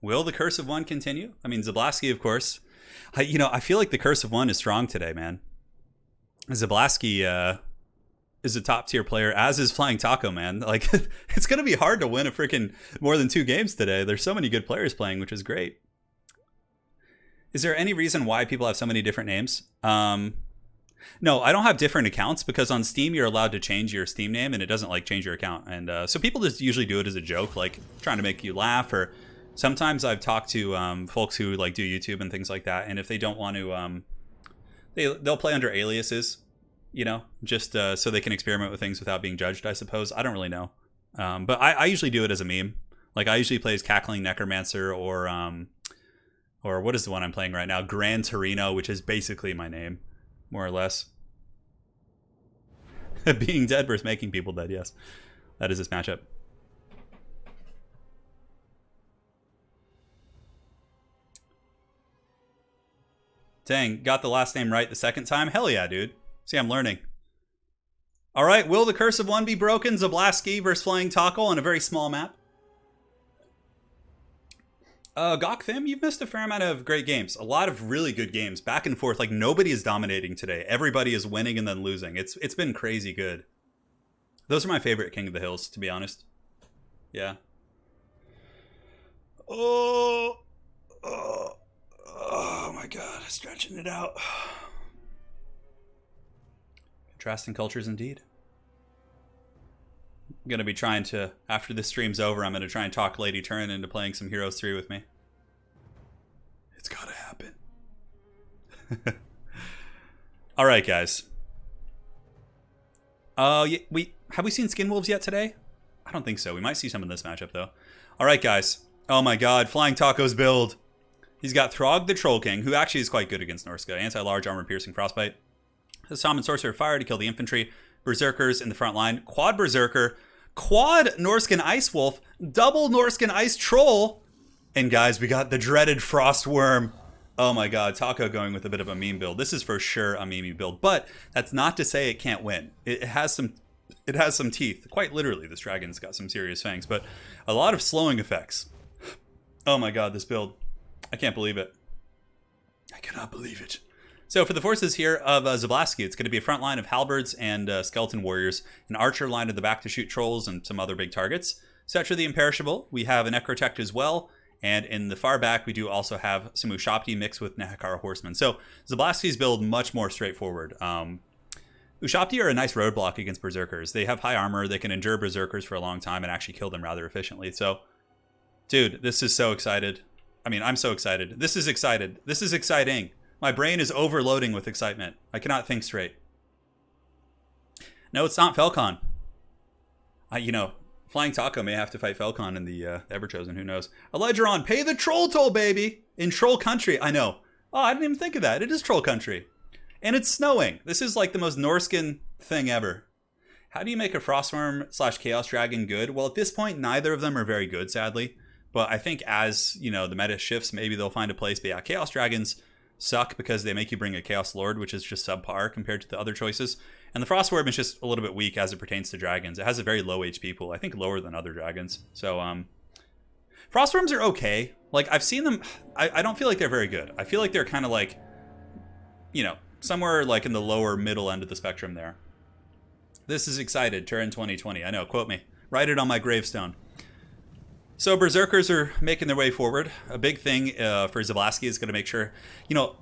Will the Curse of One continue? I mean, Zablaski, of course. I feel like the Curse of One is strong today, man. Zablaski is a top tier player, as is Flying Taco, man. Like, it's going to be hard to win a freaking more than 2 games today. There's so many good players playing, which is great. Is there any reason why people have so many different names? No, I don't have different accounts because on Steam you're allowed to change your Steam name and it doesn't like change your account. And so people just usually do it as a joke, like trying to make you laugh. Or sometimes I've talked to folks who like do YouTube and things like that, and if they don't want to, they'll play under aliases, you know, just so they can experiment with things without being judged, I suppose. I don't really know, but I usually do it as a meme. Like I usually play as Cackling Necromancer or what is the one I'm playing right now? Gran Torino, which is basically my name, more or less. Being dead versus making people dead, yes. That is this matchup. Dang, got the last name right the second time? Hell yeah, dude. See, I'm learning. All right, will the Curse of One be broken? Zablaski versus Flying Taco on a very small map. Gokthim, you've missed a fair amount of great games. A lot of really good games, back and forth. Like, nobody is dominating today. Everybody is winning and then losing. It's been crazy good. Those are my favorite King of the Hills, to be honest. Yeah. Oh. Oh my god, stretching it out. Contrasting cultures indeed. I'm going to be trying to, after this stream's over, I'm going to try and talk Lady Turin into playing some Heroes 3 with me. It's got to happen. All right, guys. Have we seen Skin Wolves yet today? I don't think so. We might see some in this matchup, though. All right, guys. Oh my god, Flying Taco's build. He's got Throg the Troll King, who actually is quite good against Norska. Anti-large armor piercing frostbite. The Shaman Sorcerer Fire to kill the infantry. Berserkers in the front line. Quad Berserker. Quad Norscan Ice Wolf. Double Norscan Ice Troll. And guys, we got the dreaded Frost Worm. Oh my god, Taco going with a bit of a meme build. This is for sure a meme build, but that's not to say it can't win. It has some teeth. Quite literally, this dragon's got some serious fangs, but a lot of slowing effects. Oh my god, this build. I can't believe it. I cannot believe it. So for the forces here of Zablaski, it's going to be a front line of halberds and skeleton warriors, an archer line at the back to shoot trolls and some other big targets. Cetra the Imperishable, we have an Necrotect as well, and in the far back we do also have some Ushapti mixed with Nehekara horsemen. So Zablaski's build much more straightforward. Ushapti are a nice roadblock against Berserkers. They have high armor, they can endure Berserkers for a long time and actually kill them rather efficiently. So, dude, this is so excited. I mean, I'm so excited. This is excited. This is exciting. My brain is overloading with excitement. I cannot think straight. No, it's not Felcon. Flying Taco may have to fight Felcon in the Everchosen. Who knows? Allegeron, pay the troll toll, baby! In Troll Country. I know. Oh, I didn't even think of that. It is Troll Country. And it's snowing. This is like the most Norscan thing ever. How do you make a Frostworm / Chaos Dragon good? Well, at this point, neither of them are very good, sadly. But I think as, the meta shifts, maybe they'll find a place. But yeah, Chaos Dragons suck because they make you bring a Chaos Lord, which is just subpar compared to the other choices. And the Frostworm is just a little bit weak as it pertains to dragons. It has a very low HP pool, I think lower than other dragons. So, Frostworms are okay. Like, I've seen them, I don't feel like they're very good. I feel like they're kind of like, somewhere like in the lower middle end of the spectrum there. This is excited, Turin 2020. I know, quote me. Write it on my gravestone. So Berserkers are making their way forward. A big thing for Zablaski is going to make sure...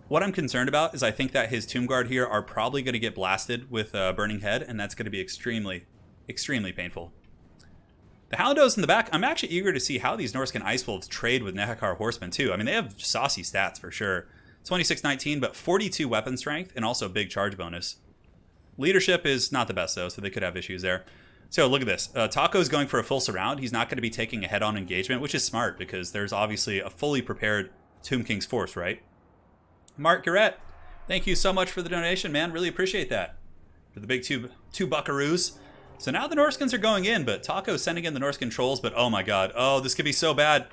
what I'm concerned about is I think that his Tomb Guard here are probably going to get blasted with Burning Head, and that's going to be extremely, extremely painful. The Halondos in the back, I'm actually eager to see how these Norscan Ice Wolves trade with Nehekar Horsemen, too. I mean, they have saucy stats for sure. 26-19, but 42 weapon strength, and also a big charge bonus. Leadership is not the best, though, so they could have issues there. So look at this. Taco's going for a full surround. He's not going to be taking a head-on engagement, which is smart because there's obviously a fully prepared Tomb King's force, right? Mark Garrett, thank you so much for the donation, man. Really appreciate that. For the big two buckaroos. So now the Norskins are going in, but Taco's sending in the Norscan trolls, but oh my god. Oh, this could be so bad.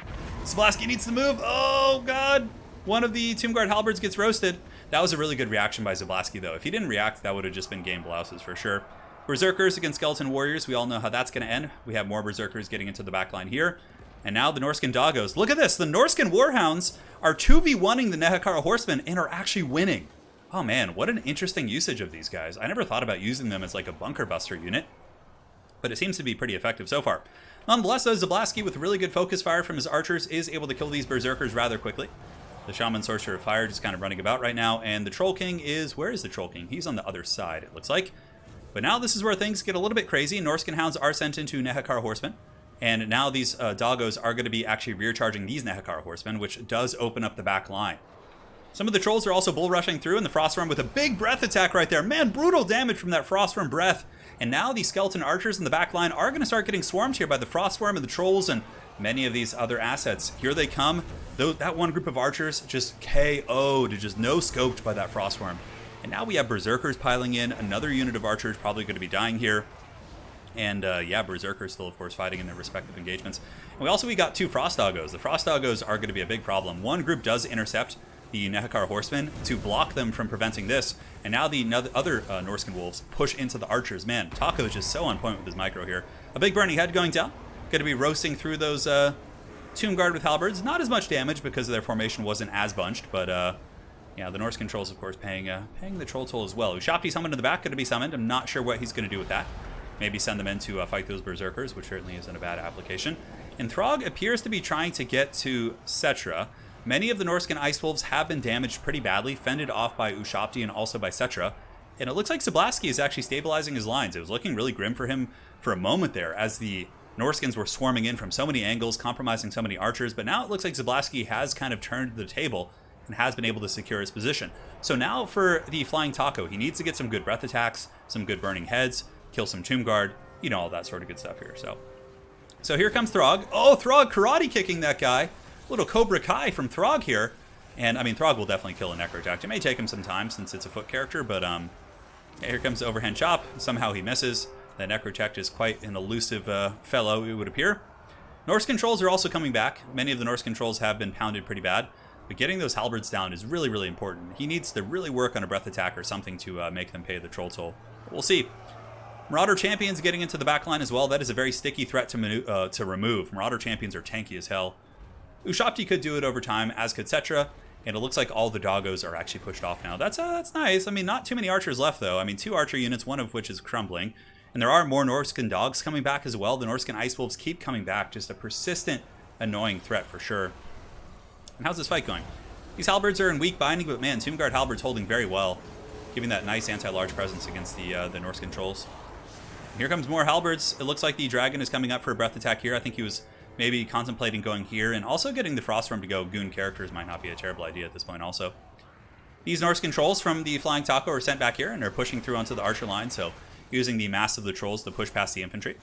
Zablaski needs to move. Oh god. One of the Tomb Guard halberds gets roasted. That was a really good reaction by Zablaski, though. If he didn't react, that would have just been game blouses for sure. Berserkers against Skeleton Warriors. We all know how that's going to end. We have more Berserkers getting into the backline here. And now the Norscan Doggos. Look at this. The Norscan Warhounds are 2v1ing the Nehekara Horsemen and are actually winning. Oh man, what an interesting usage of these guys. I never thought about using them as like a bunker buster unit, but it seems to be pretty effective so far. Nonetheless, though, Zablaski with really good focus fire from his archers is able to kill these Berserkers rather quickly. The Shaman Sorcerer of Fire just kind of running about right now. And the Troll King is... Where is the Troll King? He's on the other side, it looks like. But now this is where things get a little bit crazy. Norscan Hounds are sent into Nehekara Horsemen. And now these Doggos are going to be actually rear charging these Nehekara Horsemen, which does open up the back line. Some of the Trolls are also bull rushing through, and the Frostworm with a big breath attack right there. Man, brutal damage from that Frostworm breath. And now the Skeleton Archers in the back line are going to start getting swarmed here by the Frostworm and the Trolls and many of these other assets. Here they come. That one group of archers just KO'd, just no-scoped by that Frostworm. And now we have Berserkers piling in. Another unit of archers probably going to be dying here. And yeah, Berserkers still, of course, fighting in their respective engagements. And we got two Frost Doggos. The Frost Doggos are going to be a big problem. One group does intercept the Nehekara Horsemen to block them from preventing this. And now the other Norscan Wolves push into the archers. Man, Taco is just so on point with his micro here. A big Burning Head going down. Going to be roasting through those Tomb Guard with halberds. Not as much damage because their formation wasn't as bunched, but... yeah, the Norse Trolls, of course, paying the Troll Toll as well. Ushapti summoned in the back, going to be summoned. I'm not sure what he's going to do with that. Maybe send them in to fight those Berserkers, which certainly isn't a bad application. And Throg appears to be trying to get to Cetra. Many of the Norscan Ice Wolves have been damaged pretty badly, fended off by Ushopti and also by Cetra. And it looks like Zablaski is actually stabilizing his lines. It was looking really grim for him for a moment there as the Norskins were swarming in from so many angles, compromising so many archers. But now it looks like Zablaski has kind of turned the table and has been able to secure his position. So now for the Flying Taco, he needs to get some good breath attacks, some good burning heads, kill some Tomb Guard, you know, all that sort of good stuff here. So here comes Throg. Oh, Throg karate kicking that guy. Little Cobra Kai from Throg here. And, I mean, Throg will definitely kill a Necrojack. It may take him some time since it's a foot character, but here comes the overhand chop. Somehow he misses. The Necrojack is quite an elusive fellow, it would appear. Norse controls are also coming back. Many of the Norse controls have been pounded pretty bad. But getting those halberds down is really, really important. He needs to really work on a breath attack or something to make them pay the troll toll. But we'll see. Marauder Champions getting into the backline as well. That is a very sticky threat to remove. Marauder Champions are tanky as hell. Ushopti could do it over time, as could Cetra. And it looks like all the doggos are actually pushed off now. That's nice. I mean, not too many archers left, though. I mean, 2 archer units, one of which is crumbling. And there are more Norscan dogs coming back as well. The Norscan Ice Wolves keep coming back. Just a persistent, annoying threat for sure. And how's this fight going? These halberds are in weak binding, but man, Tomb Guard halberds holding very well, giving that nice anti-large presence against the Norse controls. Here comes more halberds. It looks like the dragon is coming up for a breath attack here. I think he was maybe contemplating going here, and also getting the Frostworm to go goon characters might not be a terrible idea at this point also. These Norse controls from the Flying Taco are sent back here, and are pushing through onto the archer line, so using the mass of the trolls to push past the infantry.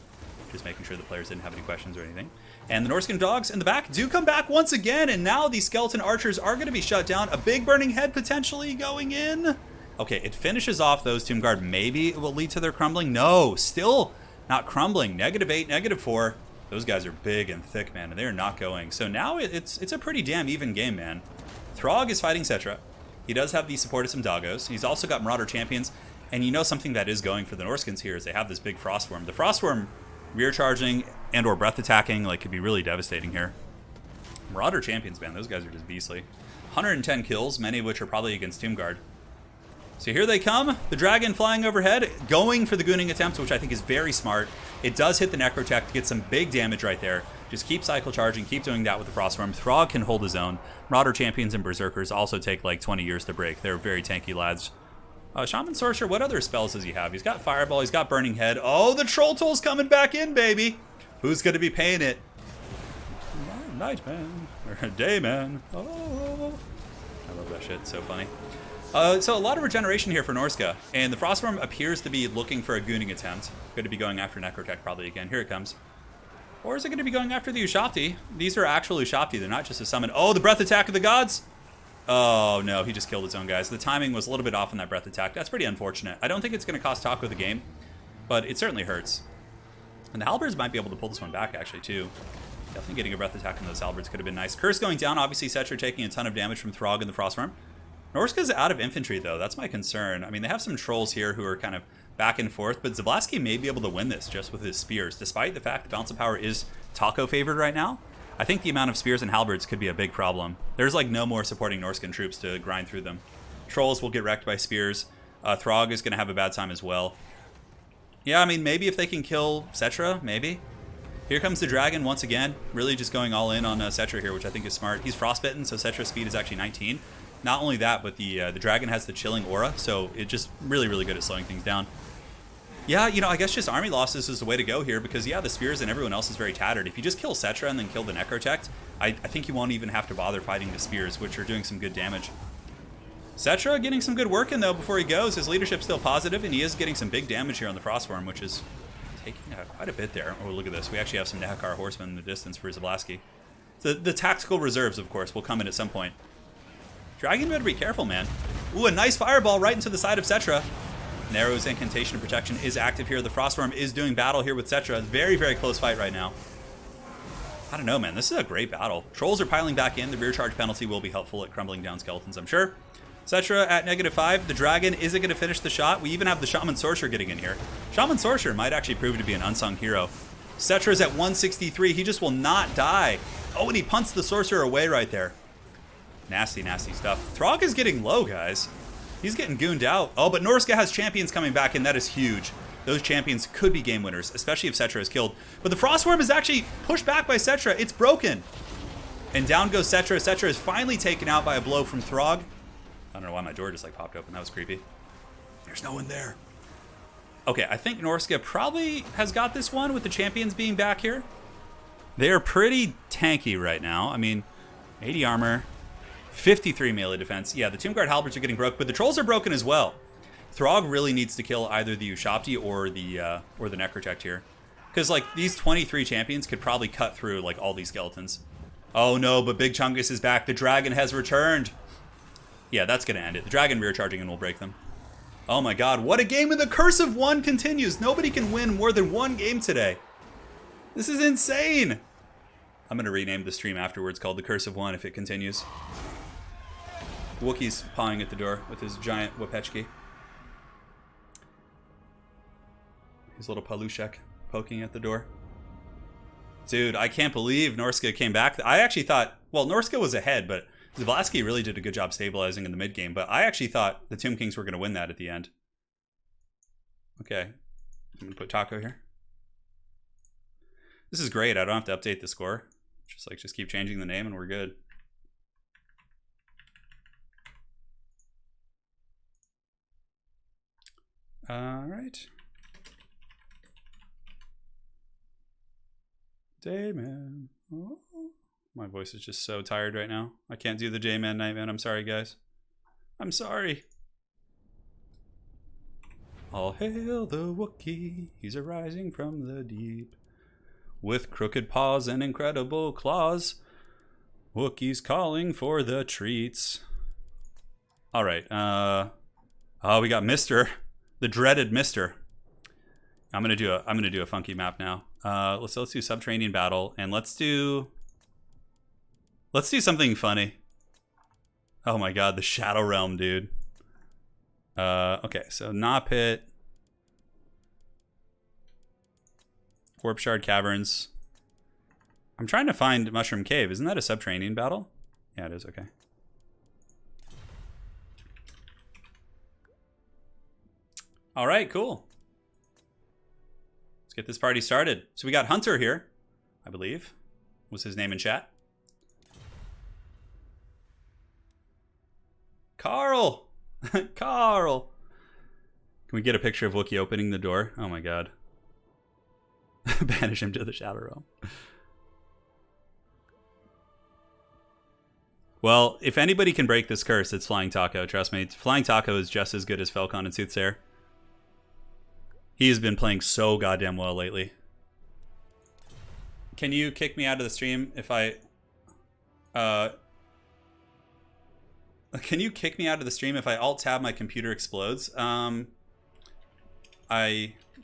Just making sure the players didn't have any questions or anything. And the Norscan dogs in the back do come back once again, and now the skeleton archers are going to be shut down. A big burning head potentially going in. Okay, it finishes off those Tomb Guard. Maybe it will lead to their crumbling. No, still not crumbling. -8, -4. Those guys are big and thick, man, and they're not going. So now it's a pretty damn even game, man. Throg is fighting Cetra. He does have the support of some doggos. He's also got Marauder Champions. And you know something that is going for the Norskins here is they have this big Frostworm. The Frostworm rear charging and or breath attacking like could be really devastating here. Marauder Champions, man, those guys are just beastly. 110 kills, many of which are probably against Tomb Guard. So here they come, the dragon flying overhead, going for the gooning attempt, which I think is very smart. It does hit the Necrotech to get some big damage right there. Just keep cycle charging, keep doing that with the Frostworm. Throg can hold his own. Marauder Champions and Berserkers also take like 20 years to break. They're very tanky lads. Shaman Sorcerer, what other spells does he have? He's got Fireball, he's got Burning Head. Oh, the Troll Toll's coming back in, baby! Who's going to be paying it? Nightman, or Dayman. Oh, I love that shit, so funny. So a lot of regeneration here for Norska, and the Frostworm appears to be looking for a gooning attempt. Going to be going after Necrotech probably again. Here it comes. Or is it going to be going after the Ushopti? These are actual Ushopti, they're not just a summon. Oh, the Breath Attack of the Gods! Oh, no, he just killed his own guys. The timing was a little bit off on that breath attack. That's pretty unfortunate. I don't think it's going to cost Taco the game, but it certainly hurts. And the halberds might be able to pull this one back, actually, too. Definitely getting a breath attack on those halberds could have been nice. Curse going down. Obviously, Cetra taking a ton of damage from Throg and the Frostworm. Norska's out of infantry, though. That's my concern. I mean, they have some trolls here who are kind of back and forth, but Zablaski may be able to win this just with his spears, despite the fact that Balance of Power is Taco favored right now. I think the amount of spears and halberds could be a big problem. There's like no more supporting Norscan troops to grind through them. Trolls will get wrecked by spears. Throg is going to have a bad time as well. Yeah, I mean, maybe if they can kill Cetra, maybe. Here comes the dragon once again. Really just going all in on Cetra here, which I think is smart. He's frostbitten, so Cetra's speed is actually 19. Not only that, but the dragon has the chilling aura, so it's just really, really good at slowing things down. Yeah, you know, I guess just army losses is the way to go here because, yeah, the spears and everyone else is very tattered. If you just kill Cetra and then kill the Necrotech, I think you won't even have to bother fighting the spears, which are doing some good damage. Cetra getting some good work in, though, before he goes. His leadership's still positive, and he is getting some big damage here on the Frostworm, which is taking quite a bit there. Oh, look at this. We actually have some Nehakar horsemen in the distance for Zablaski. The tactical reserves, of course, will come in at some point. Dragon better be careful, man. Ooh, a nice fireball right into the side of Cetra. Narrow's Incantation of Protection is active here. The Frostworm is doing battle here with Cetra. Very, very close fight right now. I don't know, man. This is a great battle. Trolls are piling back in. The rear charge penalty will be helpful at crumbling down skeletons, I'm sure. Cetra at -5. The dragon isn't going to finish the shot. We even have the Shaman Sorcerer getting in here. Shaman Sorcerer might actually prove to be an unsung hero. Cetra's at 163. He just will not die. Oh, and he punts the Sorcerer away right there. Nasty, nasty stuff. Throg is getting low, guys. He's getting gooned out. Oh, but Norska has champions coming back, and that is huge. Those champions could be game winners, especially if Cetra is killed. But the Frostworm is actually pushed back by Cetra. It's broken. And down goes Cetra. Cetra is finally taken out by a blow from Throg. I don't know why my door just like popped open. That was creepy. There's no one there. Okay, I think Norska probably has got this one with the champions being back here. They are pretty tanky right now. I mean, 80 armor, 53 melee defense. Yeah, the Tomb Guard halberds are getting broke, but the trolls are broken as well. Throg really needs to kill either the Ushabti or the Necrotect here. Because, like, these 23 champions could probably cut through, like, all these skeletons. Oh, no, but Big Chungus is back. The dragon has returned. Yeah, that's going to end it. The dragon rear charging and will break them. Oh, my God. What a game. And the Curse of One continues. Nobody can win more than one game today. This is insane. I'm going to rename the stream afterwards called The Curse of One if it continues. Wookiee's pawing at the door with his giant Wapechki. His little Palushek poking at the door. Dude, I can't believe Norska came back. I actually thought, well, Norska was ahead, but Zavlaski really did a good job stabilizing in the mid game. But I actually thought the Tomb Kings were going to win that at the end. Okay. I'm going to put Taco here. This is great. I don't have to update the score. Just keep changing the name and we're good. All right. Dayman. Oh. My voice is just so tired right now. I can't do the J-Man Nightman. I'm sorry, guys. I'm sorry. All hail the Wookiee. He's arising from the deep. With crooked paws and incredible claws. Wookiee's calling for the treats. All right. Oh, we got Mr. The dreaded Mr. I'm gonna do a funky map now. Let's do subterranean battle and let's do something funny. Oh my God, the Shadow Realm, dude. Okay, so Gnaw Pit, Warp Shard Caverns. I'm trying to find Mushroom Cave. Isn't that a subterranean battle? Yeah, it is. Okay. All right, cool. Let's get this party started. So we got Hunter here, I believe. Was his name in chat? Carl! Carl! Can we get a picture of Wookiee opening the door? Oh my God. Banish him to the Shadow Realm. Well, if anybody can break this curse, it's Flying Taco. Trust me. Flying Taco is just as good as Falcon and Soothsayer. He has been playing so goddamn well lately. Can you kick me out of the stream if I... Can you kick me out of the stream if I alt-tab my computer explodes? I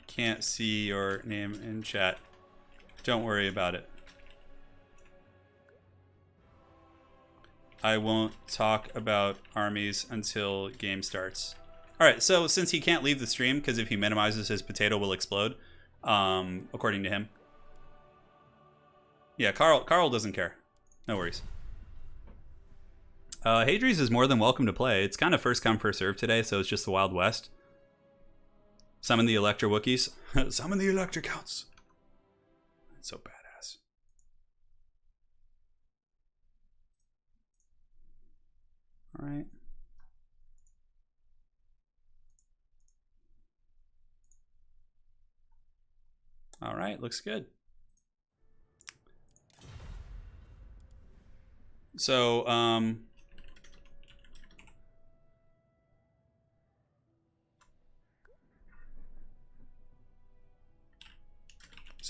can't see your name in chat. Don't worry about it. I won't talk about armies until game starts. Alright, so since he can't leave the stream, because if he minimizes, his potato will explode, according to him. Yeah, Carl doesn't care. No worries. Hadries is more than welcome to play. It's kind of first come, first serve today, so it's just the Wild West. Summon the Electra Wookiees. Summon the Electra Counts. It's so badass. Alright. Alright, looks good. So,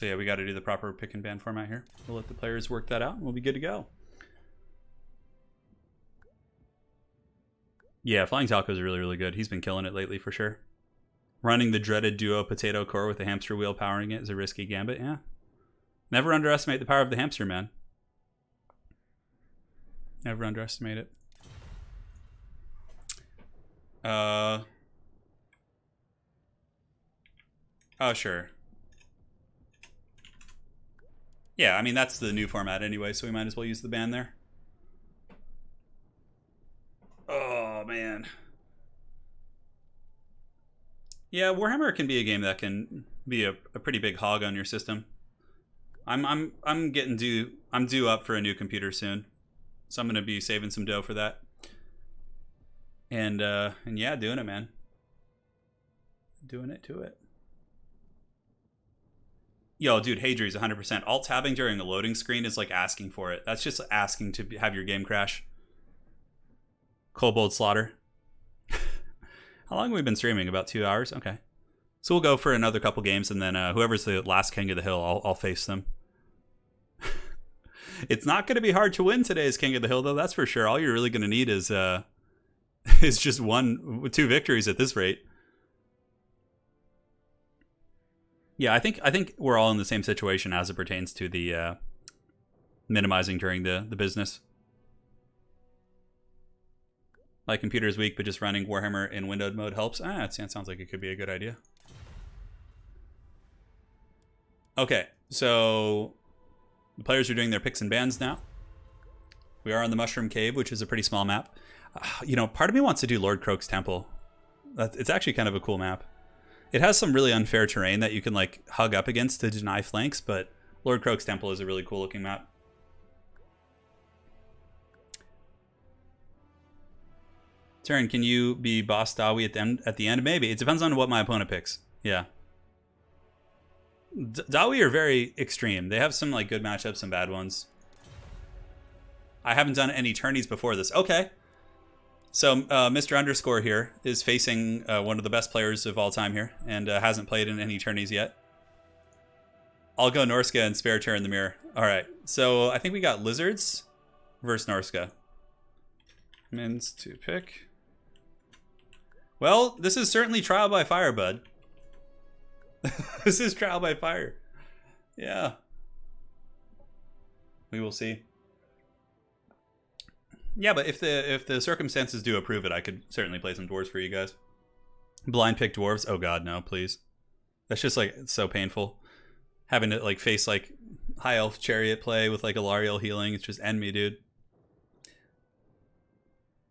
yeah, we got to do the proper pick and ban format here. We'll let the players work that out and we'll be good to go. Yeah, Flying Taco is really, really good. He's been killing it lately for sure. Running the dreaded duo potato core with the hamster wheel powering it is a risky gambit, yeah. Never underestimate the power of the hamster, man. Never underestimate it. Oh, sure. Yeah, I mean, that's the new format anyway, so we might as well use the ban there. Oh, man. Yeah, Warhammer can be a game that can be a pretty big hog on your system. I'm I'm due up for a new computer soon, so I'm gonna be saving some dough for that. And yeah, doing it, man. Doing it to it. Yo, dude, Hadri's 100%. Alt-tabbing during a loading screen is like asking for it. That's just asking to have your game crash. Kobold Slaughter. How long have we been streaming? About 2 hours? Okay. So we'll go for another couple games, and then whoever's the last King of the Hill, I'll face them. It's not going to be hard to win today as King of the Hill, though, that's for sure. All you're really going to need is just 2 victories at this rate. Yeah, I think we're all in the same situation as it pertains to the minimizing during the business. My computer is weak, but just running Warhammer in windowed mode helps. It sounds like it could be a good idea. Okay, so the players are doing their picks and bans now. We are on the Mushroom Cave, which is a pretty small map. You know, part of me wants to do Lord Croak's Temple. It's actually kind of a cool map. It has some really unfair terrain that you can like hug up against to deny flanks, but Lord Croak's Temple is a really cool looking map. Turin, can you be boss Dawi at the end? Maybe. It depends on what my opponent picks. Yeah. Dawi are very extreme. They have some like good matchups, some bad ones. I haven't done any tourneys before this. Okay. So Mr. Underscore here is facing one of the best players of all time here and hasn't played in any tourneys yet. I'll go Norska and spare Turin in the mirror. All right. So I think we got Lizards versus Norska. Mins to pick. Well, this is certainly trial by fire, bud. This is trial by fire. Yeah. We will see. Yeah, but if the circumstances do approve it, I could certainly play some dwarves for you guys. Blind pick dwarves? Oh god, no, please. That's just like it's so painful. Having to like face like high elf chariot play with like Alariel healing, it's just end me, dude.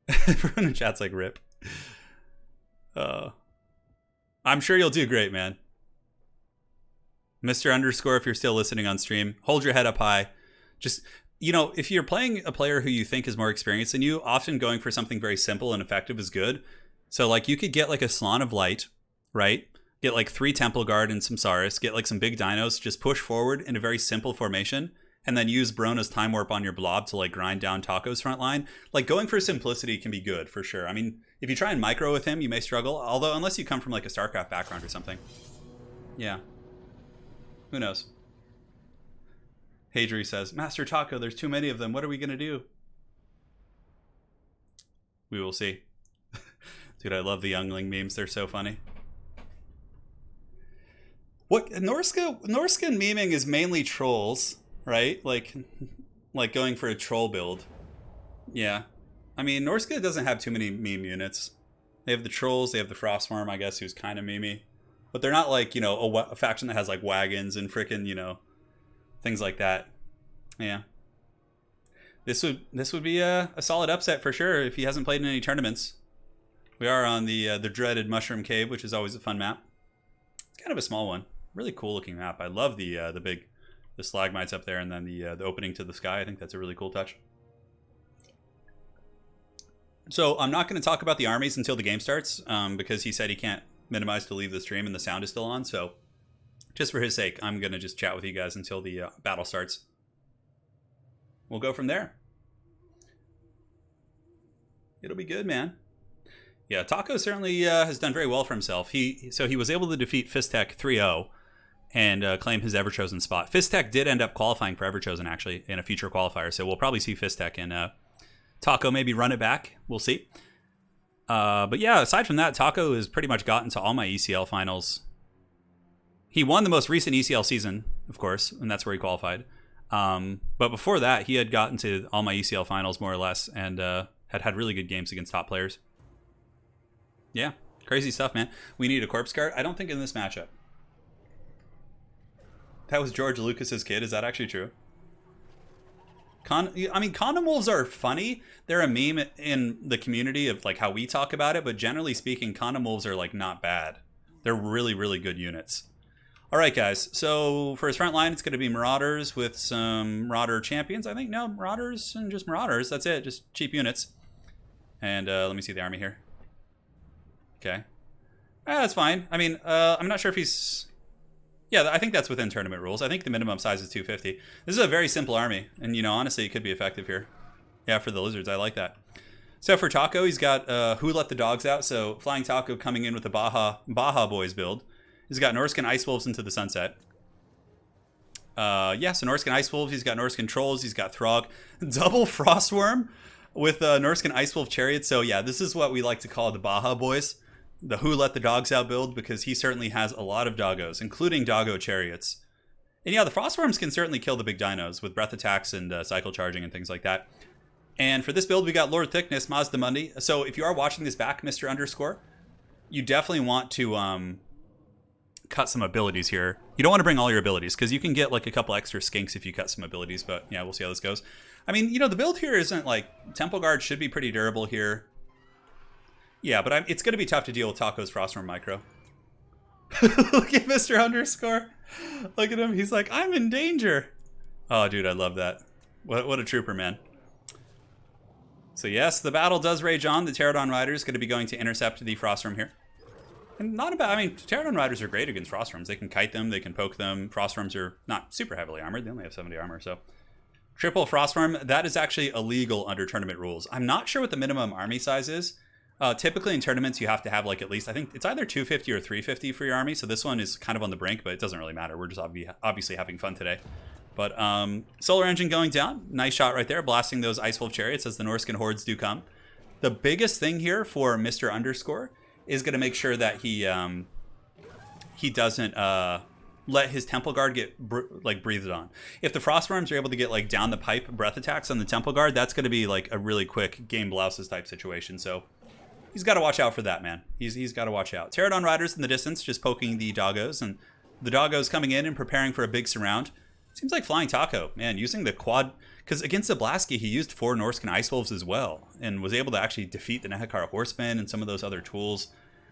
Everyone in the chat's like rip. I'm sure you'll do great, man. Mr. Underscore, if you're still listening on stream, hold your head up high. Just, you know, if you're playing a player who you think is more experienced than you, often going for something very simple and effective is good. So, like, you could get, like, a Slan of Light, right? Get, like, 3 Temple Guard and some Saurus. Get, like, some big dinos. Just push forward in a very simple formation. And then use Brona's Time Warp on your blob to, like, grind down Taco's front line. Like, going for simplicity can be good, for sure. I mean, if you try and micro with him, you may struggle. Although, unless you come from, like, a StarCraft background or something. Yeah. Who knows? Hadri says, Master Taco, there's too many of them. What are we going to do? We will see. Dude, I love the Youngling memes. They're so funny. What Norska memeing is mainly trolls, right? Like going for a troll build. Yeah. I mean, Norska doesn't have too many meme units. They have the trolls, they have the Frostworm, I guess, who's kind of memey. But they're not like, you know, a faction that has like wagons and frickin', you know, things like that. Yeah. This would be a solid upset for sure if he hasn't played in any tournaments. We are on the dreaded Mushroom Cave, which is always a fun map. It's kind of a small one. Really cool looking map. I love the stalagmites up there and then the opening to the sky. I think that's a really cool touch. So I'm not going to talk about the armies until the game starts because he said he can't minimize to leave the stream and the sound is still on. So just for his sake, I'm going to just chat with you guys until the battle starts. We'll go from there. It'll be good, man. Yeah, Taco certainly has done very well for himself. He was able to defeat Fistek 3-0 and claim his Everchosen spot. Fistek did end up qualifying for Everchosen, actually, in a future qualifier. So we'll probably see Fistek and Taco maybe run it back. We'll see. But yeah, aside from that, Taco has pretty much gotten to all my ECL finals. He won the most recent ECL season, of course, and that's where he qualified. But before that, he had gotten to all my ECL finals, more or less, and had really good games against top players. Yeah, crazy stuff, man. We need a corpse guard. I don't think in this matchup. That was George Lucas's kid. Is that actually true? I mean, condom wolves are funny. They're a meme in the community of like how we talk about it, but generally speaking, condom wolves are like not bad. They're really, really good units. Alright, guys. So, for his front line, it's going to be Marauders with some Marauder champions, I think. No, Marauders and just Marauders. That's it. Just cheap units. And let me see the army here. Okay. That's fine. I mean, I'm not sure if he's... Yeah, I think that's within tournament rules. I think the minimum size is 250. This is a very simple army. And, you know, honestly, it could be effective here. Yeah, for the Lizards, I like that. So for Taco, he's got Who Let the Dogs Out. So Flying Taco coming in with the Baja Boys build. He's got Norscan Ice Wolves into the sunset. Yeah, so Norscan Ice Wolves. He's got Norscan Trolls. He's got Throg. Double Frostworm with Norscan Ice Wolf Chariots. So yeah, this is what we like to call the Baja Boys. The Who Let the Dogs Out build, because he certainly has a lot of doggos, including doggo chariots. And yeah, the Frostworms can certainly kill the big dinos with breath attacks and cycle charging and things like that. And for this build, we got Lord Thickness, Mazda Mundi. So if you are watching this back, Mr. Underscore, you definitely want to cut some abilities here. You don't want to bring all your abilities, because you can get like a couple extra skinks if you cut some abilities, but yeah, we'll see how this goes. I mean, you know, the build here isn't like... Temple Guard should be pretty durable here. Yeah, but it's going to be tough to deal with Taco's Frostworm Micro. Look at Mr. Underscore. Look at him. He's like, I'm in danger. Oh, dude, I love that. What a trooper, man. So yes, the battle does rage on. The Pterodon Rider is going to be going to intercept the Frostworm here. And not about, I mean, Pterodon Riders are great against Frostworms. They can kite them, they can poke them. Frostworms are not super heavily armored. They only have 70 armor, so. Triple Frostworm, that is actually illegal under tournament rules. I'm not sure what the minimum army size is. Typically in tournaments, you have to have like at least, I think it's either 250 or 350 for your army. So this one is kind of on the brink, but it doesn't really matter. We're just obviously having fun today. But Solar Engine going down. Nice shot right there, blasting those Ice Wolf Chariots as the Norscan hordes do come. The biggest thing here for Mr. Underscore is going to make sure that he doesn't let his Temple Guard get breathed on. If the Frostworms are able to get like down the pipe breath attacks on the Temple Guard, that's going to be like a really quick game blouses type situation. So he's got to watch out for that, man. He's got to watch out. Pterodon Riders in the distance, just poking the doggos, and the doggos coming in and preparing for a big surround. Seems like Flying Taco, man, using the quad, because against Zablaski, he used 4 Norscan Ice Wolves as well, and was able to actually defeat the Nehekar Horsemen and some of those other tools,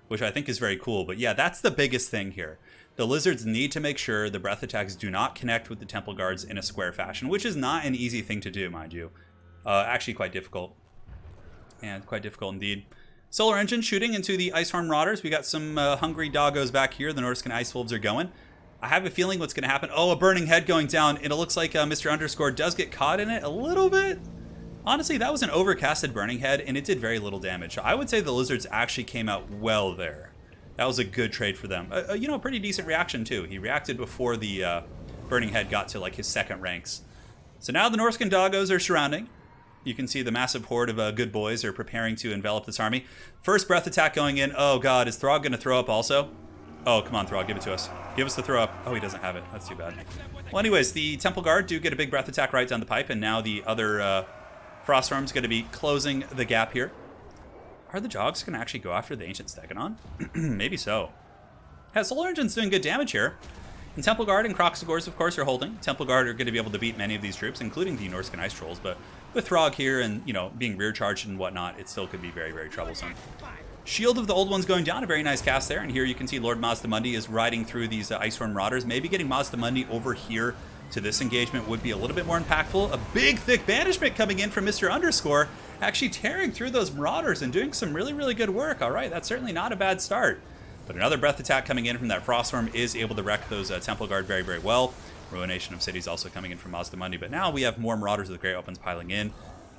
which I think is very cool. But yeah, that's the biggest thing here. The Lizards need to make sure the breath attacks do not connect with the Temple Guards in a square fashion, which is not an easy thing to do, mind you. Actually quite difficult. And quite difficult indeed. Solar Engine shooting into the Iceform Marauders. We got some hungry doggos back here. The Norscan Ice Wolves are going. I have a feeling what's going to happen. Oh, a burning head going down. And it looks like Mr. Underscore does get caught in it a little bit. Honestly, that was an overcasted burning head, and it did very little damage. So I would say the Lizards actually came out well there. That was a good trade for them. You know, a pretty decent reaction, too. He reacted before the burning head got to, like, his second ranks. So now the Norscan doggos are surrounding. You can see the massive horde of good boys are preparing to envelop this army. First breath attack going in. Oh, God. Is Throg going to throw up also? Oh, come on, Throg. Give it to us. Give us the throw up. Oh, he doesn't have it. That's too bad. Well, anyways, the Temple Guard do get a big breath attack right down the pipe, and now the other Frostworm's going to be closing the gap here. Are the Jogs going to actually go after the Ancient Stegodon? Maybe so. Yeah, Solar Engine's doing good damage here. And Temple Guard and Croxagores, of course, are holding. Temple Guard are going to be able to beat many of these troops, including the Norscan Ice Trolls. But with Throg here and, you know, being rear charged and whatnot, it still could be very, very troublesome. Shield of the Old Ones going down. A very nice cast there. And here you can see Lord Mazda Mundi is riding through these Iceworm Marauders. Maybe getting Mazda Mundi over here to this engagement would be a little bit more impactful. A big, thick banishment coming in from Mr. Underscore, actually tearing through those Marauders and doing some really, really good work. All right, that's certainly not a bad start. But another breath attack coming in from that Frostworm is able to wreck those Temple Guard very, very well. Ruination of Cities also coming in from Mazda Mundi. But now we have more Marauders with Great Weapons piling in.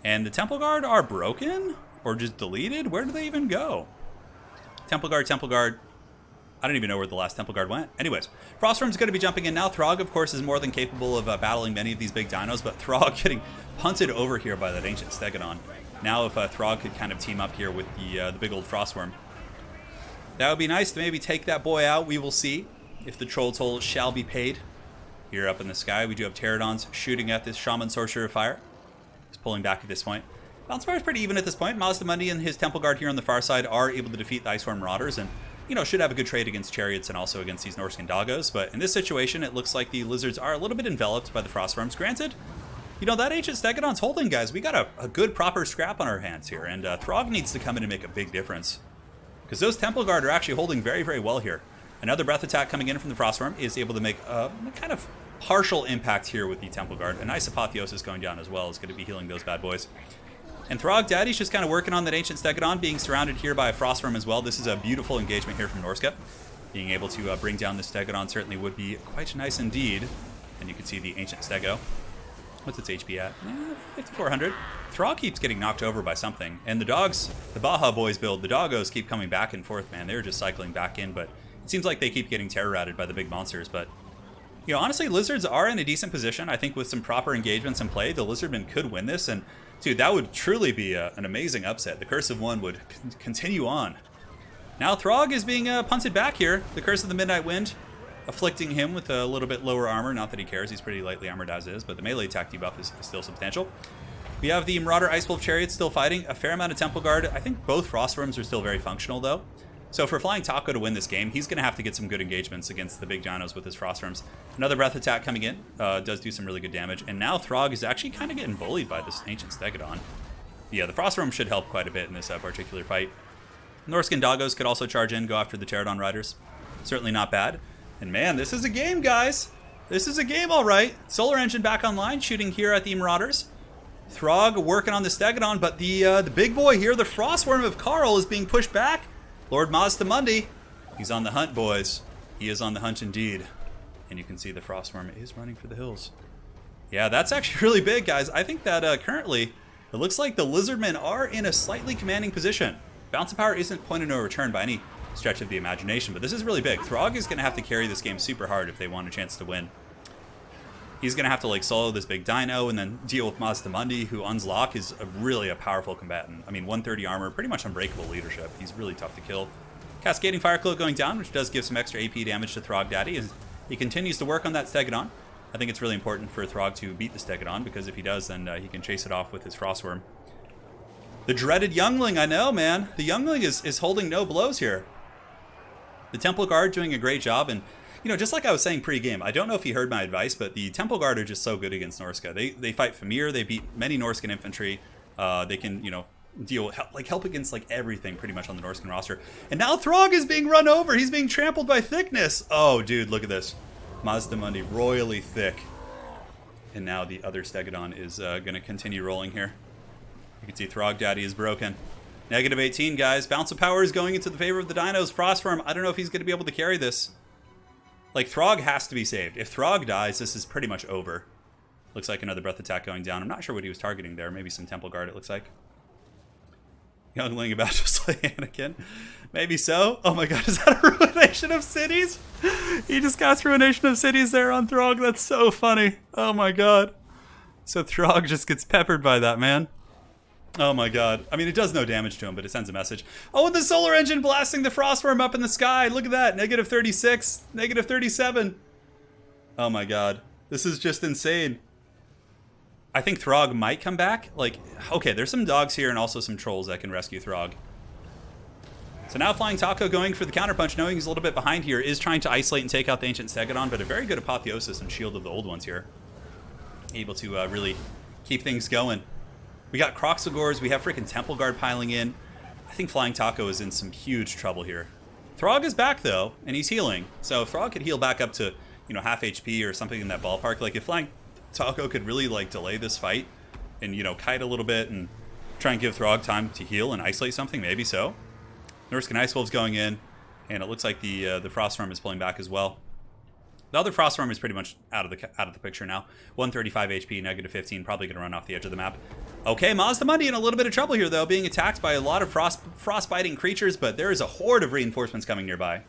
And the Temple Guard are broken? Or just deleted? Where do they even go? Temple Guard, Temple Guard. I don't even know where the last Temple Guard went. Anyways, Frostworm's going to be jumping in now. Throg, of course, is more than capable of battling many of these big dinos, but Throg getting punted over here by that Ancient Stegodon. Now if Throg could kind of team up here with the big old Frostworm, that would be nice to maybe take that boy out. We will see if the Troll Toll shall be paid. Here up in the sky, we do have Pterodons shooting at this Shaman Sorcerer of Fire. He's pulling back at this point. Balance bar is pretty even at this point. Mazda Mundi and his Temple Guard here on the far side are able to defeat the Iceworm Marauders and, you know, should have a good trade against Chariots and also against these Norscan Doggos. But in this situation, it looks like the Lizards are a little bit enveloped by the Frostworms. Granted, you know, that Ancient Stegodon's holding, guys. We got a good proper scrap on our hands here, and Throg needs to come in and make a big difference. Because those Temple Guard are actually holding very, very well here. Another breath attack coming in from the Frostworm is able to make a kind of partial impact here with the Temple Guard. A nice Apotheosis going down as well is going to be healing those bad boys. And Throg Daddy's just kind of working on that Ancient Stegodon, being surrounded here by a Frostworm as well. This is a beautiful engagement here from Norska. Being able to bring down the Stegodon certainly would be quite nice indeed. And you can see the Ancient Stego. What's its HP at? 5,400. Throg keeps getting knocked over by something. And the dogs, the Baja Boys build, the doggos keep coming back and forth, man. They're just cycling back in, but it seems like they keep getting terror-ratted by the big monsters. But, you know, honestly, Lizards are in a decent position. I think with some proper engagements in play, the Lizardmen could win this. And, dude, that would truly be an amazing upset. The Curse of One would continue on. Now Throg is being punted back here. The Curse of the Midnight Wind afflicting him with a little bit lower armor. Not that he cares. He's pretty lightly armored as is, but the melee attack debuff is still substantial. We have the Marauder Ice Wolf Chariot still fighting. A fair amount of Temple Guard. I think both Frostworms are still very functional, though. So for Flying Taco to win this game, he's going to have to get some good engagements against the big dinos with his Frostworms. Another Breath Attack coming in. Does do some really good damage. And now Throg is actually kind of getting bullied by this Ancient Stegodon. Yeah, the Frostworm should help quite a bit in this particular fight. Norskin Doggos could also charge in, go after the Pterodon Riders. Certainly not bad. And man, this is a game, guys. This is a game, all right. Solar Engine back online, shooting here at the Marauders. Throg working on the Stegodon, but the big boy here, the Frostworm of Karl, is being pushed back. Lord Mazdamundi, he's on the hunt, boys. He is on the hunt indeed. And you can see the Frostworm is running for the hills. Yeah, that's actually really big, guys. I think that currently, it looks like the Lizardmen are in a slightly commanding position. Bounce of Power isn't point of no return by any stretch of the imagination, but this is really big. Throg is going to have to carry this game super hard if they want a chance to win. He's going to have to like solo this big dino and then deal with Mazdamundi, who Unlock is really a powerful combatant. I mean, 130 armor, pretty much unbreakable leadership. He's really tough to kill. Cascading Fire Cloak going down, which does give some extra AP damage to Throg Daddy as he continues to work on that Stegodon. I think it's really important for Throg to beat the Stegodon, because if he does, then he can chase it off with his Frostworm. The dreaded Youngling, I know, man. The Youngling is holding no blows here. The Temple Guard doing a great job, and you know, just like I was saying pre-game, I don't know if he heard my advice, but the Temple Guard are just so good against Norska. They fight Famir, they beat many Norscan infantry. They can, you know, help against like everything pretty much on the Norscan roster. And now Throg is being run over. He's being trampled by thickness. Oh, dude, look at this. Mazdamundi royally thick. And now the other Stegodon is going to continue rolling here. You can see Throg Daddy is broken. Negative 18, guys. Bounce of Power is going into the favor of the dinos. Frostworm, I don't know if he's going to be able to carry this. Like, Throg has to be saved. If Throg dies, this is pretty much over. Looks like another Breath Attack going down. I'm not sure what he was targeting there. Maybe some Temple Guard, it looks like. Youngling about to slay Anakin. Maybe so. Oh my god, is that a Ruination of Cities? He just cast Ruination of Cities there on Throg. That's so funny. Oh my god. So Throg just gets peppered by that, man. Oh my god. I mean, it does no damage to him, but it sends a message. Oh, and the Solar Engine blasting the Frostworm up in the sky. Look at that. Negative 36. Negative 37. Oh my god. This is just insane. I think Throg might come back. Like, okay, there's some dogs here and also some trolls that can rescue Throg. So now Flying Taco going for the counterpunch, knowing he's a little bit behind here, is trying to isolate and take out the Ancient Stegodon, but a very good Apotheosis and Shield of the Old Ones here. Able to really keep things going. We got Croxagores, we have freaking Temple Guard piling in. I think Flying Taco is in some huge trouble here. Throg is back though, and he's healing. So if Throg could heal back up to, you know, half HP or something in that ballpark, like if Flying Taco could really like delay this fight and, you know, kite a little bit and try and give Throg time to heal and isolate something, maybe so. Norscan Ice Wolves going in, and it looks like the Frostworm is pulling back as well. The other Frostworm is pretty much out of the picture now. 135 HP, negative 15, probably going to run off the edge of the map. Okay, Mazdamundi in a little bit of trouble here, though, being attacked by a lot of frostbiting creatures, but there is a horde of reinforcements coming nearby.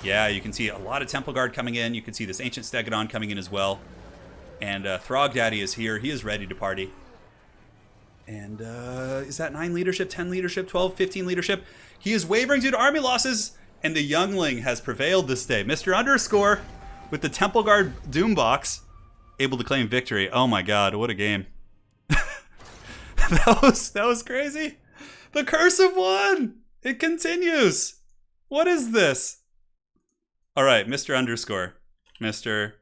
Yeah, you can see a lot of Temple Guard coming in. You can see this Ancient Stegodon coming in as well. And Throg Daddy is here. He is ready to party. And is that 9 leadership, 10 leadership, 12, 15 leadership? He is wavering due to army losses. And the Youngling has prevailed this day. Mr. Underscore with the Temple Guard Doombox able to claim victory. Oh my god, what a game. that was crazy. The Curse of One! It continues. What is this? Alright, Mr. Underscore. Mr.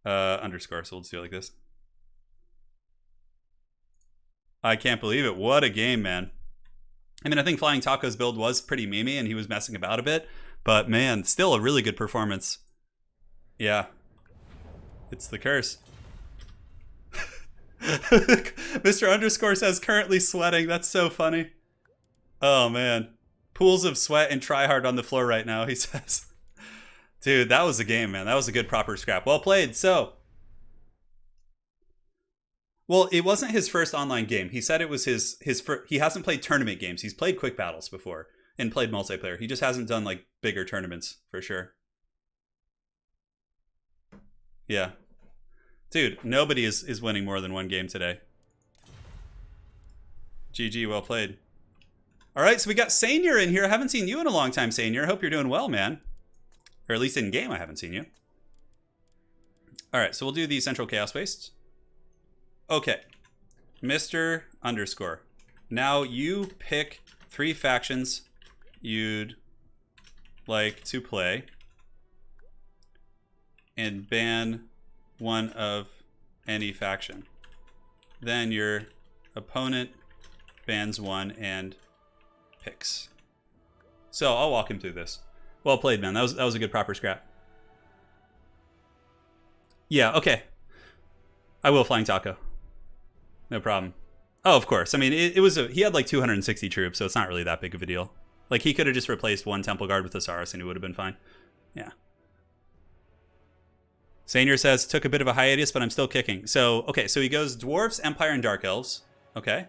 Underscore, so we'll just do it like this. I can't believe it. What a game, man. I mean, I think Flying Taco's build was pretty memey and he was messing about a bit, But man, still a really good performance. Yeah. It's the curse. Mr. Underscore says currently sweating. That's so funny. Oh man. Pools of sweat and try hard on the floor right now, he says. Dude, that was a game, man. That was a good proper scrap. Well played. So, well, it wasn't his first online game. He said it was his first. He hasn't played tournament games. He's played quick battles before and played multiplayer. He just hasn't done like bigger tournaments for sure. Yeah. Dude, nobody is winning more than one game today. GG, well played. All right, so we got Sainier in here. I haven't seen you in a long time, Sainier. Hope you're doing well, man. Or at least in game, I haven't seen you. All right, so we'll do the Central Chaos Waste. Okay, Mr. Underscore. Now you pick 3 factions you'd like to play and ban one of any faction. Then your opponent bans one and picks. So I'll walk him through this. Well played, man. That was a good proper scrap. Yeah, okay. I will Flying Taco. No problem. Oh, of course. I mean, he had like 260 troops, so it's not really that big of a deal. Like, he could have just replaced one Temple Guard with Thesaurus and it would have been fine. Yeah. Sainier says, took a bit of a hiatus, but I'm still kicking. So, okay, so he goes Dwarves, Empire, and Dark Elves. Okay.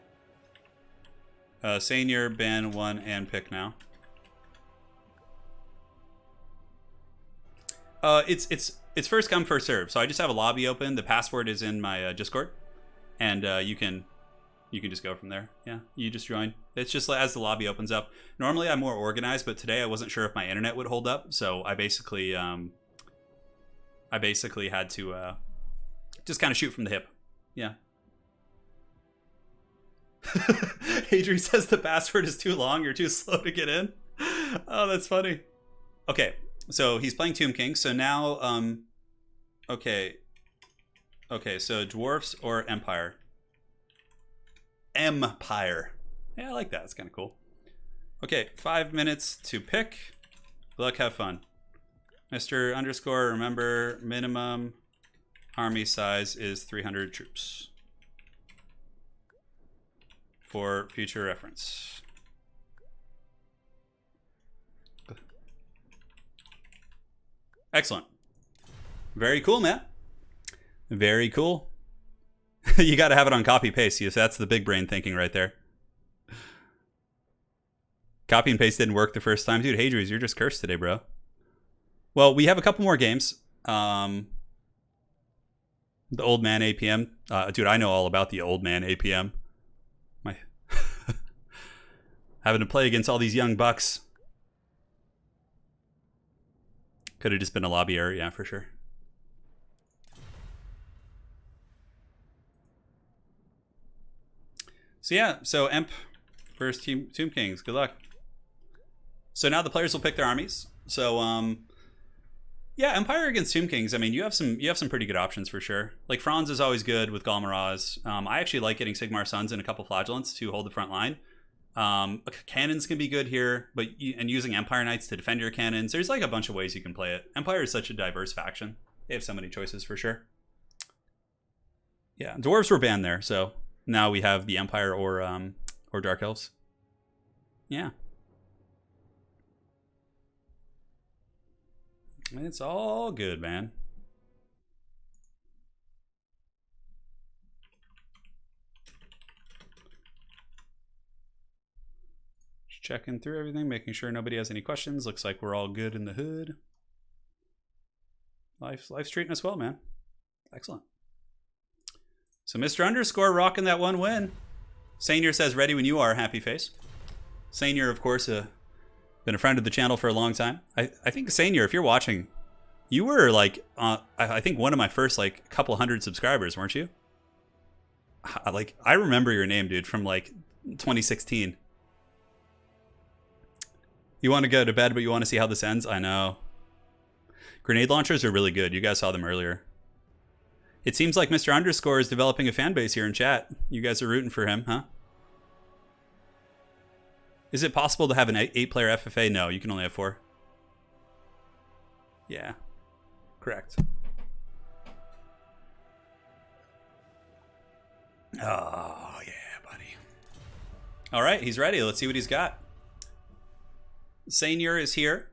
Sainier, ban one and pick now. It's first come, first serve. So I just have a lobby open. The password is in my Discord. And you can just go from there. Yeah, you just join. It's just as the lobby opens up. Normally I'm more organized, but today I wasn't sure if my internet would hold up, so I basically had to just kind of shoot from the hip. Yeah. Adri says the password is too long. You're too slow to get in. Oh, that's funny. Okay, so he's playing Tomb King. So now, okay, so Dwarfs or Empire? Empire. Yeah, I like that. It's kind of cool. Okay, 5 minutes to pick. Good luck, have fun. Mr. Underscore, remember, minimum army size is 300 troops. For future reference. Excellent. Very cool, man. Very cool. You got to have it on copy paste. Yes, that's the big brain thinking right there. Copy and paste didn't work the first time. Dude, Hadries, you're just cursed today, bro. Well, we have a couple more games. The Old Man APM. Dude, I know all about the Old Man APM. My having to play against all these young bucks. Could have just been a lobby error, yeah, for sure. So yeah, so Emp versus Tomb Kings. Good luck. So now the players will pick their armies. So yeah, Empire against Tomb Kings. I mean, you have some pretty good options for sure. Like Franz is always good with Galmaraz. I actually like getting Sigmar Sons and a couple Flagellants to hold the front line. Cannons can be good here, but and using Empire Knights to defend your cannons. There's like a bunch of ways you can play it. Empire is such a diverse faction. They have so many choices for sure. Yeah, Dwarves were banned there, so now we have the Empire or Dark Elves. Yeah. It's all good, man. Just checking through everything, making sure nobody has any questions. Looks like we're all good in the hood. Life's treating us well, man. Excellent. So Mr. Underscore rocking that one win. Sainier says ready when you are, happy face. Sainier, of course, been a friend of the channel for a long time. I think, Sainier, if you're watching, you were like, I think one of my first like couple hundred subscribers, weren't you? I remember your name, dude, from like 2016. You want to go to bed, but you want to see how this ends? I know. Grenade launchers are really good. You guys saw them earlier. It seems like Mr. Underscore is developing a fan base here in chat. You guys are rooting for him, huh? Is it possible to have an 8-player FFA? No, you can only have 4. Yeah. Correct. Oh, yeah, buddy. All right, he's ready. Let's see what he's got. Senior is here.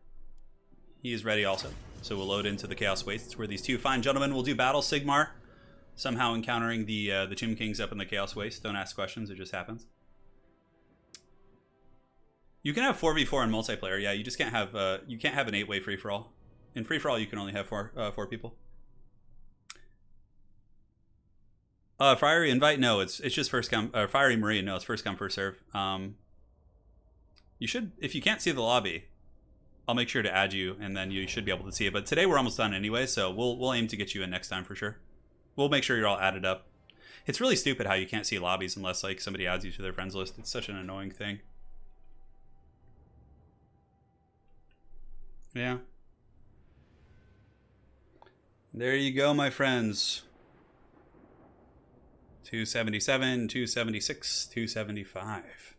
He is ready also. So we'll load into the Chaos Wastes, where these two fine gentlemen will do battle. Sigmar, somehow encountering the Tomb Kings up in the Chaos Waste. Don't ask questions, it just happens. You can have 4v4 in multiplayer. Yeah, you just can't have an 8-way free-for-all. In free-for-all, you can only have four people. Fiery invite? No, it's just first come. Fiery Marine? No, it's first come, first serve. You should, if you can't see the lobby, I'll make sure to add you, and then you should be able to see it. But today we're almost done anyway, so we'll aim to get you in next time for sure. We'll make sure you're all added up. It's really stupid how you can't see lobbies unless like somebody adds you to their friends list. It's such an annoying thing. Yeah. There you go, my friends. 277, 276, 275.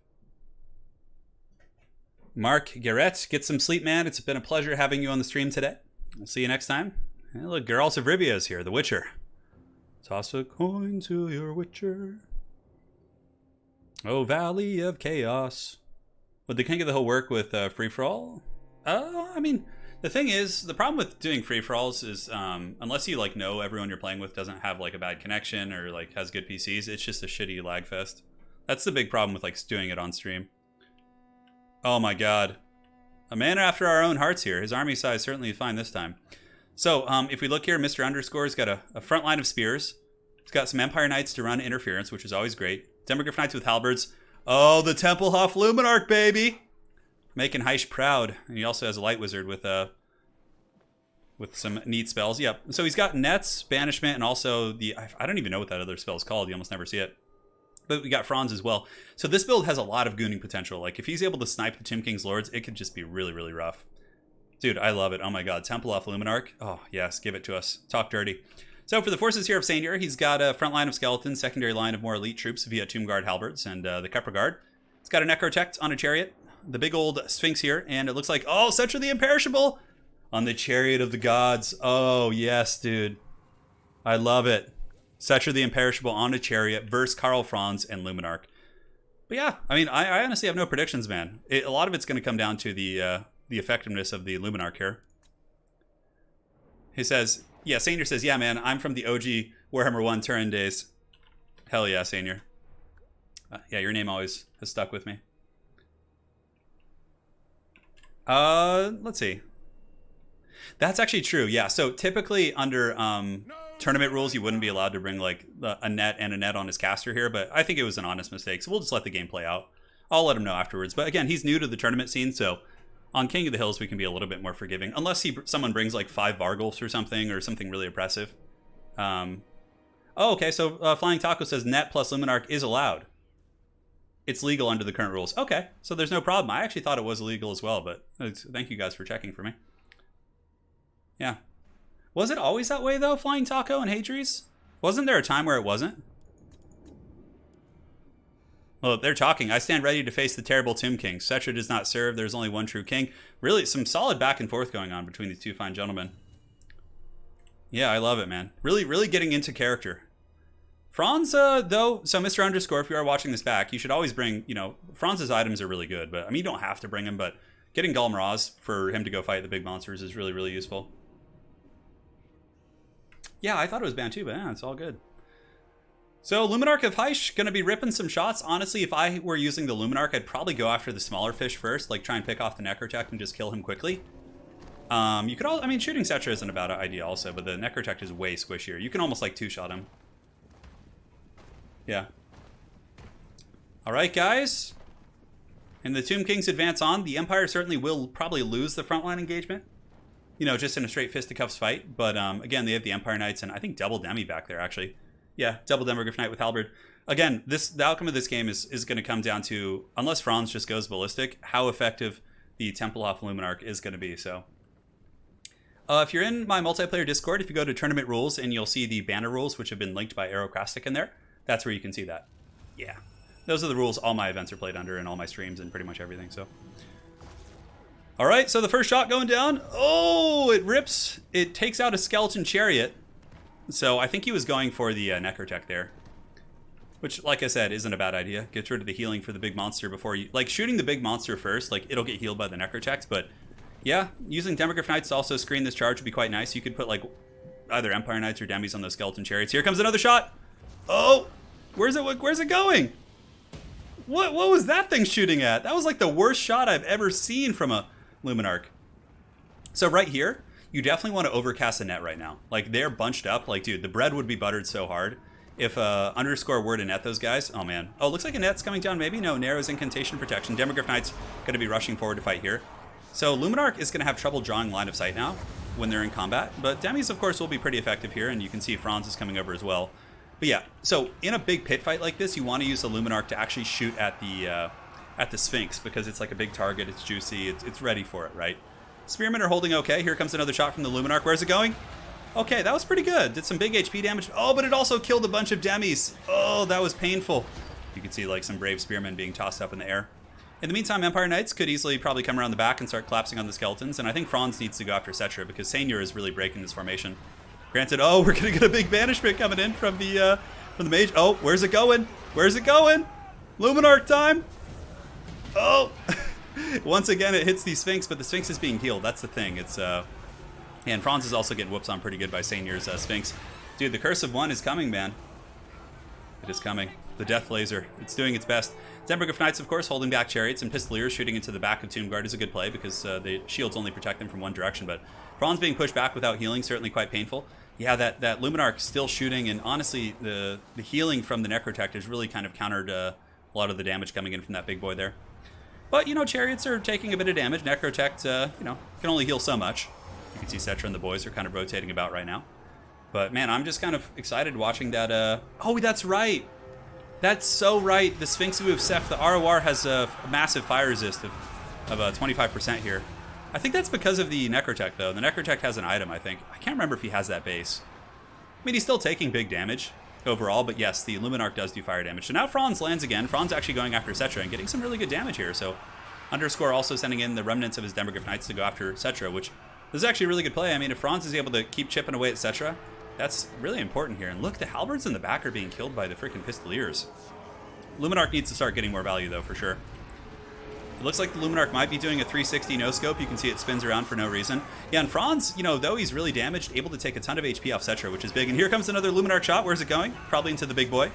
Mark Garrett, get some sleep, man. It's been a pleasure having you on the stream today. I'll see you next time. Hey, look, Geralt of Rivia is here, the Witcher. Toss a coin to your Witcher. Oh, Valley of Chaos. Would the King of the Hill work with free-for-all? I mean, the thing is, the problem with doing free-for-alls is unless you like know everyone you're playing with doesn't have like a bad connection or like has good PCs, it's just a shitty lag fest. That's the big problem with like doing it on stream. Oh my god. A man after our own hearts here. His army size certainly fine this time. So, if we look here, Mr. Underscore's got a front line of spears. He's got some Empire Knights to run interference, which is always great. Demogryph Knights with halberds. Oh, the Templehof Luminarch, baby! Making Heish proud. And he also has a Light Wizard with some neat spells. Yep. So he's got Nets, Banishment, and also the... I don't even know what that other spell is called. You almost never see it. But we got Franz as well. So this build has a lot of gooning potential. Like, if he's able to snipe the Tomb King's Lords, it could just be really, really rough. Dude, I love it. Oh my god. Templehof Luminarch. Oh, yes. Give it to us. Talk dirty. So for the forces here of Senior, he's got a front line of skeletons, secondary line of more elite troops via Tomb Guard halberds, and the Kepra Guard. He's got a Necrotect on a chariot, the big old Sphinx here, and it looks like, oh, Cetra the Imperishable on the Chariot of the Gods. Oh, yes, dude. I love it. Cetra the Imperishable on a chariot versus Karl Franz and Luminarch. But yeah, I mean, I honestly have no predictions, man. A lot of it's going to come down to the effectiveness of the Luminarch here. He says, yeah, Senior says, yeah, man, I'm from the OG Warhammer 1 Turin days. Hell yeah, Senior. Yeah, your name always has stuck with me. Let's see. That's actually true, yeah. So typically under tournament rules, you wouldn't be allowed to bring like a net and a net on his caster here, but I think it was an honest mistake, so we'll just let the game play out. I'll let him know afterwards. But again, he's new to the tournament scene, so on King of the Hills, we can be a little bit more forgiving. Unless someone brings like 5 Vargulfs or something really oppressive. Oh, okay, so Flying Taco says net plus Luminarch is allowed. It's legal under the current rules. Okay, so there's no problem. I actually thought it was illegal as well, but thank you guys for checking for me. Yeah. Was it always that way, though, Flying Taco and Hadries? Wasn't there a time where it wasn't? Well, they're talking. I stand ready to face the terrible Tomb King. Cetra does not serve. There's only one true king. Really, some solid back and forth going on between these two fine gentlemen. Yeah, I love it, man. Really, really getting into character. Franz, though, so Mr. Underscore, if you are watching this back, you should always bring, you know, Franz's items are really good, but, I mean, you don't have to bring him, but getting Golem Raz for him to go fight the big monsters is really, really useful. Yeah, I thought it was banned too, but yeah, it's all good. So, Luminarch of Heish, gonna be ripping some shots. Honestly, if I were using the Luminarch, I'd probably go after the smaller fish first, like try and pick off the Necrotect and just kill him quickly. You could all, I mean, shooting Cetra isn't a bad idea also, but the Necrotect is way squishier. You can almost like two-shot him. Yeah. Alright, guys. And the Tomb Kings advance on. The Empire certainly will probably lose the frontline engagement. You know, just in a straight fisticuffs fight. But, again, they have the Empire Knights and I think double Demi back there, actually. Yeah, double Demogryph Knight with Halberd. Again, the outcome of this game is going to come down to, unless Franz just goes ballistic, how effective the Templehof Luminarch is going to be, so. If you're in my multiplayer Discord, if you go to Tournament Rules, and you'll see the banner rules, which have been linked by Aerocrastic in there, that's where you can see that. Yeah. Those are the rules all my events are played under, and all my streams, and pretty much everything, so. All right, so the first shot going down. Oh, it rips. It takes out a skeleton chariot. So I think he was going for the necrotech there. Which, like I said, isn't a bad idea. Gets rid of the healing for the big monster before you... Like, shooting the big monster first, like, it'll get healed by the necrotechs. But, yeah, using Demogryph Knights to also screen this charge would be quite nice. You could put, like, either Empire Knights or Demis on those skeleton chariots. Here comes another shot. Oh! Where's it going? What was that thing shooting at? That was, like, the worst shot I've ever seen from a Luminarch. So right here, you definitely want to overcast the net right now. Like, they're bunched up. Like, dude, the bread would be buttered so hard. If underscore were to net those guys, oh man. Oh, looks like a net's coming down maybe. No, Narrow's incantation protection. Demogryph Knight's going to be rushing forward to fight here. So Luminarch is going to have trouble drawing line of sight now when they're in combat. But Demis, of course, will be pretty effective here. And you can see Franz is coming over as well. But yeah, so in a big pit fight like this, you want to use the Luminarch to actually shoot at the Sphinx. Because it's like a big target. It's juicy. It's ready for it, right? Spearmen are holding okay. Here comes another shot from the Luminarch. Where's it going? Okay, that was pretty good. Did some big HP damage. Oh, but it also killed a bunch of Demis. Oh, that was painful. You can see like some brave spearmen being tossed up in the air. In the meantime, Empire Knights could easily probably come around the back and start collapsing on the skeletons. And I think Franz needs to go after Cetra because Senior is really breaking this formation. Granted, oh, we're going to get a big banishment coming in from the mage. Oh, where's it going? Where's it going? Luminarch time. Oh, once again, it hits the Sphinx, but the Sphinx is being healed. That's the thing. It's... And Franz is also getting whoops on pretty good by Senior's Sphinx. Dude, the Curse of One is coming, man. It is coming. The Death Laser. It's doing its best. Demogryph Knights, of course, holding back Chariots, and Pistoliers shooting into the back of Tomb Guard is a good play because the shields only protect them from one direction. But Franz being pushed back without healing, certainly quite painful. Yeah, that Luminarch still shooting, and honestly, the healing from the Necrotech has really kind of countered a lot of the damage coming in from that big boy there. But, you know, Chariots are taking a bit of damage. Necrotech, you know, can only heal so much. You can see Cetra and the boys are kind of rotating about right now. But, man, I'm just kind of excited watching that. Oh, that's right. That's so right. The Sphinx of Seth, the ROR has a massive fire resist of 25% here. I think that's because of the Necrotech, though. The Necrotech has an item, I think. I can't remember if he has that base. I mean, he's still taking big damage overall, but yes, the Luminarch does do fire damage. So now Franz lands again. Franz actually going after Cetra and getting some really good damage here. So Underscore also sending in the remnants of his Demogryph Knights to go after Cetra, which... This is actually a really good play. I mean, if Franz is able to keep chipping away at Cetra, that's really important here. And look, the halberds in the back are being killed by the freaking Pistoliers. Luminarch needs to start getting more value, though, for sure. It looks like the Luminarch might be doing a 360 no-scope. You can see it spins around for no reason. Yeah, and Franz, you know, though he's really damaged, able to take a ton of HP off Cetra, which is big. And here comes another Luminarch shot. Where's it going? Probably into the big boy.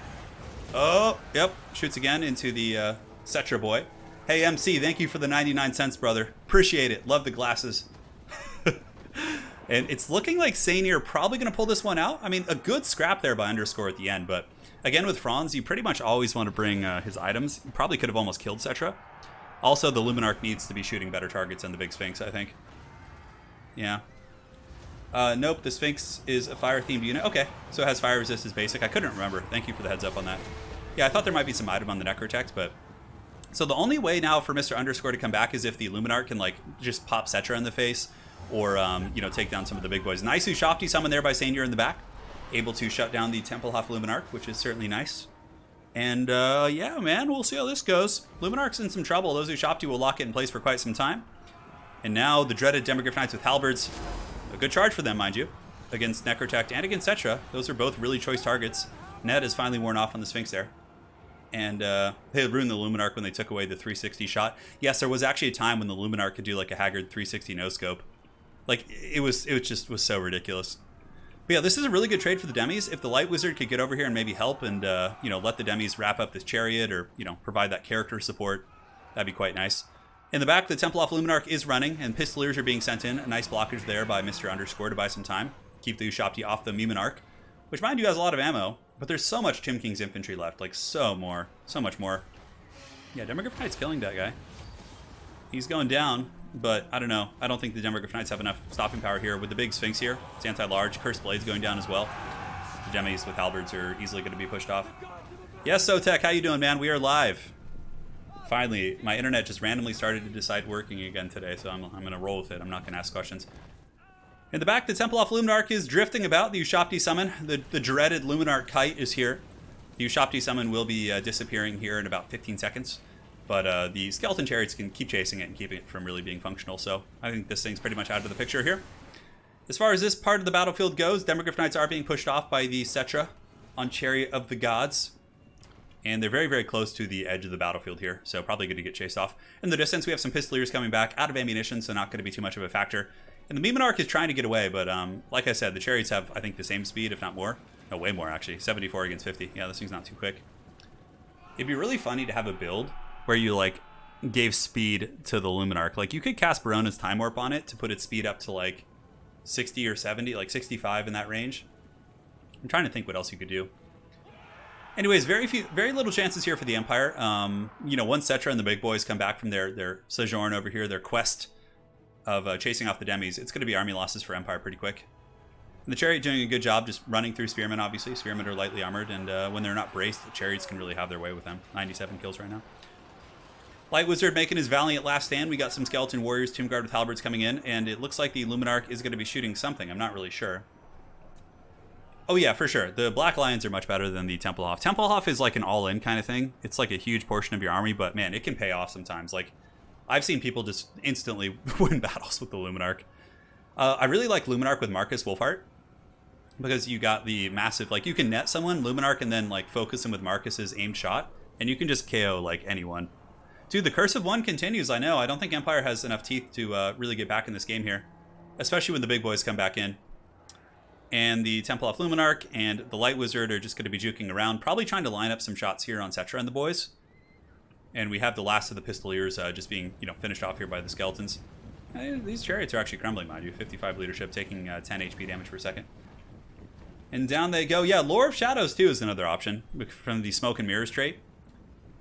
Oh, yep. Shoots again into the Cetra boy. Hey, MC, thank you for the 99 cents, brother. Appreciate it. Love the glasses. And it's looking like Senior probably going to pull this one out. I mean, a good scrap there by Underscore at the end. But again, with Franz, you pretty much always want to bring his items. You probably could have almost killed Cetra. Also, the Luminarch needs to be shooting better targets than the big Sphinx, I think. Yeah. Nope, the Sphinx is a fire-themed unit. Okay, so it has fire resist as basic. I couldn't remember. Thank you for the heads up on that. Yeah, I thought there might be some item on the Necrotech, but... So the only way now for Mr. Underscore to come back is if the Luminarch can, like, just pop Cetra in the face or, you know, take down some of the big boys. Nice Ushopti summon there by Senior in the back. Able to shut down the Templehof Luminarch, which is certainly nice. And, yeah, man, we'll see how this goes. Luminarch's in some trouble. Those Ushopti will lock it in place for quite some time. And now the dreaded Demogryph Knights with halberds. A good charge for them, mind you, against Necrotech and against Cetra. Those are both really choice targets. Ned is finally worn off on the Sphinx there. And they ruined the Luminarch when they took away the 360 shot. Yes, there was actually a time when the Luminarch could do like a haggard 360 no-scope. Like, it was so ridiculous. But yeah, this is a really good trade for the Demis. If the Light Wizard could get over here and maybe help and, you know, let the Demis wrap up this chariot or, you know, provide that character support, that'd be quite nice. In the back, the Templehof Luminarch is running, and Pistoliers are being sent in. A nice blockage there by Mr. Underscore to buy some time. Keep the Ushopti off the Muminarch, which, mind you, has a lot of ammo. But there's so much Tim King's infantry left. Like, so much more. Yeah, Demogryph Knight's killing that guy. He's going down, but I don't know. I don't think the Demogryph Knights have enough stopping power here. With the big Sphinx here, it's anti-large. Cursed Blade's going down as well. The Demis with halberds are easily going to be pushed off. Yes, Sotek, how you doing, man? We are live. Finally, my internet just randomly started to decide working again today, so I'm going to roll with it. I'm not going to ask questions. In the back, the Templehof Luminarch is drifting about. The Ushopti summon, the dreaded Luminarch kite is here. The Ushopti summon will be disappearing here in about 15 seconds. But the skeleton chariots can keep chasing it and keeping it from really being functional. So I think this thing's pretty much out of the picture here. As far as this part of the battlefield goes, Demogryph Knights are being pushed off by the Cetra on Chariot of the Gods. And they're very, very close to the edge of the battlefield here, so probably good to get chased off. In the distance, we have some Pistoliers coming back, out of ammunition, so not going to be too much of a factor. And the Memonarch is trying to get away, but like I said, the Chariots have, I think, the same speed, if not more. No, way more, actually. 74 against 50. Yeah, this thing's not too quick. It'd be really funny to have a build where you, like, gave speed to the Luminarch. Like, you could cast Barona's Time Warp on it to put its speed up to, like, 60 or 70, like 65 in that range. I'm trying to think what else you could do. Anyways, very little chances here for the Empire. You know, once Cetra and the big boys come back from their sojourn over here, their quest of chasing off the demis, it's going to be army losses for Empire pretty quick. And the Chariot doing a good job just running through Spearmen, obviously. Spearmen are lightly armored, and when they're not braced, the Chariots can really have their way with them. 97 kills right now. Light Wizard making his valiant last stand. We got some Skeleton Warriors, Tomb Guard with Halberds coming in, and it looks like the Luminarch is going to be shooting something. I'm not really sure. Oh yeah, for sure. The Black Lions are much better than the Templehof. Templehof is like an all-in kind of thing. It's like a huge portion of your army, but man, it can pay off sometimes. Like, I've seen people just instantly win battles with the Luminarch. I really like Luminarch with Marcus Wolfheart, because you got the massive, like, you can net someone, Luminarch, and then, like, focus him with Marcus's aimed shot, and you can just KO, like, anyone. Dude, the Curse of One continues, I know. I don't think Empire has enough teeth to really get back in this game here, especially when the big boys come back in. And the Templehof Luminarch and the Light Wizard are just going to be juking around, probably trying to line up some shots here on Cetra and the boys. And we have the last of the Pistoliers just being, you know, finished off here by the Skeletons. These Chariots are actually crumbling, mind you. 55 leadership, taking 10 HP damage per second. And down they go. Yeah, Lore of Shadows, too, is another option from the Smoke and Mirrors trait.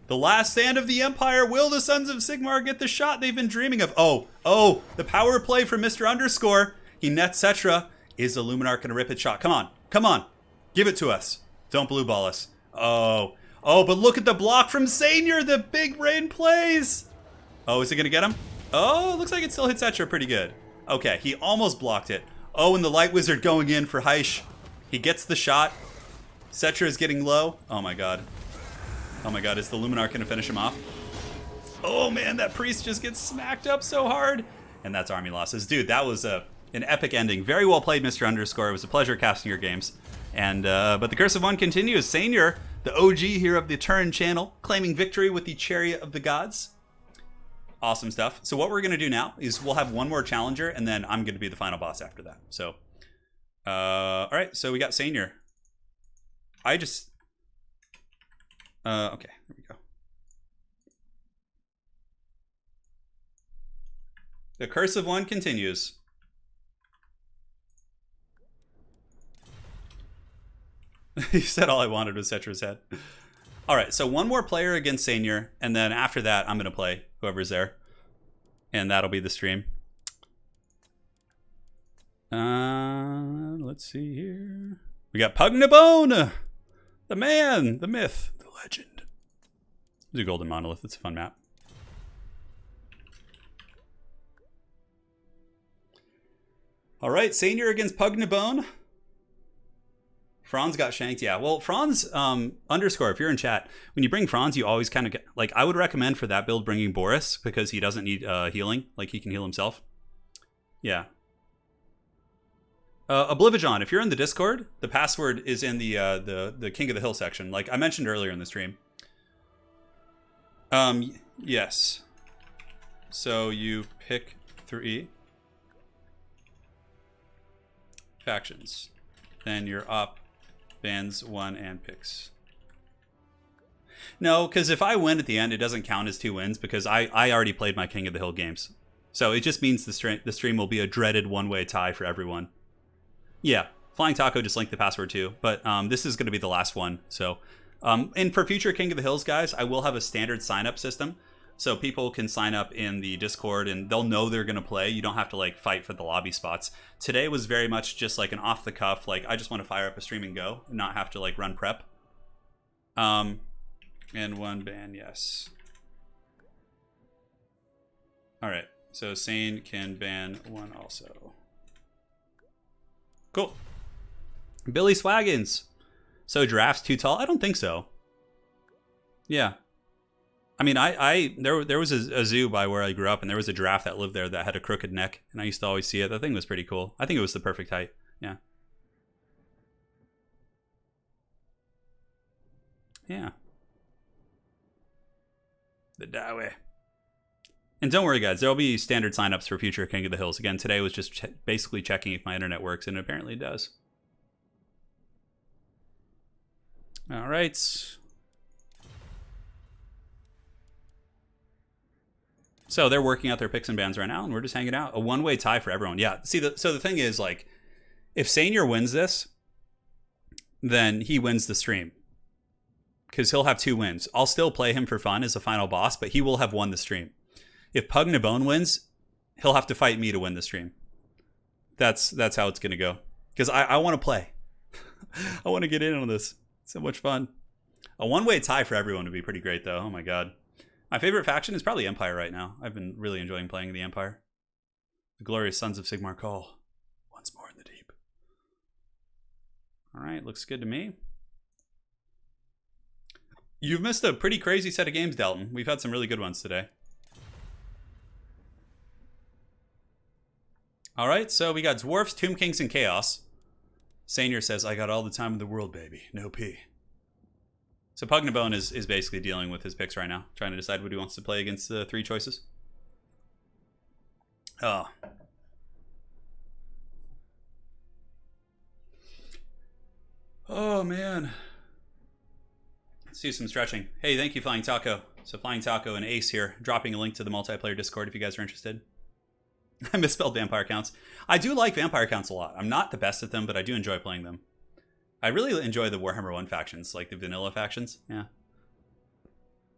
The last stand of the Empire. Will the Sons of Sigmar get the shot they've been dreaming of? Oh, the power play from Mr. Underscore. He nets Cetra. Is the Luminarch going to rip its shot? Come on. Give it to us. Don't blue ball us. Oh, but look at the block from Senior. The big brain plays. Oh, is it going to get him? Oh, it looks like it still hits Cetra pretty good. Okay, he almost blocked it. Oh, and the Light Wizard going in for Heish. He gets the shot. Cetra is getting low. Oh my god. Is the Luminarch going to finish him off? Oh man, that priest just gets smacked up so hard. And that's army losses. Dude, that was an epic ending. Very well played, Mr. Underscore. It was a pleasure casting your games. And but the Curse of One continues. Senior, the OG here of the Turin channel, claiming victory with the Chariot of the Gods. Awesome stuff. So what we're going to do now is we'll have one more challenger, and then I'm going to be the final boss after that. So, all right. So we got Senior. Okay, there we go. The Curse of One continues. He said all I wanted was Cetra's head. All right, so one more player against Senior, and then after that, I'm going to play whoever's there. And that'll be the stream. Let's see here. We got Pugnabone! The man, the myth, the legend. It's a golden monolith. It's a fun map. All right, Senior against Pugnabone. Franz got shanked. Yeah, well, Franz, underscore, if you're in chat, when you bring Franz, you always kind of get, like, I would recommend for that build bringing Boris, because he doesn't need healing. Like, he can heal himself. Yeah. Oblivion, if you're in the Discord, the password is in the King of the Hill section, like I mentioned earlier in the stream. Yes. So you pick 3 factions. Then you're up, bans 1 and picks. No, because if I win at the end, it doesn't count as 2 wins, because I already played my King of the Hill games. So it just means the stream will be a dreaded one-way tie for everyone. Yeah, Flying Taco just linked the password too, but this is going to be the last one. So, and for future King of the Hills guys, I will have a standard sign-up system. So people can sign up in the Discord and they'll know they're going to play. You don't have to like fight for the lobby spots. Today was very much just like an off-the-cuff, like I just want to fire up a stream and go, and not have to like run prep. And 1 ban, yes. All right, so Sane can ban 1 also. Cool. Billy Swaggins. So Giraffe's too tall? I don't think so. Yeah. I mean, there was a zoo by where I grew up, and there was a giraffe that lived there that had a crooked neck, and I used to always see it. That thing was pretty cool. I think it was the perfect height. Yeah. Yeah. The Dawe. And don't worry, guys. There will be standard signups for future King of the Hills. Again, today was just basically checking if my internet works, and it apparently does. All right. So they're working out their picks and bans right now, and we're just hanging out. A one-way tie for everyone. Yeah. See, so the thing is, like, if Senior wins this, then he wins the stream. Because he'll have 2 wins. I'll still play him for fun as a final boss, but he will have won the stream. If Pugnabone wins, he'll have to fight me to win the stream. That's how it's going to go. Because I want to play. I want to get in on this. So much fun. A one-way tie for everyone would be pretty great, though. Oh, my God. My favorite faction is probably Empire right now. I've been really enjoying playing the Empire. The glorious Sons of Sigmar call. Once more in the deep. All right, looks good to me. You've missed a pretty crazy set of games, Dalton. We've had some really good ones today. All right, so we got Dwarves, Tomb Kings, and Chaos. Senior says, I got all the time in the world, baby. No P. So Pugnabone is basically dealing with his picks right now, trying to decide what he wants to play against the 3 choices. Oh. Oh, man. Let's do some stretching. Hey, thank you, Flying Taco. So Flying Taco and Ace here, dropping a link to the multiplayer Discord if you guys are interested. I misspelled vampire counts. I do like vampire counts a lot. I'm not the best at them, but I do enjoy playing them. I really enjoy the Warhammer 1 factions, like the vanilla factions. Yeah.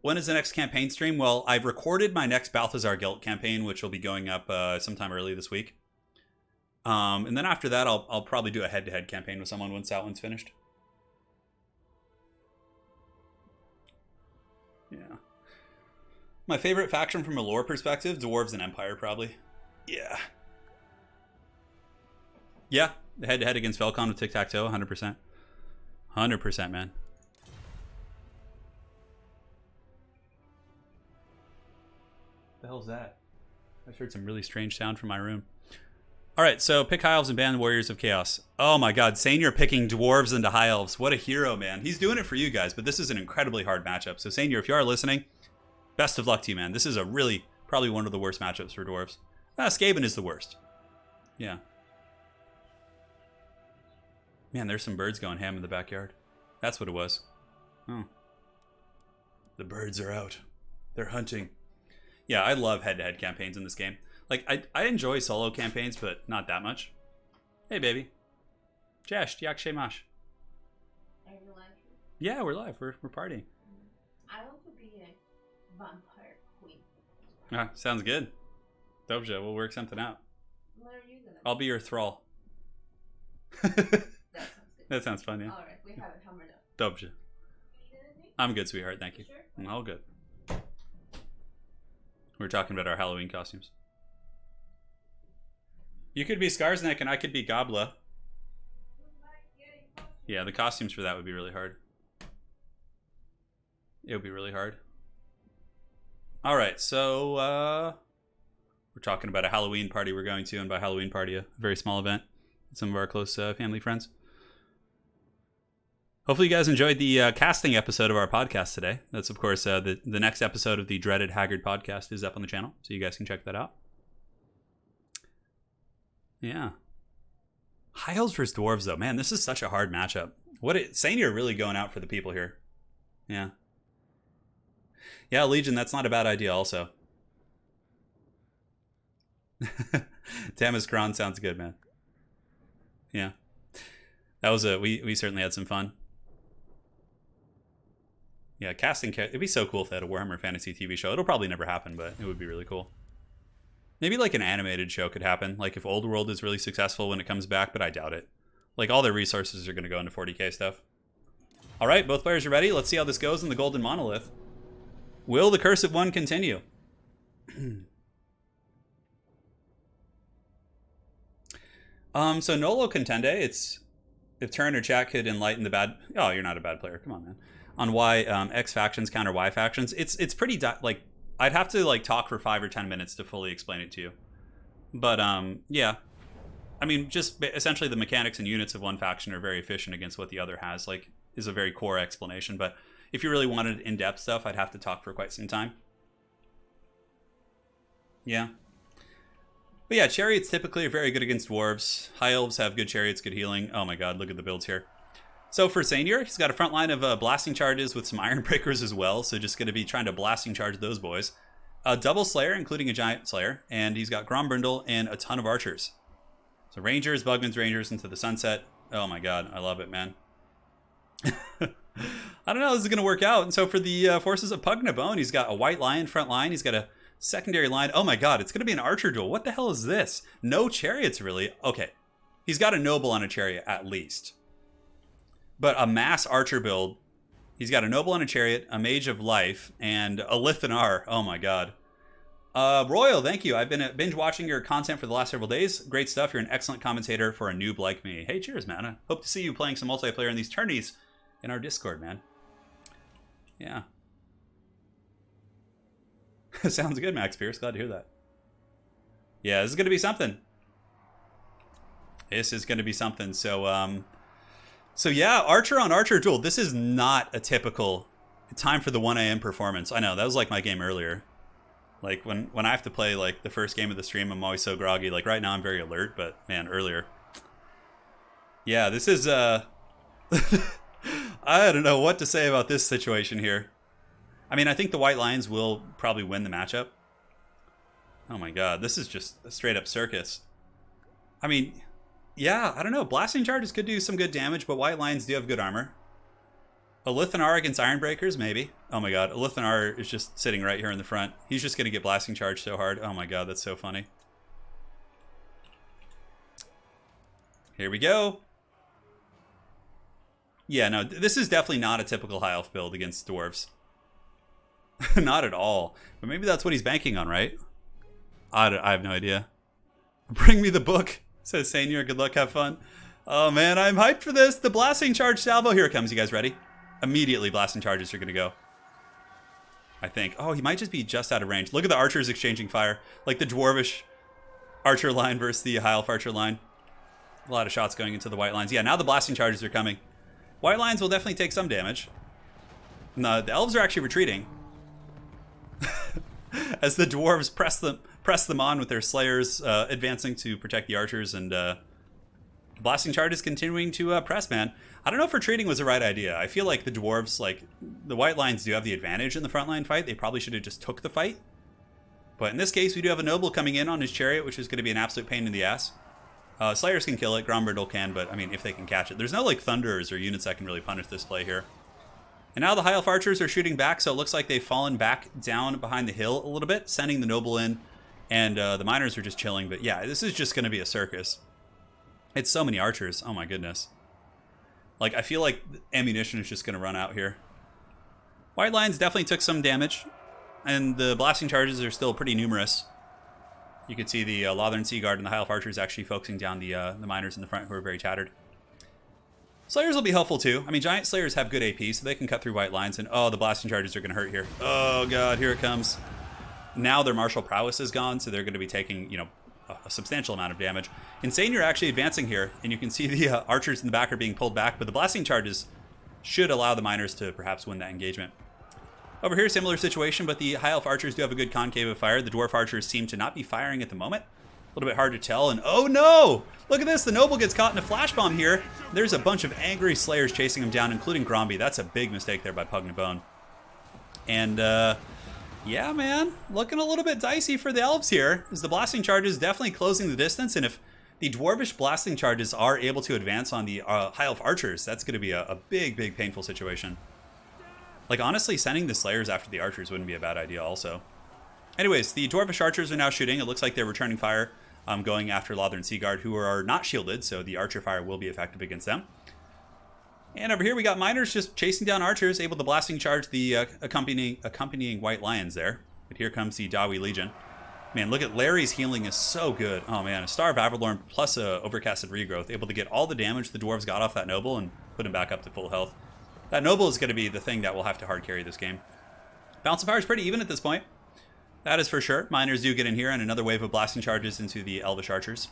When is the next campaign stream? Well, I've recorded my next Balthazar Guild campaign, which will be going up sometime early this week. And then after that, I'll probably do a head-to-head campaign with someone once that one's finished. Yeah. My favorite faction from a lore perspective, Dwarves and Empire, probably. Yeah. Yeah, head-to-head against Velcon with Tic-Tac-Toe, 100%. 100%, man. The hell's that? I heard some really strange sound from my room. All right, so pick High Elves and ban Warriors of Chaos. Oh my God, Senior picking Dwarves into High Elves. What a hero, man. He's doing it for you guys, but this is an incredibly hard matchup. So Senior, if you are listening, best of luck to you, man. This is a really, probably one of the worst matchups for Dwarves. Skaven is the worst. Yeah. Man, there's some birds going ham in the backyard. That's what it was. Oh. The birds are out. They're hunting. Yeah, I love head-to-head campaigns in this game. Like, I enjoy solo campaigns, but not that much. Hey, baby. Jesh, yak shemash. Are you live? Yeah, we're live. We're partying. I want to be a vampire queen. Ah, sounds good. Dobja, we'll work something out. What are you gonna be? I'll be your thrall. That sounds good. That sounds fun, yeah. Alright, we have it hammered up. Dobja. You need anything? I'm good, sweetheart. Thank you. Sure? All good. We're talking about our Halloween costumes. You could be Skarsnik and I could be Gobla. Yeah, the costumes for that would be really hard. It would be really hard. Alright, so we're talking about a Halloween party we're going to, and by Halloween party, a very small event with some of our close family friends. Hopefully you guys enjoyed the casting episode of our podcast today. That's, of course, the next episode of the Dreaded Haggard podcast is up on the channel, so you guys can check that out. Yeah. High Elves versus Dwarves, though. Man, this is such a hard matchup. Senior really going out for the people here. Yeah. Yeah, Legion, that's not a bad idea also. Tamas Kron sounds good, man. Yeah. That was we certainly had some fun. Yeah, casting, it'd be so cool if they had a Warhammer Fantasy TV show. It'll probably never happen, but it would be really cool. Maybe like an animated show could happen. Like if Old World is really successful when it comes back, but I doubt it. Like all their resources are going to go into 40k stuff. All right, both players are ready. Let's see how this goes in the Golden Monolith. Will the Curse of One continue? So Nolo Contende, it's If Turin or chat could enlighten the bad... Oh, you're not a bad player. Come on, man. On why X factions counter Y factions. It's pretty... like, I'd have to, like, talk for 5 or 10 minutes to fully explain it to you. But, yeah. I mean, just essentially the mechanics and units of one faction are very efficient against what the other has. Like, is a very core explanation. But if you really wanted in-depth stuff, I'd have to talk for quite some time. Yeah. But yeah, chariots typically are very good against dwarves. High elves have good chariots, good healing. Oh my god, look at the builds here. So for Senior, he's got a front line of blasting charges with some iron breakers as well. So just going to be trying to blasting charge those boys. A double slayer, including a giant slayer. And he's got Grombrindle and a ton of archers. So rangers, Bugman's rangers into the sunset. Oh my god, I love it, man. I don't know how this is going to work out. And so for the forces of Pugnabone, he's got a white lion front line. He's got a secondary line. Oh my god, it's going to be an archer duel. What the hell is this? No chariots, really. Okay. He's got a noble on a chariot, at least. But a mass archer build. He's got a noble on a chariot, a mage of life, and a Lithanar. Oh my god. Royal, thank you. I've been binge watching your content for the last several days. Great stuff. You're an excellent commentator for a noob like me. Hey, cheers, man. I hope to see you playing some multiplayer in these tourneys in our Discord, man. Yeah. Sounds good, Max Pierce. Glad to hear that. Yeah, this is going to be something. This is going to be something. So, so yeah, Archer on Archer duel. This is not a typical time for the 1 a.m. performance. I know, that was like my game earlier. Like, when I have to play, like, the first game of the stream, I'm always so groggy. Like, right now I'm very alert, but, man, earlier. Yeah, this is, I don't know what to say about this situation here. I mean, I think the White Lions will probably win the matchup. Oh my god, this is just a straight up circus. I mean, yeah, I don't know. Blasting charges could do some good damage, but White Lions do have good armor. A Lithanar against Ironbreakers, maybe. Oh my god, a Lithanar is just sitting right here in the front. He's just going to get blasting charged so hard. Oh my god, that's so funny. Here we go. Yeah, no, this is definitely not a typical high elf build against dwarves. Not at all. But maybe that's what he's banking on, right? I have no idea. Bring me the book, says Senior. Good luck, have fun. Oh man, I'm hyped for this. The blasting charge salvo. Here it comes. You guys ready? Immediately blasting charges are going to go. I think. Oh, he might just be just out of range. Look at the archers exchanging fire. Like the dwarvish archer line versus the high elf archer line. A lot of shots going into the white lines. Yeah, now the blasting charges are coming. White lines will definitely take some damage. No, the elves are actually retreating. As the dwarves press them on with their slayers advancing to protect the archers, and blasting charges continuing to press, man. I don't know if retreating was the right idea. I feel like the dwarves, like the white lines, do have the advantage in the frontline fight. They probably should have just took the fight. But in this case, we do have a noble coming in on his chariot, which is going to be an absolute pain in the ass. Slayers can kill it, Grombrindle can, but I mean, if they can catch it. There's no like thunderers or units that can really punish this play here. And now the high elf archers are shooting back, so it looks like they've fallen back down behind the hill a little bit, sending the noble in, and the miners are just chilling. But yeah, this is just going to be a circus. It's so many archers. Oh my goodness. Like, I feel like ammunition is just going to run out here. White lines definitely took some damage, and the blasting charges are still pretty numerous. You can see the Lothern Sea Guard and the high elf archers actually focusing down the miners in the front who are very tattered. Slayers will be helpful too. I mean, giant slayers have good AP, so they can cut through white lines. And oh, the blasting charges are going to hurt here. Oh god, here it comes. Now their martial prowess is gone, so they're going to be taking, you know, a substantial amount of damage. Insane, you're actually advancing here, and you can see the archers in the back are being pulled back, but the blasting charges should allow the miners to perhaps win that engagement. Over here, similar situation, but the high elf archers do have a good concave of fire. The dwarf archers seem to not be firing at the moment. A little bit hard to tell, and oh no! Look at this, the noble gets caught in a flash bomb here. There's a bunch of angry slayers chasing him down, including Gromby. That's a big mistake there by Pugnabone. And yeah, man, looking a little bit dicey for the elves here, as the blasting charges definitely closing the distance, and if the dwarvish blasting charges are able to advance on the high elf archers, that's going to be a big painful situation. Like, honestly, sending the slayers after the archers wouldn't be a bad idea also. Anyways, the dwarvish archers are now shooting. It looks like they're returning fire, going after Lothern Sea Guard, who are not shielded, so the archer fire will be effective against them. And over here we got miners just chasing down archers, able to blasting charge the accompanying white lions there. But here comes the Dawi Legion. Man, look at Larry's healing is so good. Oh man, a Star of Avalorn plus a Overcasted Regrowth, able to get all the damage the dwarves got off that noble and put him back up to full health. That noble is going to be the thing that will have to hard carry this game. Balance of power is pretty even at this point. That is for sure. Miners do get in here, and another wave of blasting charges into the Elvish Archers.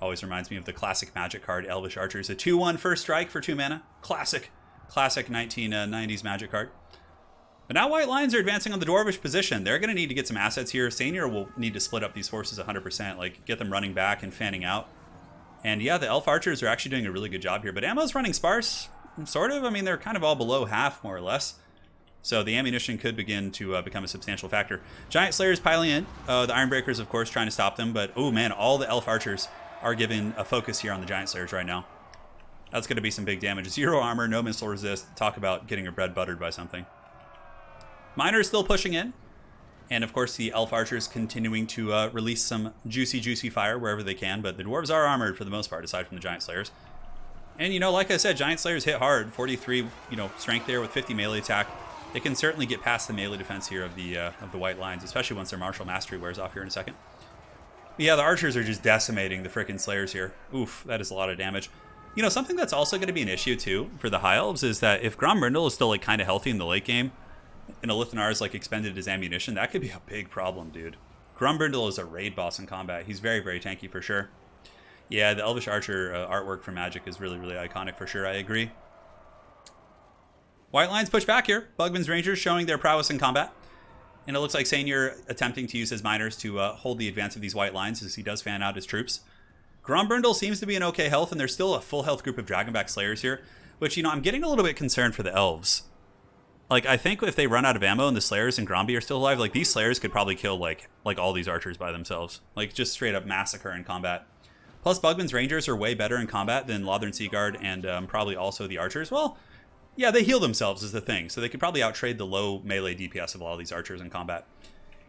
Always reminds me of the classic Magic card, Elvish Archers. A 2/1 first strike for 2 mana. Classic 1990s Magic card. But now White Lions are advancing on the Dwarvish position. They're going to need to get some assets here. Sainier will need to split up these forces 100%, like get them running back and fanning out. And yeah, the Elf Archers are actually doing a really good job here. But ammo's running sparse, sort of. I mean, they're kind of all below half, more or less. So the ammunition could begin to become a substantial factor. Giant Slayers piling in. The Ironbreakers, of course, trying to stop them. But, oh man, all the Elf Archers are given a focus here on the Giant Slayers right now. That's going to be some big damage. 0 armor, no missile resist. Talk about getting your bread buttered by something. Miners still pushing in. And, of course, the Elf Archers continuing to release some juicy fire wherever they can. But the Dwarves are armored for the most part, aside from the Giant Slayers. And, you know, like I said, Giant Slayers hit hard. 43, strength there with 50 melee attack. They can certainly get past the melee defense here of the White Lions, especially once their Martial Mastery wears off here in a second. But yeah, the Archers are just decimating the frickin' Slayers here. Oof, that is a lot of damage. You know, something that's also going to be an issue, too, for the High Elves is that if Grombrindle is still, like, kind of healthy in the late game, and Elithnar is, like, expended his ammunition, that could be a big problem, dude. Grombrindle is a raid boss in combat. He's very, very tanky for sure. Yeah, the Elvish Archer artwork for Magic is really, really iconic for sure. I agree. White Lions push back here. Bugman's Rangers showing their prowess in combat. And it looks like Sainier attempting to use his miners to hold the advance of these White Lions as he does fan out his troops. Grombrindle seems to be in okay health, and there's still a full health group of Dragonback Slayers here, which, you know, I'm getting a little bit concerned for the Elves. Like, I think if they run out of ammo and the Slayers and Gromby are still alive, like, these Slayers could probably kill, like all these Archers by themselves. Like, just straight up massacre in combat. Plus, Bugman's Rangers are way better in combat than Lothern Seaguard and probably also the Archers. Well, yeah, they heal themselves is the thing, so they could probably outtrade the low melee DPS of all these Archers in combat.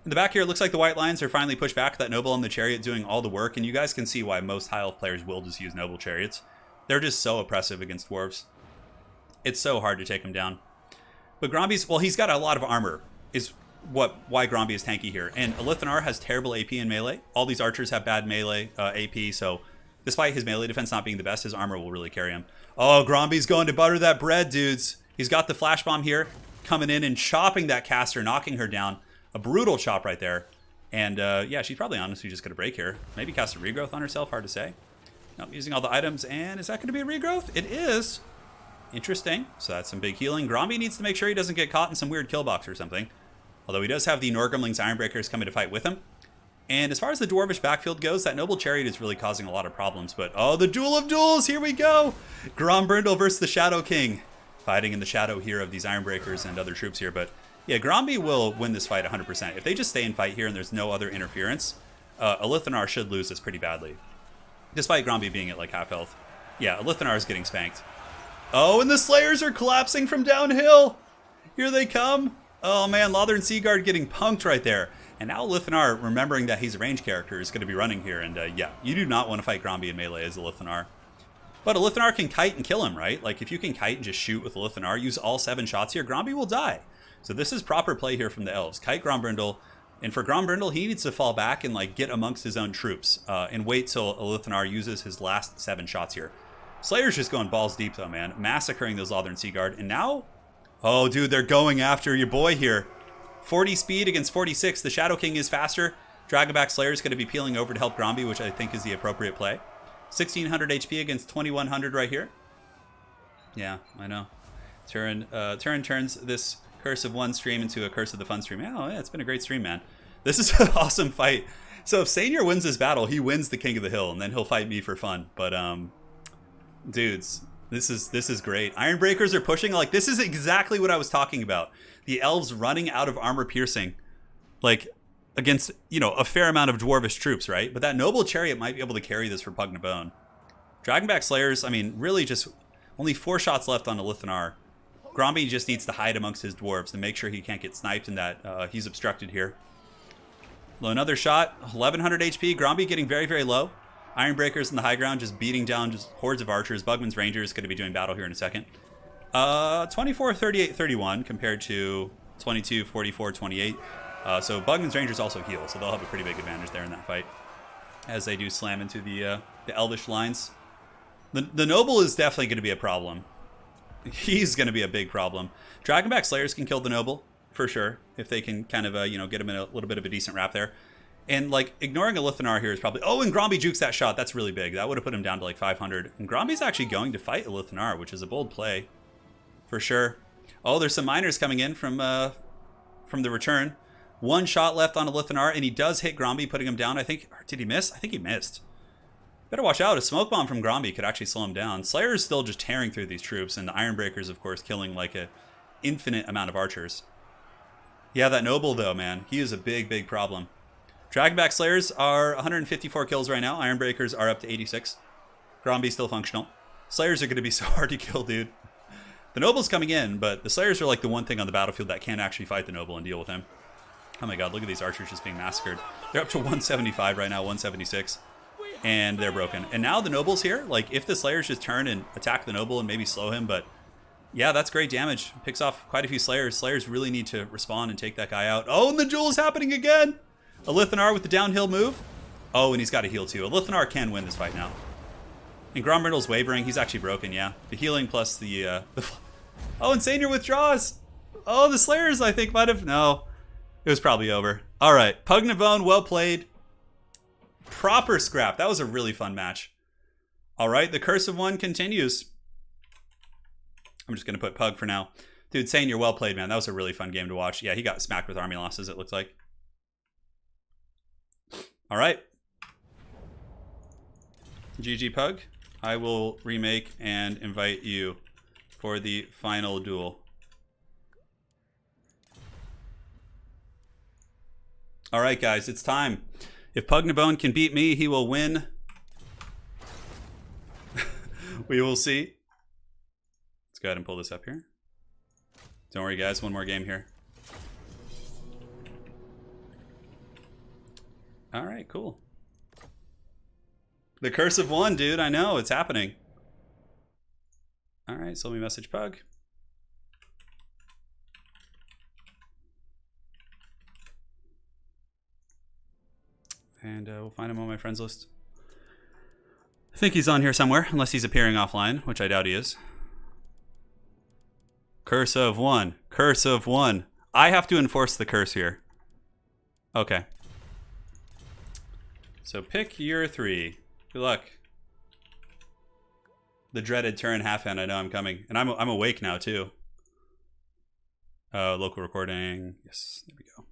In the back here, it looks like the White Lions are finally pushed back. That Noble on the Chariot doing all the work, and you guys can see why most High Elf players will just use Noble Chariots. They're just so oppressive against Dwarves. It's so hard to take them down. But Gromby's, well, he's got a lot of armor, is why Gromby is tanky here. And Elithnar has terrible AP in melee. All these Archers have bad melee AP, so despite his melee defense not being the best, his armor will really carry him. Oh, Gromby's going to butter that bread, dudes. He's got the Flash Bomb here, coming in and chopping that caster, knocking her down. A brutal chop right there. And yeah, she's probably honestly just going to break here. Maybe cast a regrowth on herself, hard to say. Nope, using all the items, and is that going to be a regrowth? It is. Interesting. So that's some big healing. Gromby needs to make sure he doesn't get caught in some weird kill box or something. Although he does have the Norgrimling's Ironbreakers coming to fight with him. And as far as the Dwarvish backfield goes, that Noble Chariot is really causing a lot of problems. But, oh, the Duel of Duels, here we go! Grombrindle versus the Shadow King. Fighting in the shadow here of these Ironbreakers and other troops here. But, yeah, Gromby will win this fight 100%. If they just stay and fight here and there's no other interference, Elithnar should lose this pretty badly. Despite Gromby being at, like, half health. Yeah, Elithnar is getting spanked. Oh, and the Slayers are collapsing from downhill! Here they come! Oh, man, Lothern Seaguard getting punked right there. And now Elithnar, remembering that he's a range character, is going to be running here. And yeah, you do not want to fight Gromby in melee as Elithnar. But Elithnar can kite and kill him, right? Like, if you can kite and just shoot with Elithnar, use all 7 shots here, Gromby will die. So this is proper play here from the Elves. Kite Grombrindle. And for Grombrindle, he needs to fall back and, like, get amongst his own troops. And wait till Elithnar uses his last 7 shots here. Slayer's just going balls deep, though, man. Massacring those Lothern Seaguard. And now... oh, dude, they're going after your boy here. 40 speed against 46. The Shadow King is faster. Dragonback Slayer is going to be peeling over to help Gromby, which I think is the appropriate play. 1600 HP against 2100 right here. Yeah, I know. Turin turns this Curse of One stream into a Curse of the Fun stream. Oh, yeah, it's been a great stream, man. This is an awesome fight. So if Sainier wins this battle, he wins the King of the Hill, and then he'll fight me for fun. But, dudes... This is great. Ironbreakers are pushing. Like, this is exactly what I was talking about. The Elves running out of armor piercing. Like, against, you know, a fair amount of Dwarvish troops, right? But that Noble Chariot might be able to carry this for Pugna Bone. Dragonback Slayers, I mean, really just only 4 shots left on Elithnar. Gromby just needs to hide amongst his dwarves and make sure he can't get sniped and that he's obstructed here. Well, another shot. 1100 HP. Gromby getting very, very low. Ironbreakers in the high ground just beating down just hordes of archers. Bugman's Rangers going to be doing battle here in a second. 24, 38, 31 compared to 22, 44, 28. So Bugman's Rangers also heal, so they'll have a pretty big advantage there in that fight, as they do slam into the Elvish lines. The Noble is definitely going to be a problem. He's going to be a big problem. Dragonback Slayers can kill the Noble, for sure, if they can kind of, get him in a little bit of a decent wrap there. And, like, ignoring a Lithanar here is probably... Oh, and Gromby jukes that shot. That's really big. That would have put him down to, like, 500. And Gromby's actually going to fight a Lithanar, which is a bold play, for sure. Oh, there's some miners coming in from the return. One shot left on a Lithanar, and he does hit Gromby, putting him down. I think... Did he miss? I think he missed. Better watch out. A smoke bomb from Gromby could actually slow him down. Slayer is still just tearing through these troops, and the Ironbreakers, of course, killing, like, an infinite amount of archers. Yeah, that Noble, though, man. He is a big, big problem. Dragonback Slayers are 154 kills right now. Ironbreakers are up to 86. Gromby's still functional. Slayers are going to be so hard to kill, dude. The Noble's coming in, but the Slayers are like the one thing on the battlefield that can't actually fight the Noble and deal with him. Oh my god, look at these archers just being massacred. They're up to 175 right now, 176. And they're broken. And now the Noble's here. Like, if the Slayers just turn and attack the Noble and maybe slow him, but... Yeah, that's great damage. Picks off quite a few Slayers. Slayers really need to respond and take that guy out. Oh, and the duel is happening again! A Lithanar with the downhill move. Oh, and he's got a heal too. A Lithanar can win this fight now. And Gromriddle's wavering. He's actually broken, yeah. The healing plus the Oh, and Senior withdraws! Oh, the Slayers, I think, might have... No. It was probably over. Alright, Pugnabone, well played. Proper scrap. That was a really fun match. Alright, the Curse of One continues. I'm just going to put Pug for now. Dude, Senior, well played, man. That was a really fun game to watch. Yeah, he got smacked with army losses, it looks like. All right. GG Pug. I will remake and invite you for the final duel. All right, guys, it's time. If Pugnabone can beat me, he will win. We will see. Let's go ahead and pull this up here. Don't worry, guys. One more game here. All right, cool. The Curse of One, dude. I know, it's happening. All right, so let me message Pug. And we'll find him on my friends list. I think he's on here somewhere, unless he's appearing offline, which I doubt he is. Curse of One. Curse of One. I have to enforce the curse here. Okay. So pick year 3. Good luck. The dreaded Turin half-hand. I know I'm coming. And I'm awake now, too. Local recording. Yes, there we go.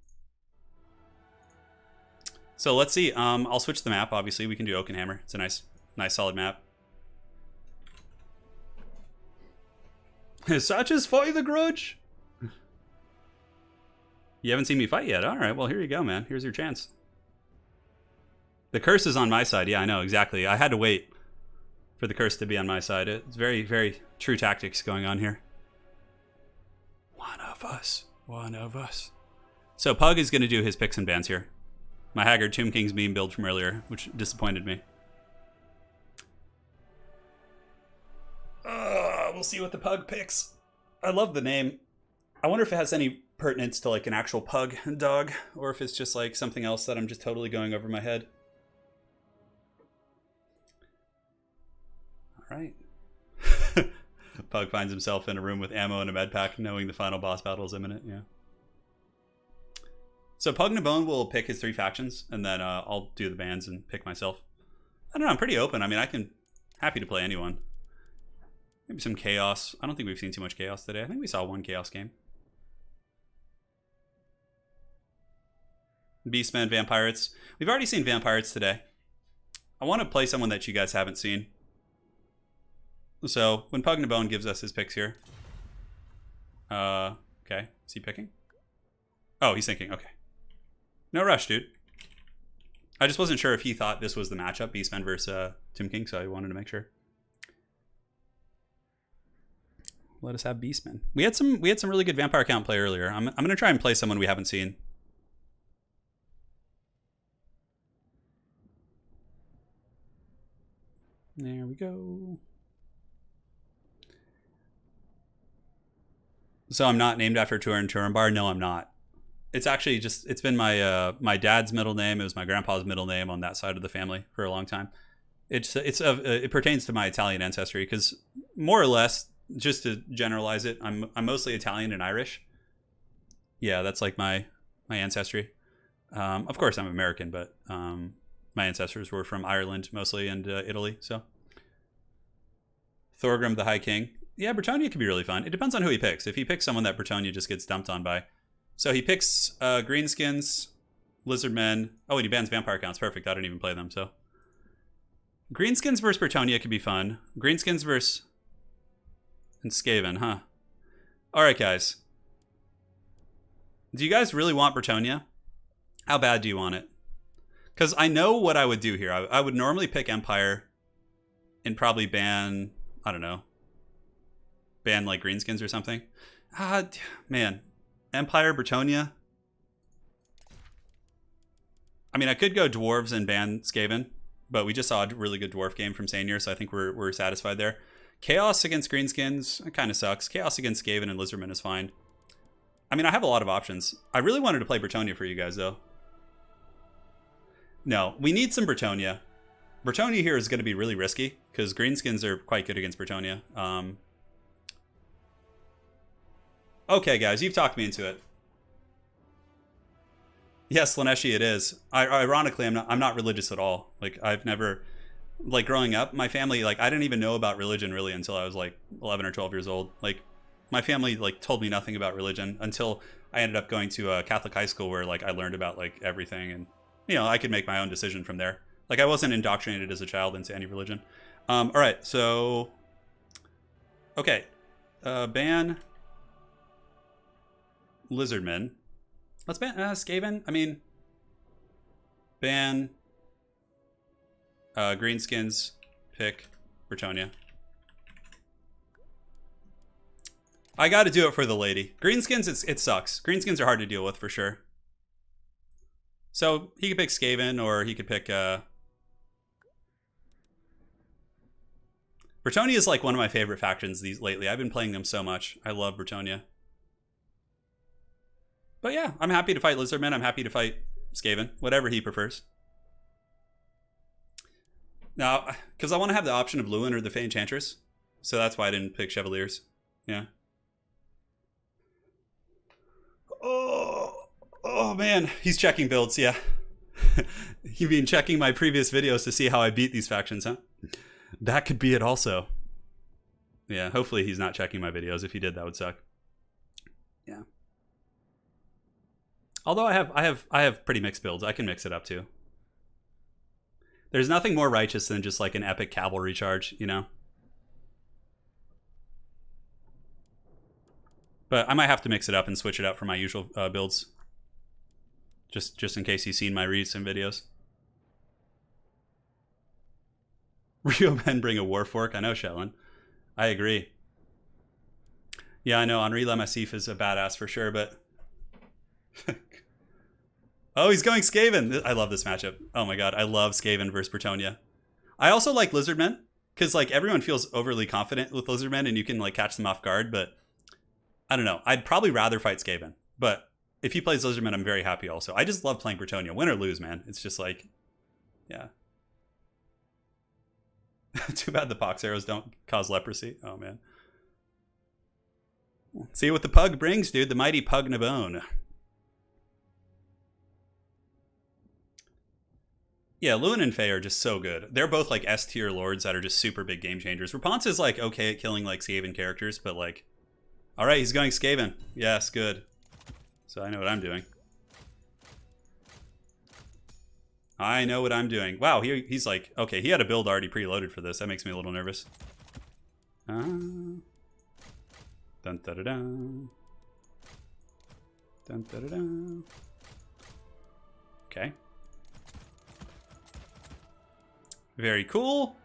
So let's see. I'll switch the map, obviously. We can do Oakenhammer. It's a nice solid map. Such as fight the grudge. You haven't seen me fight yet. All right, well, here you go, man. Here's your chance. The curse is on my side. Yeah, I know, exactly. I had to wait for the curse to be on my side. It's very, very true tactics going on here. One of us. One of us. So Pug is going to do his picks and bans here. My Haggard Tomb King's meme build from earlier, which disappointed me. We'll see what the Pug picks. I love the name. I wonder if it has any pertinence to like an actual pug dog, or if it's just like something else that I'm just totally going over my head. All right. Pug finds himself in a room with ammo and a med pack, knowing the final boss battle is imminent. Yeah. So Pugnabone will pick his 3 factions, and then I'll do the bans and pick myself. I don't know. I'm pretty open. I mean, happy to play anyone. Maybe some chaos. I don't think we've seen too much chaos today. I think we saw one chaos game. Beastmen, Vampirates. We've already seen Vampirates today. I want to play someone that you guys haven't seen. So when Pugnabone gives us his picks here. Okay. Is he picking? Oh, he's thinking. Okay. No rush, dude. I just wasn't sure if he thought this was the matchup, Beastmen versus Tomb King, so I wanted to make sure. Let us have Beastmen. We had some really good Vampire Count play earlier. I'm gonna try and play someone we haven't seen. There we go. So I'm not named after Turin Bar? No, I'm not. It's actually just, it's been my my dad's middle name. It was my grandpa's middle name on that side of the family for a long time. It pertains to my Italian ancestry because more or less, just to generalize it, I'm mostly Italian and Irish. Yeah, that's like my ancestry. Of course, I'm American, but my ancestors were from Ireland mostly and Italy. So Thorgrim the High King. Yeah, Bretonnia could be really fun. It depends on who he picks. If he picks someone that Bretonnia just gets dumped on by. So he picks Greenskins, Lizardmen. Oh, and he bans Vampire Counts. Perfect. I didn't even play them, so. Greenskins versus Bretonnia could be fun. Greenskins versus... and Skaven, huh? Alright, guys. Do you guys really want Bretonnia? How bad do you want it? Because I know what I would do here. I would normally pick Empire and probably ban... I don't know. Ban, like, Greenskins or something. Man. Empire, Bretonnia. I mean, I could go Dwarves and ban Skaven, but we just saw a really good Dwarf game from Sainier, so I think we're satisfied there. Chaos against Greenskins, it kind of sucks. Chaos against Skaven and Lizardmen is fine. I mean, I have a lot of options. I really wanted to play Bretonnia for you guys, though. No, we need some Bretonnia. Bretonnia here is going to be really risky, because Greenskins are quite good against Bretonnia. Okay, guys, you've talked me into it. Yes, Laneshi, it is. Ironically, I'm not religious at all. Like, I've never... Like, growing up, my family, like, I didn't even know about religion, really, until I was, like, 11 or 12 years old. Like, my family, like, told me nothing about religion until I ended up going to a Catholic high school where, like, I learned about, like, everything. And, you know, I could make my own decision from there. Like, I wasn't indoctrinated as a child into any religion. All right, so... Okay. Ban... Lizardmen. Let's ban Skaven. I mean, ban Greenskins. Pick Bretonnia. I got to do it for the lady. Greenskins, it sucks. Greenskins are hard to deal with for sure. So he could pick Skaven, or he could pick. Bretonnia is like one of my favorite factions lately. I've been playing them so much. I love Bretonnia. But yeah, I'm happy to fight Lizardmen. I'm happy to fight Skaven. Whatever he prefers. Now, because I want to have the option of Lewin or the Fey Enchantress. So that's why I didn't pick Chevaliers. Yeah. Oh man. He's checking builds, yeah. You mean checking my previous videos to see how I beat these factions, huh? That could be it also. Yeah, hopefully he's not checking my videos. If he did, that would suck. Yeah. Although I have pretty mixed builds. I can mix it up too. There's nothing more righteous than just like an epic cavalry charge, you know? But I might have to mix it up and switch it up from my usual builds. Just in case you've seen my recent videos. Rio men bring a war fork. I know, Shellen. I agree. Yeah, I know. Henri Lamassif is a badass for sure, but... Oh, he's going Skaven. I love this matchup. Oh my god, I love Skaven versus Bretonnia. I also like Lizardmen, because like everyone feels overly confident with Lizardmen and you can like catch them off guard, but I don't know. I'd probably rather fight Skaven, but if he plays Lizardmen, I'm very happy also. I just love playing Bretonnia. Win or lose, man. It's just like, yeah. Too bad the pox arrows don't cause leprosy. Oh man. See what the pug brings, dude. The mighty Pug Nabone. Yeah, Lewin and Faye are just so good. They're both like S tier lords that are just super big game changers. Rapunz is like okay at killing like Skaven characters, but like, all right, he's going Skaven. Yes, good. So I know what I'm doing. I know what I'm doing. Wow, he's like, okay, he had a build already preloaded for this. That makes me a little nervous. Dun da da da. Dun da da da. Okay. Very cool.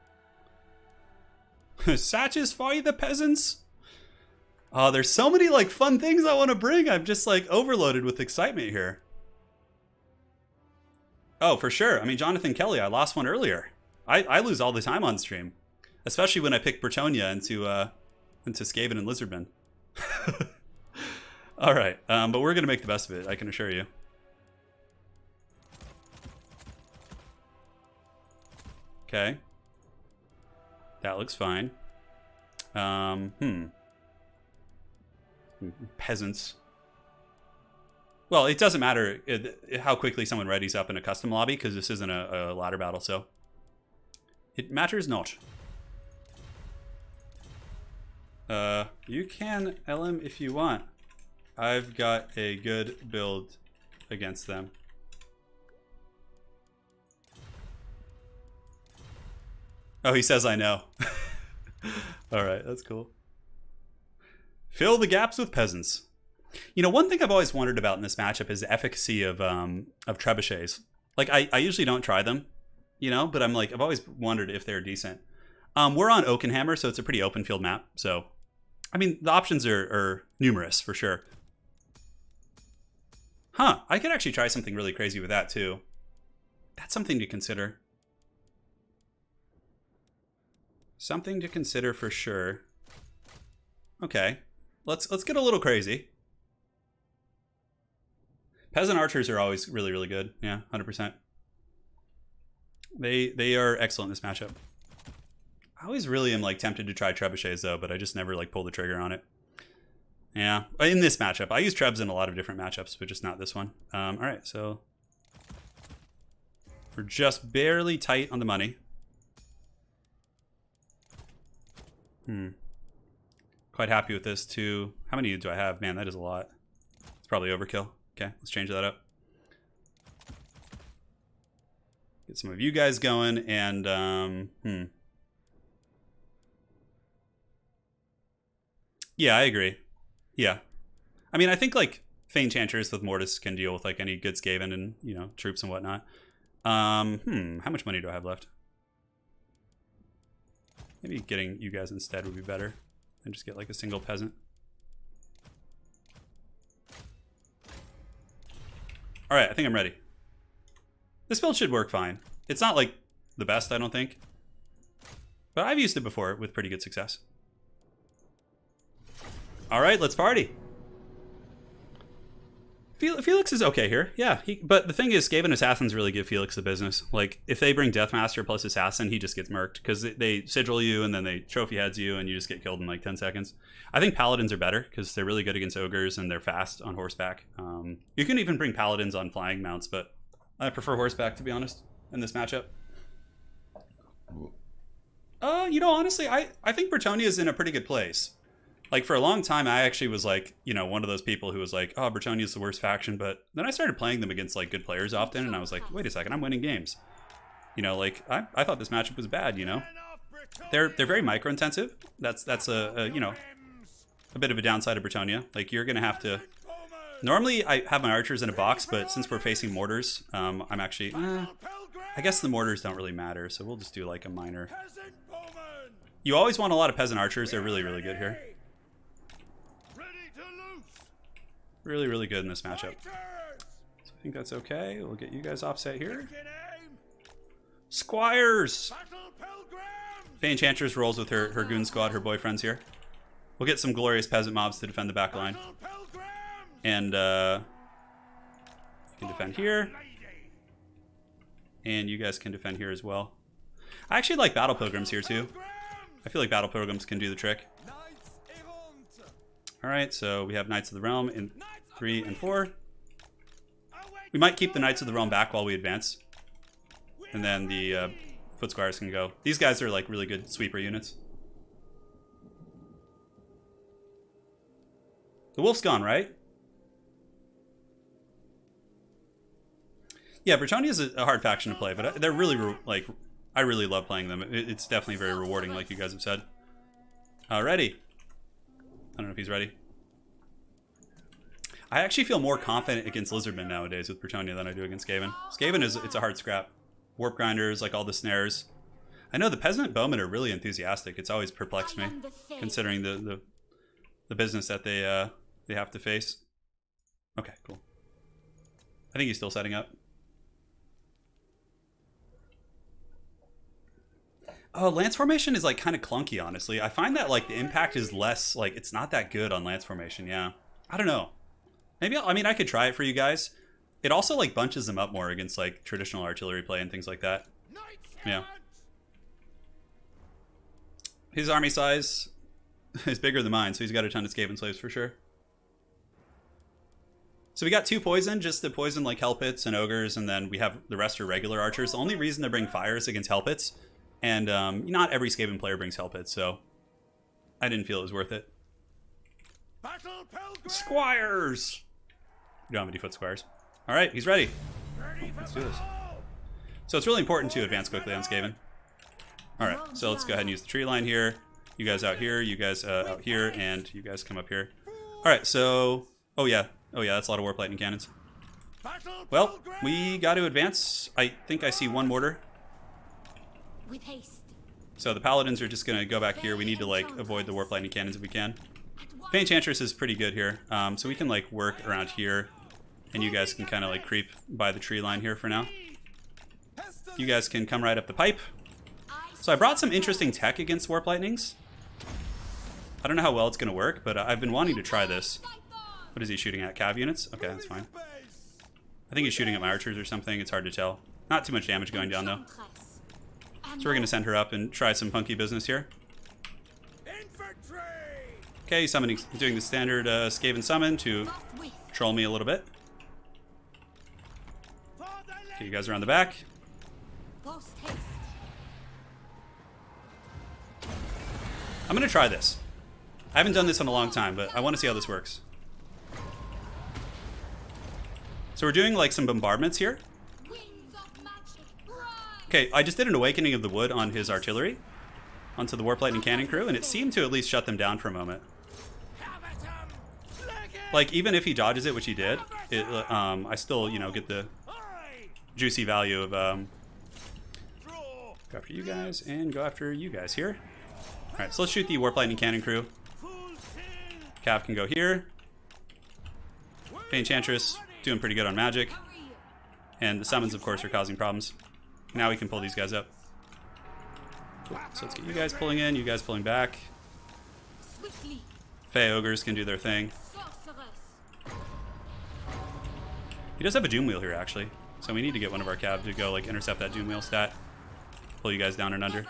Satisfy the peasants. Oh, there's so many like fun things I want to bring. I'm just like overloaded with excitement here. Oh, for sure. I mean, Jonathan Kelly, I lost one earlier. I lose all the time on stream, especially when I pick Bretonnia into Skaven and Lizardmen. All right, but we're gonna make the best of it. I can assure you. Okay, that looks fine. Peasants. Well, it doesn't matter how quickly someone readies up in a custom lobby because this isn't a ladder battle, so it matters not. You can LM if you want. I've got a good build against them. Oh, he says I know. All right, that's cool. Fill the gaps with peasants. You know, one thing I've always wondered about in this matchup is the efficacy of trebuchets. Like, I usually don't try them, you know, but I've always wondered if they're decent. We're on Oakenhammer, so it's a pretty open field map. So, I mean, the options are numerous for sure. Huh, I could actually try something really crazy with that too. That's something to consider. Something to consider for sure. Okay, let's get a little crazy. Peasant archers are always really, really good. Yeah, 100%. They are excellent in this matchup. I always really am tempted to try trebuchets though, but I just never pull the trigger on it. Yeah, in this matchup. I use trebs in a lot of different matchups, but just not this one. All right, so we're just barely tight on the money. Quite happy with this too. How many do I have? Man, that is a lot. It's probably overkill. Okay, let's change that up. Get some of you guys going, and yeah, I agree. Yeah, I mean, I think Fey Enchanters with Mortis can deal with any good Skaven and troops and whatnot. How much money do I have left? Maybe getting you guys instead would be better than just get a single peasant. All right, I think I'm ready. This build should work fine. It's not the best, I don't think, but I've used it before with pretty good success. All right, let's party. Felix is okay here, yeah. But the thing is, Skaven Assassins really give Felix the business. If they bring Deathmaster plus Assassin, he just gets murked because they sigil you and then they trophy heads you and you just get killed in 10 seconds. I think Paladins are better because they're really good against Ogres and they're fast on horseback. You can even bring Paladins on flying mounts, but I prefer horseback, to be honest, in this matchup. Honestly, I think Bretonnia is in a pretty good place. For a long time, I actually was one of those people who was oh, Bretonnia is the worst faction. But then I started playing them against good players often, and I was wait a second, I'm winning games. I thought this matchup was bad. They're very micro intensive. That's a bit of a downside of Bretonnia. You're gonna have to. Normally, I have my archers in a box, but since we're facing mortars, I'm actually. I guess the mortars don't really matter, so we'll just do a minor. You always want a lot of peasant archers. They're really, really good here. Really, really good in this matchup. So I think that's okay. We'll get you guys offset here. Squires! Fey Enchantress rolls with her goon squad, her boyfriends here. We'll get some glorious peasant mobs to defend the back line. And you can defend here. And you guys can defend here as well. I actually like Battle Pilgrims here too. I feel like Battle Pilgrims can do the trick. Alright, so we have Knights of the Realm in 3 and 4. We might keep the Knights of the Realm back while we advance. And then the Foot Squires can go. These guys are really good sweeper units. The Wolf's gone, right? Yeah, Bretonnia is a hard faction to play, but they're really, I really love playing them. It's definitely very rewarding, like you guys have said. Alrighty. I don't know if he's ready. I actually feel more confident against Lizardmen nowadays with Bretonnia than I do against Gaben. Skaven it's a hard scrap. Warp grinders, all the snares. I know the peasant bowmen are really enthusiastic. It's always perplexed me, considering the business that they have to face. Okay, cool. I think he's still setting up. Oh, Lance Formation is kind of clunky, honestly. I find that the impact is less, it's not that good on Lance Formation, yeah. I don't know. Maybe, I mean, I could try it for you guys. It also, like, bunches them up more against, like, traditional artillery play and things like that. Yeah. His army size is bigger than mine, so he's got a ton of Skaven slaves for sure. So we got 2 poison, just to poison, like, Hellpits and Ogres, and then we have the rest are regular archers. The only reason to bring fire is against Hellpits, and not every Skaven player brings Hellpits, so I didn't feel it was worth it. Squires! We don't have any foot squires. Alright, he's ready. Let's do this. So it's really important to advance quickly on Skaven. Alright, so let's go ahead and use the tree line here. You guys out here, you guys out here, and you guys come up here. Alright, so... Oh yeah, that's a lot of Warp Lightning Cannons. Well, we got to advance. I think I see 1 mortar. With haste. So the Paladins are just going to go back here. We need to, like, avoid the Warp Lightning Cannons if we can. Enchantress is pretty good here, so we can, like, work around here, and you guys can kind of, like, creep by the tree line here for now. You guys can come right up the pipe. So I brought some interesting tech against Warp Lightnings. I don't know how well it's going to work, but I've been wanting to try this. What is he shooting at? Cav units? Okay, that's fine. I think he's shooting at my archers or something. It's hard to tell. Not too much damage going down, though. So we're going to send her up and try some funky business here. Okay, he's doing the standard Skaven summon to troll me a little bit. Okay, you guys are on the back. I'm going to try this. I haven't done this in a long time, but I want to see how this works. So we're doing like some bombardments here. Okay, I just did an Awakening of the Wood on his artillery, onto the Warp Lightning Cannon crew, and it seemed to at least shut them down for a moment. Like, even if he dodges it, which he did, I still, you know, get the juicy value of go after you guys and go after you guys here. Alright, so let's shoot the Warp Lightning Cannon crew. Cav can go here. Enchantress doing pretty good on magic. And the summons, of course, are causing problems. Now we can pull these guys up. Cool. So let's get you guys pulling in, you guys pulling back. Fey Ogres can do their thing. He does have a Doom Wheel here, actually. So we need to get one of our Cav to go, like, intercept that Doom Wheel stat. Pull you guys down and under.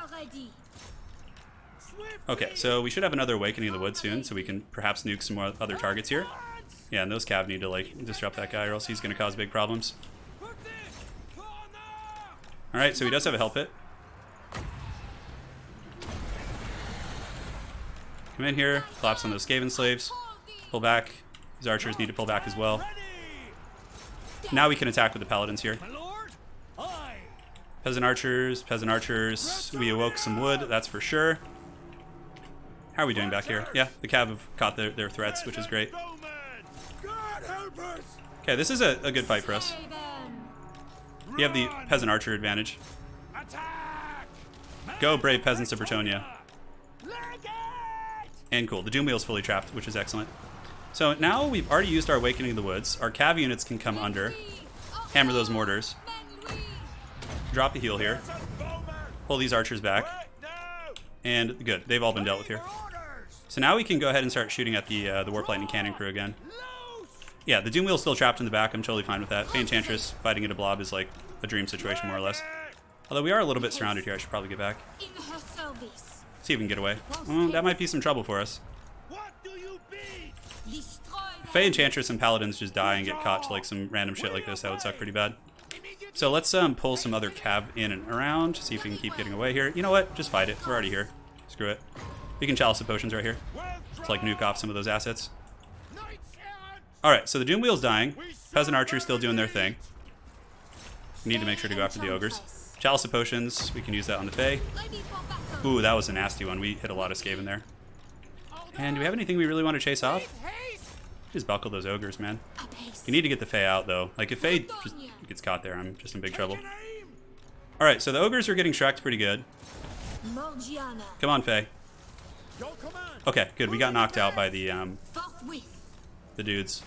Okay, so we should have another Awakening of the Wood soon, so we can perhaps nuke some more other targets here. Yeah, and those Cav need to, like, disrupt that guy, or else he's going to cause big problems. Alright, so he does have a Hell Pit. Come in here, collapse on those Skaven slaves. Pull back. These archers need to pull back as well. Now we can attack with the Paladins here. Peasant archers, peasant archers. We awoke some wood, that's for sure. How are we doing back here? Yeah, the Cav have caught their threats, which is great. Okay, this is a good fight for us. You have the peasant archer advantage. Go, brave peasants of Bretonnia. And cool, the Doom Wheel is fully trapped, which is excellent. So now we've already used our Awakening of the Woods. Our Cav units can come under, hammer those mortars, drop the heal here, pull these archers back, and good, they've all been dealt with here. So now we can go ahead and start shooting at the Warp Lightning Cannon crew again. Yeah, the Doom Wheel's still trapped in the back. I'm totally fine with that. Enchantress fighting at a blob is like a dream situation, more or less. Although we are a little bit surrounded here. I should probably get back. See if we can get away. That might be some trouble for us. If Fey Enchantress and Paladins just die and get caught to like some random shit like this, that would suck pretty bad. So let's pull some other Cav in and around. See if we can keep getting away here. You know what? Just fight it. We're already here. Screw it. We can Chalice of Potions right here. Let's like nuke off some of those assets. Alright, so the Doom Wheel's dying. Peasant Archers still doing their thing. We need to make sure to go after the Ogres. Chalice of Potions, we can use that on the Fae. Ooh, that was a nasty one. We hit a lot of Skaven there. And do we have anything we really want to chase off? Just buckle those Ogres, man. You need to get the Fae out, though. Like, if Fae just gets caught there, I'm just in big trouble. Alright, so the Ogres are getting Shrek'd pretty good. Come on, Fae. Okay, good. We got knocked out by the dudes.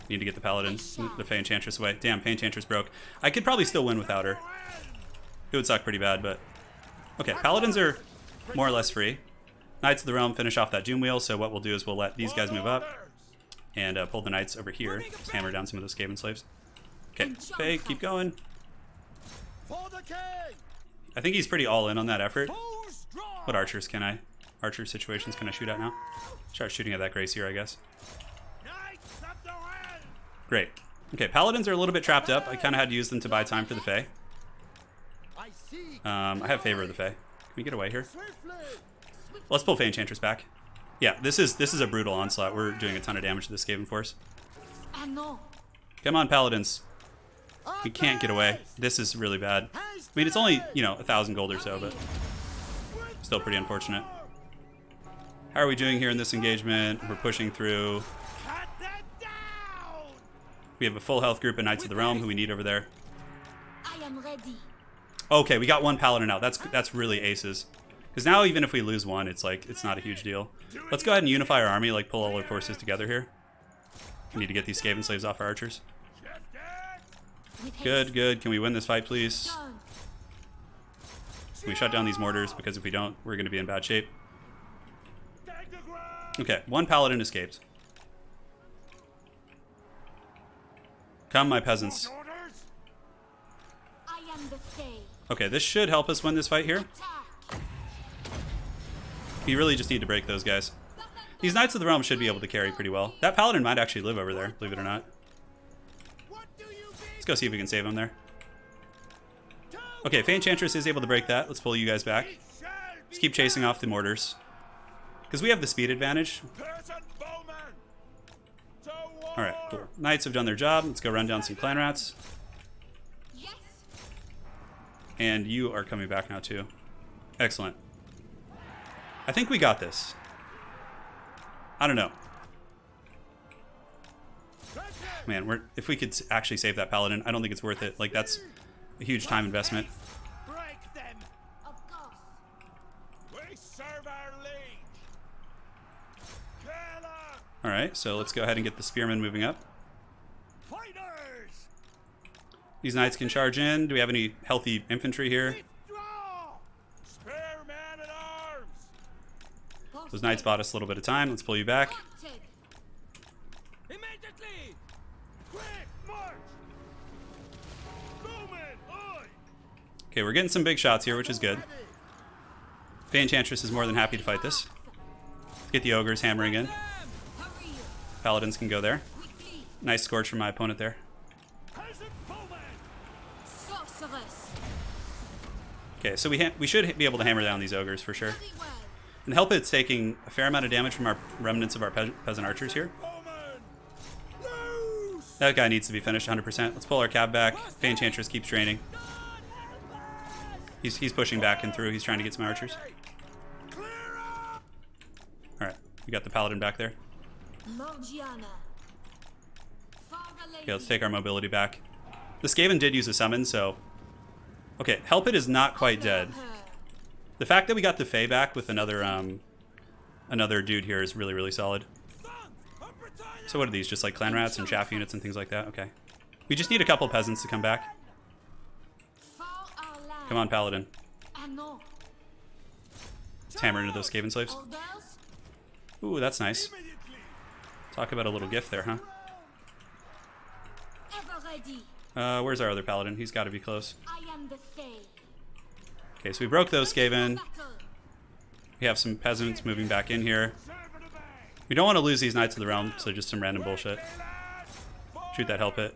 Need to get the Paladin, the Fey Enchantress away. Damn, Fey Enchantress broke. I could probably still win without her. It would suck pretty bad, but... Okay, Paladins are more or less free. Knights of the Realm finish off that Doom Wheel, so what we'll do is we'll let these guys move up. and pull the knights over here. Just hammer down some of those Skaven slaves. Okay, okay, keep going. I think he's pretty all in on that effort. What archers can I? Archer situations can I shoot at now? Start shooting at that Gracier, I guess. Great. Okay, paladins are a little bit trapped up. I kind of had to use them to buy time for the Fae. I have favor of the Fae. Can we get away here? Let's pull Fae Enchantress back. Yeah, this is a brutal onslaught. We're doing a ton of damage to this Skaven force. Come on, paladins. We can't get away. This is really bad. I mean, it's only, you know, 1,000 gold or so, but still pretty unfortunate. How are we doing here in this engagement? We're pushing through. We have a full health group of Knights of the Realm who we need over there. I am ready. Okay, we got one paladin out. That's really aces. Because now even if we lose one, it's like it's not a huge deal. Let's go ahead and unify our army, like pull all our forces together here. We need to get these Skaven slaves off our archers. Good, good. Can we win this fight, please? Can we shut down these mortars? Because if we don't, we're going to be in bad shape. Okay, one paladin escaped. Come, my peasants. I am the Fae. Okay, this should help us win this fight here. Attack. We really just need to break those guys. These Knights of the Realm should be able to carry pretty well. That paladin might actually live over there, believe it or not. Let's go see if we can save him there. Okay, Fae Enchantress is able to break that. Let's pull you guys back. Just keep chasing off the mortars. Because we have the speed advantage. Alright, cool. Knights have done their job. Let's go run down some clan rats. Yes. And you are coming back now too. Excellent. I think we got this. I don't know. Man, if we could actually save that paladin, I don't think it's worth it. Like, that's a huge time investment. Of course. We serve our liege. Alright, so let's go ahead and get the spearmen moving up. Fighters. These knights can charge in. Do we have any healthy infantry here? Spare man at arms. Those knights bought us a little bit of time. Let's pull you back. Posted. Immediately. Quick march. Bowman, oi. Okay, we're getting some big shots here, which is good. Fae Enchantress is more than happy to fight this. Let's get the ogres hammering in. Hurry. Paladins can go there. Quickly. Nice scorch from my opponent there. Peasant bowman. Sorceress. Okay, so we should be able to hammer down these ogres for sure. Very well. And help it's taking a fair amount of damage from our remnants of our peasant archers here. Bowman. Loose. That guy needs to be finished 100%. Let's pull our cab back. Fae Enchantress keeps draining. He's pushing back and through. He's trying to get some archers. Clear up. Alright, we got the paladin back there. Morgiana. Father lady. Okay, let's take our mobility back. The Skaven did use a summon, so... Okay, Help It is not quite dead. Her. The fact that we got the Fae back with another dude here is really, really solid. So what are these? Just like clan rats and chaff units and things like that? Okay. We just need a couple peasants to come back. For our land. Come on, paladin. Anon. Let's hammer into those Skaven slaves. Orders. Ooh, that's nice. Immediately. Talk about a little gift there, huh? Ever ready. Where's our other paladin? He's got to be close. I am the Fae. Okay, so we broke those Skaven. Battle. We have some peasants moving back in here. Serve in the bank. We don't want to lose these Knights of the Realm, so just some random bullshit. Shoot that Help It.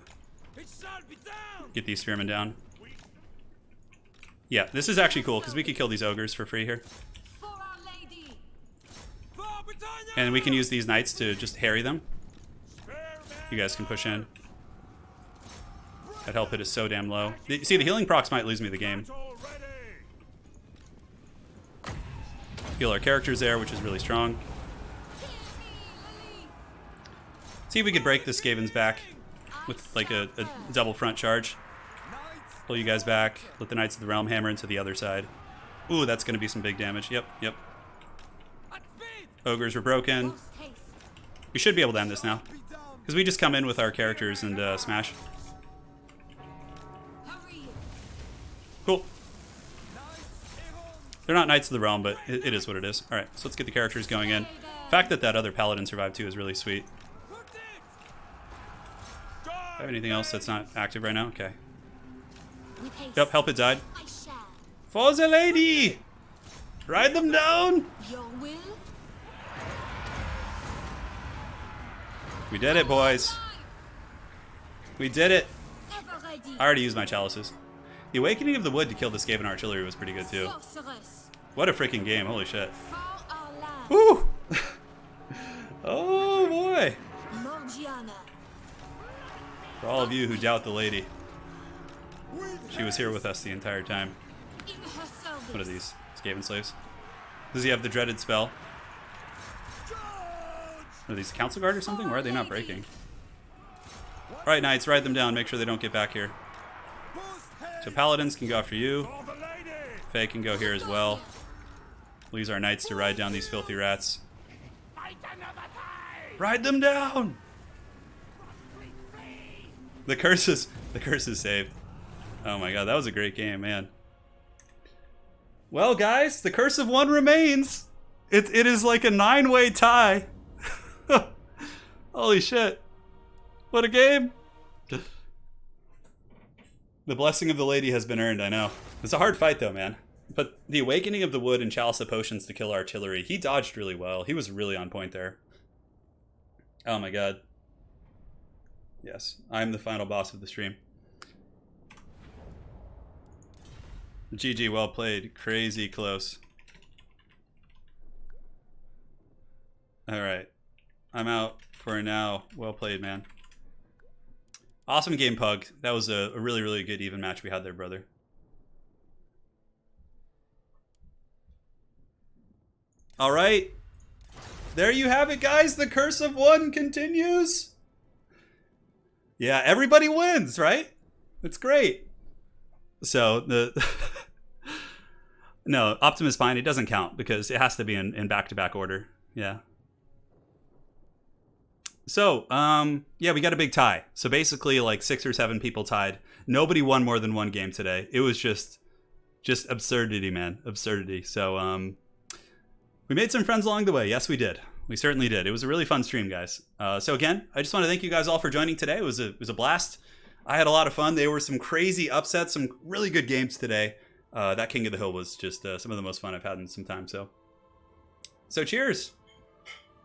It shall be down. Get these spearmen down. Yeah, this is actually cool, because we could kill these ogres for free here. For our lady. For Britannia. And we can use these knights to just harry them. Spare man. You guys can push in. That Help It is so damn low. See, the healing procs might lose me the game. Already. Heal our characters there, which is really strong. See if we could break the Skaven's back with like a double front charge. Pull you guys back. Let the Knights of the Realm hammer into the other side. Ooh, that's going to be some big damage. Yep, yep. At speed. Ogres were broken. Post haste. We should be able to end this now. Because we just come in with our characters and smash. Hurry. Cool. They're not Knights of the Realm, but it is what it is. Alright, so let's get the characters going in. The fact that that other Paladin survived too is really sweet. have anything else that's not active right now? Okay. With haste. Yep, help it died. I shall. For the lady! Ride them down! Your will? We did it, boys. We did it. Ever ready. I already used my chalices. The Awakening of the Wood to kill the Skaven artillery was pretty good too. Sorceress. What a freaking game, holy shit. For our land. Woo! Oh boy! Morgiana. For all of you who doubt the lady, she was here with us the entire time. In her service. What are these? Skaven slaves? Does he have the dreaded spell? Are these council guard or something? Why are they not breaking? Alright, knights, ride them down. Make sure they don't get back here. So paladins can go after you. For the lady! Faye can go here as well. We'll use our knights to ride down these filthy rats. Fight another time! Ride them down! The curse is saved. Oh my god, that was a great game, man. Well, guys, the curse of one remains. It is like a 9-way tie. Holy shit. What a game. The blessing of the lady has been earned, I know. It's a hard fight though, man. But the Awakening of the Wood and Chalice of Potions to kill artillery, he dodged really well. He was really on point there. Oh my god. Yes, I'm the final boss of the stream. GG, well played. Crazy close. Alright. I'm out for now. Well played, man. Awesome game, Pug. That was a really, really good even match we had there, brother. Alright. There you have it, guys. The curse of one continues. Yeah, everybody wins, right? It's great. So, the... No, Optimus Pine, it doesn't count because it has to be in back-to-back order. Yeah. So, yeah, we got a big tie. So basically, like 6 or 7 people tied. Nobody won more than one game today. It was just absurdity, man. Absurdity. So, we made some friends along the way. Yes, we did. We certainly did. It was a really fun stream, guys. So again, I just want to thank you guys all for joining today. It was a blast. I had a lot of fun. There were some crazy upsets, some really good games today. That King of the Hill was just some of the most fun I've had in some time. So cheers.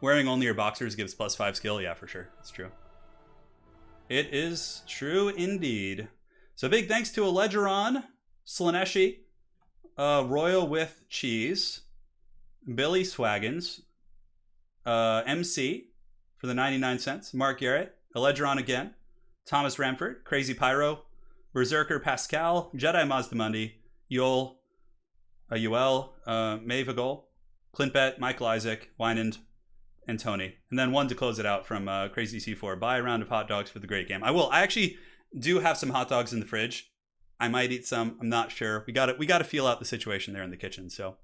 Wearing only your boxers gives +5 skill. Yeah, for sure. It's true. It is true indeed. So big thanks to Allegeron, Slaneshi, Royal with Cheese, Billy Swaggins, MC for the 99 cents, Mark Garrett, Allegeron again, Thomas Ramford, Crazy Pyro, Berserker Pascal, Jedi Mazdamundi, Yol, Yuel, Mavagol, Clintbet, Michael Isaac, Wynand, and Tony. And then one to close it out from Crazy C4. Buy a round of hot dogs for the great game. I will. I actually do have some hot dogs in the fridge. I might eat some. I'm not sure. We got to feel out the situation there in the kitchen. So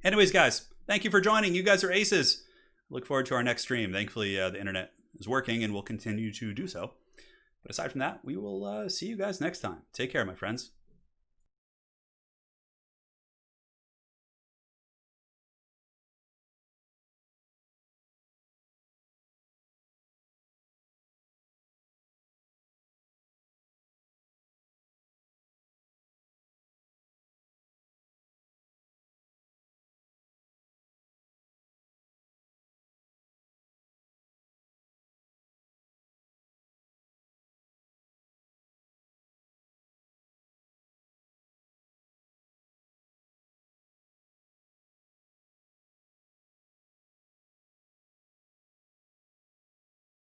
anyways, guys, thank you for joining. You guys are aces. Look forward to our next stream. Thankfully, the internet is working and will continue to do so. But aside from that, we will see you guys next time. Take care, my friends.